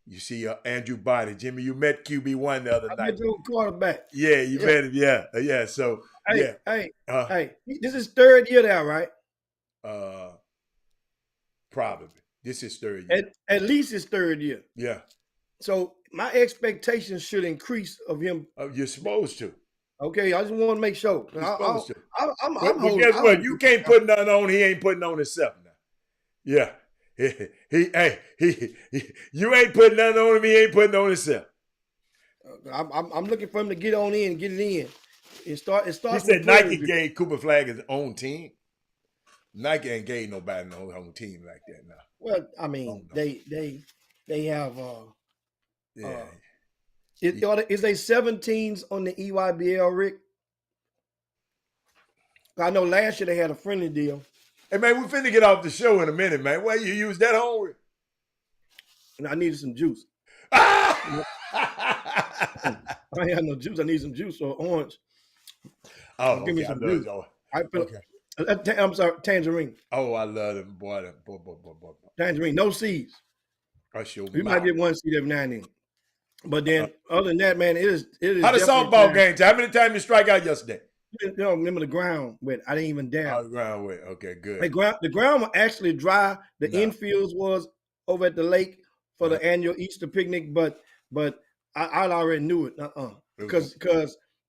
You see Andrew Body. Jimmy, you met QB1 the other night. I met your quarterback. Yeah, you met him. Yeah. So, Hey, this is third year now, right? Probably. This is third year. At least it's third year. Yeah. So my expectations should increase of him. You're supposed to. Okay, I just want to make sure. You're supposed to. But guess what? You can't put nothing on. He ain't putting on himself now. Yeah. You ain't putting nothing on him. He ain't putting on himself. I'm looking for him to get on in, get it in. It starts. He said Nike gave Cooper Flag his own team. Nike ain't gave nobody no own team like that now. Well, I mean, they have. Yeah. Is they 17s on the EYBL, Rick? I know last year they had a friendly deal. Hey, man, we're finna get off the show in a minute, man. Why you use that hungry? And I needed some juice. I ain't had no juice. I need some juice or orange. Oh, give me some juice. I'm sorry, tangerine. Oh, I love them, boy. Tangerine, no seeds. We might get one seed every now and then. But then, other than that, man, it is. How the softball game? How many times you strike out yesterday? Remember the ground wet. I didn't even dare. Oh, the ground wet. Okay, good. The ground was actually dry. The infields was over at the lake for the annual Easter picnic, but I already knew it. Because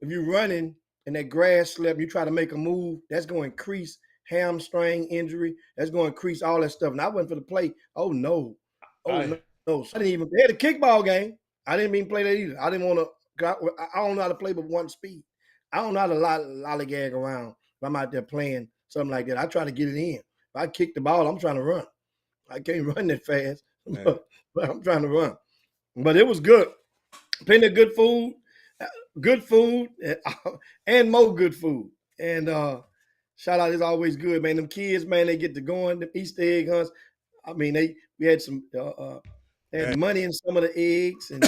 if you're running and that grass slip, you try to make a move, that's going to increase hamstring injury. That's going to increase all that stuff. And I went for the play. Oh no. No. So I didn't even. They had a kickball game. I didn't even play that either. I didn't want to. I don't know how to play but one speed. I don't know how to lollygag around if I'm out there playing something like that. I try to get it in. If I kick the ball, I'm trying to run. I can't run that fast, but I'm trying to run. But it was good. Plenty of good food, and more good food. And shout out is always good, man. Them kids, man, they get to going. The Easter egg hunts. I mean, we had some They had money in some of the eggs and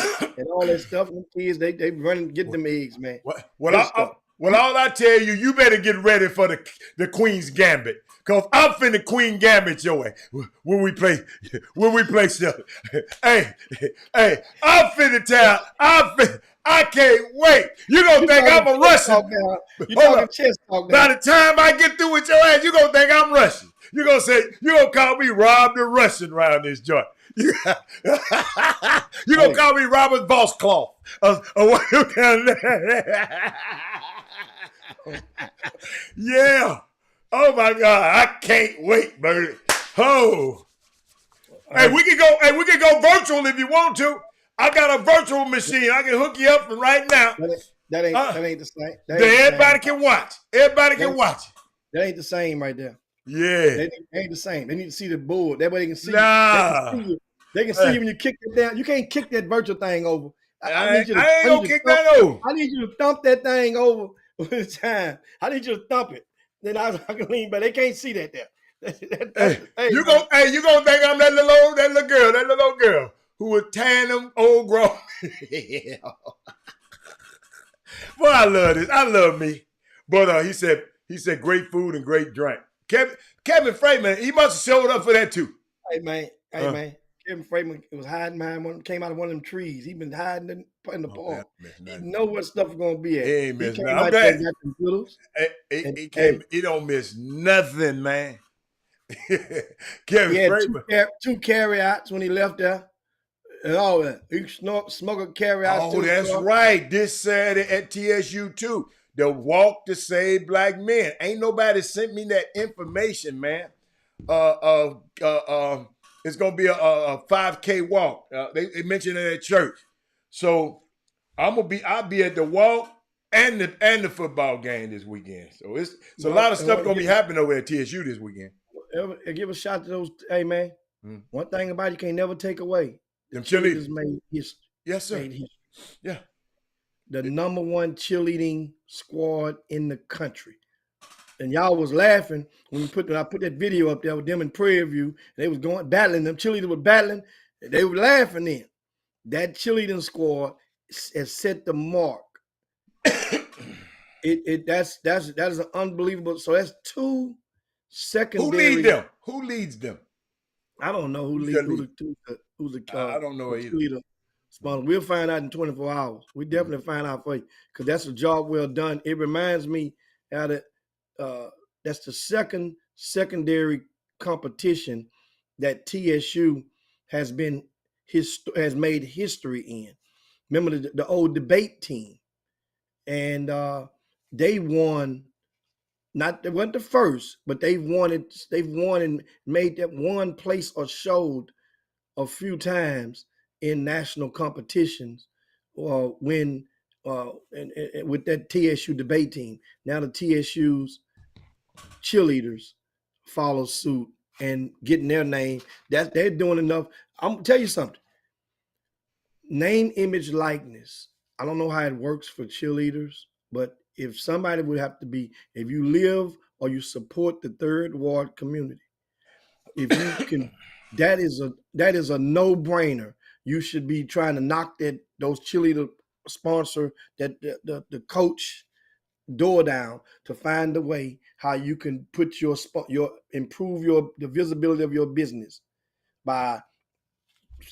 all that stuff. And the kids, they run and get them eggs, man. Good stuff. All I tell you, you better get ready for the Queen's Gambit. Cause I'm finna Queen Gambit your way when we play stuff. hey, I'm finna tell. I can't wait. You gonna think I'm a Russian? You talking chess talk now. By the time I get through with your ass, you gonna think I'm Russian. You gonna call me Rob the Russian around this joint. You gonna call me Robert Bosscloth. Yeah. Oh my God. I can't wait, baby. Oh. Hey, we can go virtual if you want to. I got a virtual machine. I can hook you up right now. That ain't the same. Everybody can watch. Everybody can watch. That ain't the same right there. Yeah. They ain't the same. They need to see the board. That way they can see you. They can see you when you kick it down. You can't kick that virtual thing over. I ain't gonna kick that over. I need you to thump that thing over the time. I need you to thump it. Then I can lean back. They can't see that there. You gonna think I'm that little girl who was tearing them old grown. Boy, I love this. I love me. But he said great food and great drink. Kevin Freeman, he must have showed up for that too. Hey man. Kevin Freeman was hiding behind one, came out of one of them trees. He been hiding in the park. He know what stuff is gonna be at. He ain't miss nothing. I'm glad. He don't miss nothing, man. Kevin Freeman. Two carryouts when he left there. And all that. He smuggled carryouts. Oh, that's right. This Saturday at TSU too. The Walk to Save Black Men. Ain't nobody sent me that information, man. It's gonna be a 5K walk. They mentioned it at church, so I'll be at the walk and the football game this weekend. So it's a lot of stuff gonna be happening over at TSU this weekend. Give a shout to those. Hey man, one thing about you can't never take away. Them cheerleaders made history. Yes, sir. Made history. Yeah. The number one cheerleading squad in the country. And y'all was laughing when I put that video up there with them in Prairie View. They was going battling. Them cheerleaders were battling. They were laughing then. That cheerleading squad has set the mark. That is an unbelievable. So that's two secondary. Who leads them? I don't know who's the I don't know either. Leader. We'll find out in 24 hours. We definitely find out for you because that's a job well done. It reminds me how that. That's the secondary competition that TSU has made history in. Remember the old debate team, and they won. They weren't the first, but they've won and made that one place or showed a few times in national competitions. When and with that TSU debate team, now the TSU's cheerleaders follow suit and getting their name. That they're doing enough. I'm gonna tell you something. Name, image, likeness. I don't know how it works for cheerleaders, but if somebody would have to be, if you live or you support the Third Ward community, if you can, that is a no-brainer. You should be trying to knock those cheerleader sponsor that the coach door down to find a way how you can put improve the visibility of your business by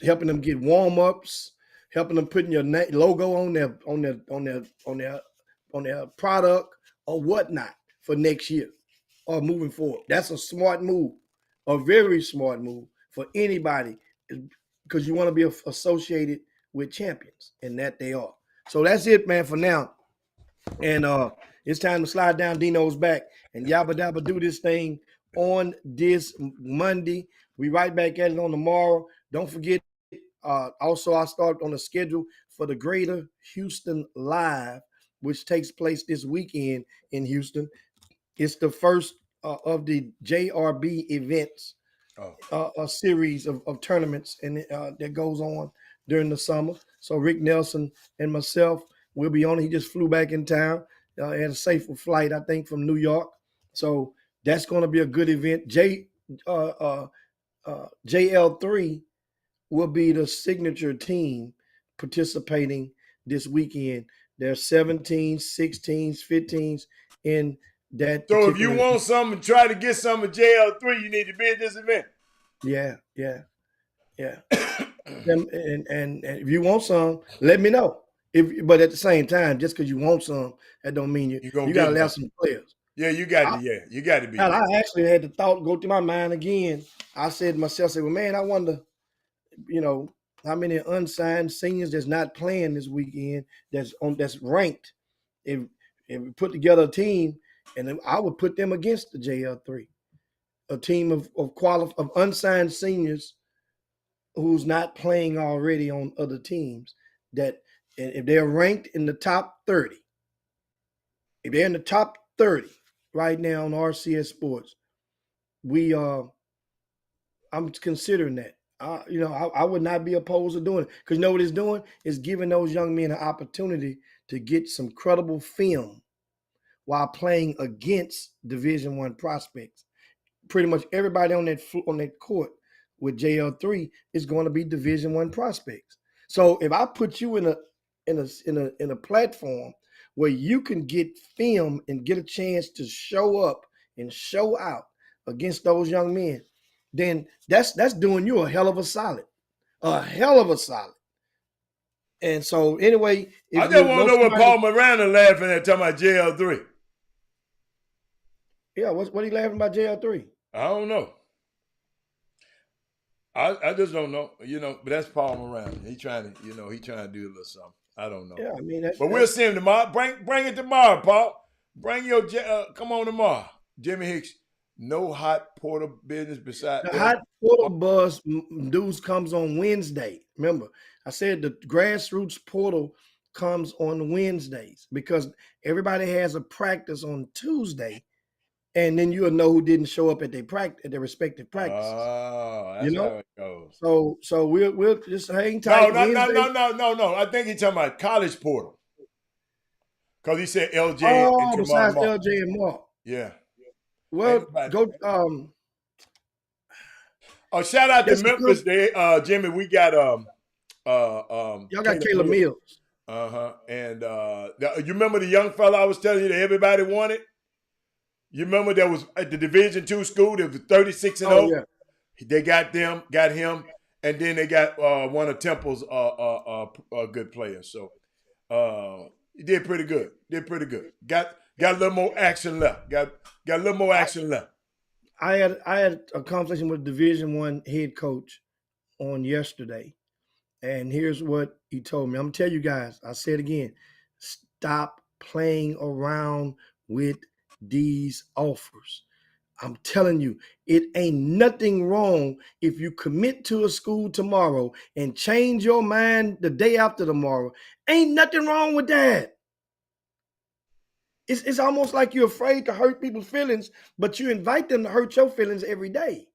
helping them get warm-ups, helping them putting your logo on their product or whatnot for next year or moving forward. That's a smart move, a very smart move for anybody, because you want to be associated with champions, and that they are. So that's it, man, for now. And it's time to slide down Dino's back and yabba dabba do this thing on this Monday. We right back at it on tomorrow. Don't forget, also I start on the schedule for the Greater Houston Live, which takes place this weekend in Houston. It's the first of the JRB events, a series of tournaments and that goes on during the summer. So Rick Nelson and myself will be on it. He just flew back in town. Had a safer flight, I think, from New York. So that's going to be a good event. JL3 will be the signature team participating this weekend. There's 17s, 16s, 15s in that So if you particular. want something, try to get some of JL3, you need to be at this event. Yeah. And if you want some, let me know. But at the same time, just because you want some, that don't mean You're gonna you got get to have none. some players. Yeah, you got to. Yeah, you got to be And I there. actually had the thought go through my mind again. I said to myself, well, man, I wonder, how many unsigned seniors that's not playing this weekend that's ranked. If we put together a team, and then I would put them against the JL3, a team of unsigned seniors who's not playing already on other teams. That if they're ranked in the top 30, if they're in the top 30 right now on RCS Sports, I'm considering that. I would not be opposed to doing it because you know what it's doing is giving those young men an opportunity to get some credible film while playing against Division One prospects. Pretty much everybody on that court with JL3 is going to be Division One prospects. So if I put you in a platform where you can get film and get a chance to show up and show out against those young men, then that's doing you a hell of a solid. A hell of a solid. And so anyway, I if just you want to know know what somebody, Paul Miranda laughing at talking about JL3. yeah, what he laughing about JL3? I don't know. I just don't know, but that's Paul Miranda. He trying to, he trying to do a little something. I don't know. Yeah, I mean that's But we'll see him tomorrow. Bring it tomorrow, Paul. Bring your come on tomorrow. Jimmy Hicks, no hot portal business beside the El. hot portal buzz dudes comes on Wednesday. Remember, I said the grassroots portal comes on Wednesdays because everybody has a practice on Tuesday, and then you'll know who didn't show up at their respective practices. Oh, that's how it goes. So we'll just hang tight. Wednesday. No. I think he's talking about college portal. Because he said LJ and Oh, Jamar besides Mark. LJ and Mark. Yeah. Well, go. Oh, shout out to Memphis. Jimmy, we got y'all got Caleb Mills. And you remember the young fella I was telling you that everybody wanted? You remember that was at the Division II school that was 36 and 0? Yeah. They got him, and then they got one of Temple's good players. So he did pretty good. Got a little more action left. Got a little more action left. I had a conversation with Division I head coach on yesterday, and here's what he told me. I'm gonna tell you guys. I said again, stop playing around with these offers. I'm telling you, it ain't nothing wrong if you commit to a school tomorrow and change your mind the day after tomorrow. Ain't nothing wrong with that. It's almost like you're afraid to hurt people's feelings, but you invite them to hurt your feelings every day.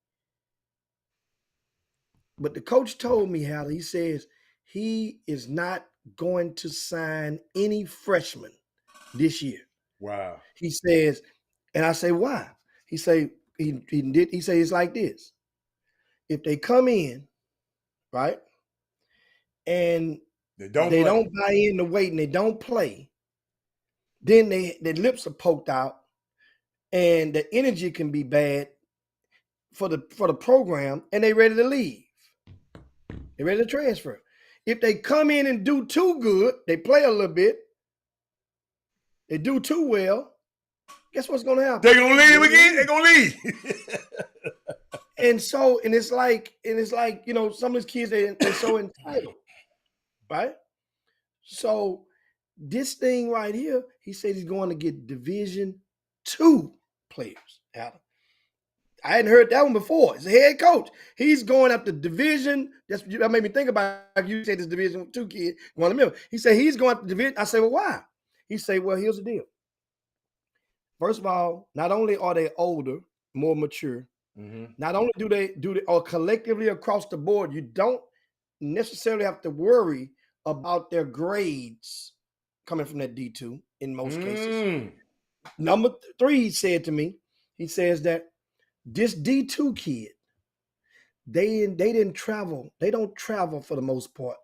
But the coach told me, Hal, he says he is not going to sign any freshmen this year. Wow. He says, and I say, why? He say he say it's like this. If they come in, right, and they don't buy in the weight and they don't play, then their lips are poked out and the energy can be bad for the program and they ready to leave. They're ready to transfer. If they come in and do too good, they play a little bit, they do too well, guess what's going to happen? They're going to leave again? They're going to leave. And it's like, some of these kids, they're so entitled, right? So this thing right here, he said he's going to get Division II players, Adam. I hadn't heard that one before. He's a head coach. He's going up to Division. That made me think about you said this Division II kid going to Memphis. He said he's going up to Division. I said, well, why? He said, well, here's the deal. First of all, not only are they older, more mature, not only do they or collectively across the board, you don't necessarily have to worry about their grades coming from that D2 in most cases. Number 3, he said to me, he says that this D2 kid they didn't travel. They don't travel for the most part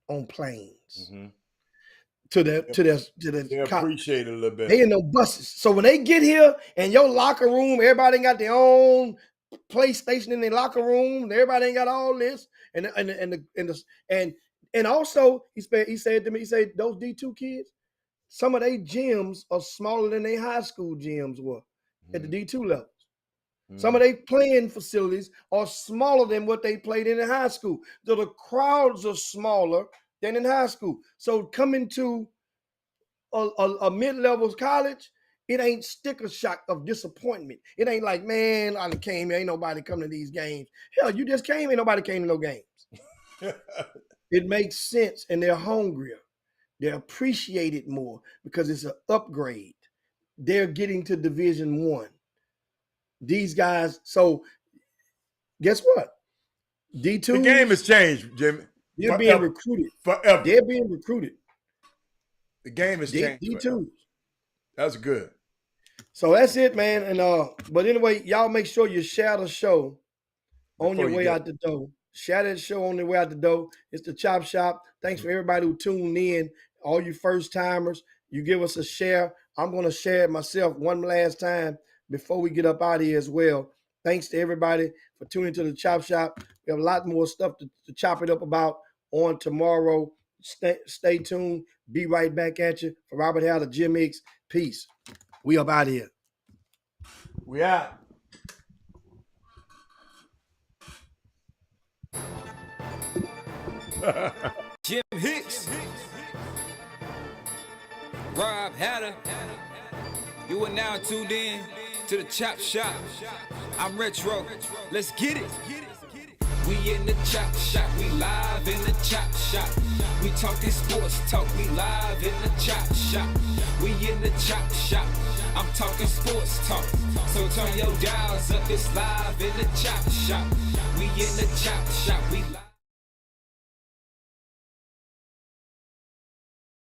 on planes Mm-hmm. to They the appreciate it a little bit. They in no buses. So when they get here and your locker room, everybody got their own PlayStation in their locker room. And everybody ain't got all this, and also he said to me, he said those D2 kids, some of their gyms are smaller than their high school gyms were at the D2 levels. Some of their playing facilities are smaller than what they played in high school. So the crowds are smaller than in high school. So coming to a mid-level college, it ain't sticker shock of disappointment. It ain't like, man, I came here, ain't nobody coming to these games. Hell, you just came, ain't nobody came to no games. It makes sense, and they're hungrier. They appreciate it more because it's an upgrade. They're getting to Division I. These guys, so guess what? D2. The game has changed, Jimmy. They're being recruited. Forever. They're being recruited. The game has changed. D2s. That's good. So that's it, man. And but anyway, y'all make sure you share the show on your way out the door. Share that show on the way out the door. It's the Chop Shop. Thanks for everybody who tuned in. All you first timers, you give us a share. I'm going to share it myself one last time before we get up out of here as well. Thanks to everybody for tuning to the Chop Shop. We have a lot more stuff to chop it up about on tomorrow. Stay tuned. Be right back at you. For Robert Howard, Jim X. Peace. We up out of here. We out. Jim Hicks, Rob Hatter, you are now tuned in to the Chop Shop. I'm Retro, let's get it. We in the Chop Shop, we live in the Chop Shop. We talking sports talk, we live in the Chop Shop. We in the Chop Shop, I'm talking sports talk. So turn your dials up, it's live in the Chop Shop. We in the Chop Shop, we live.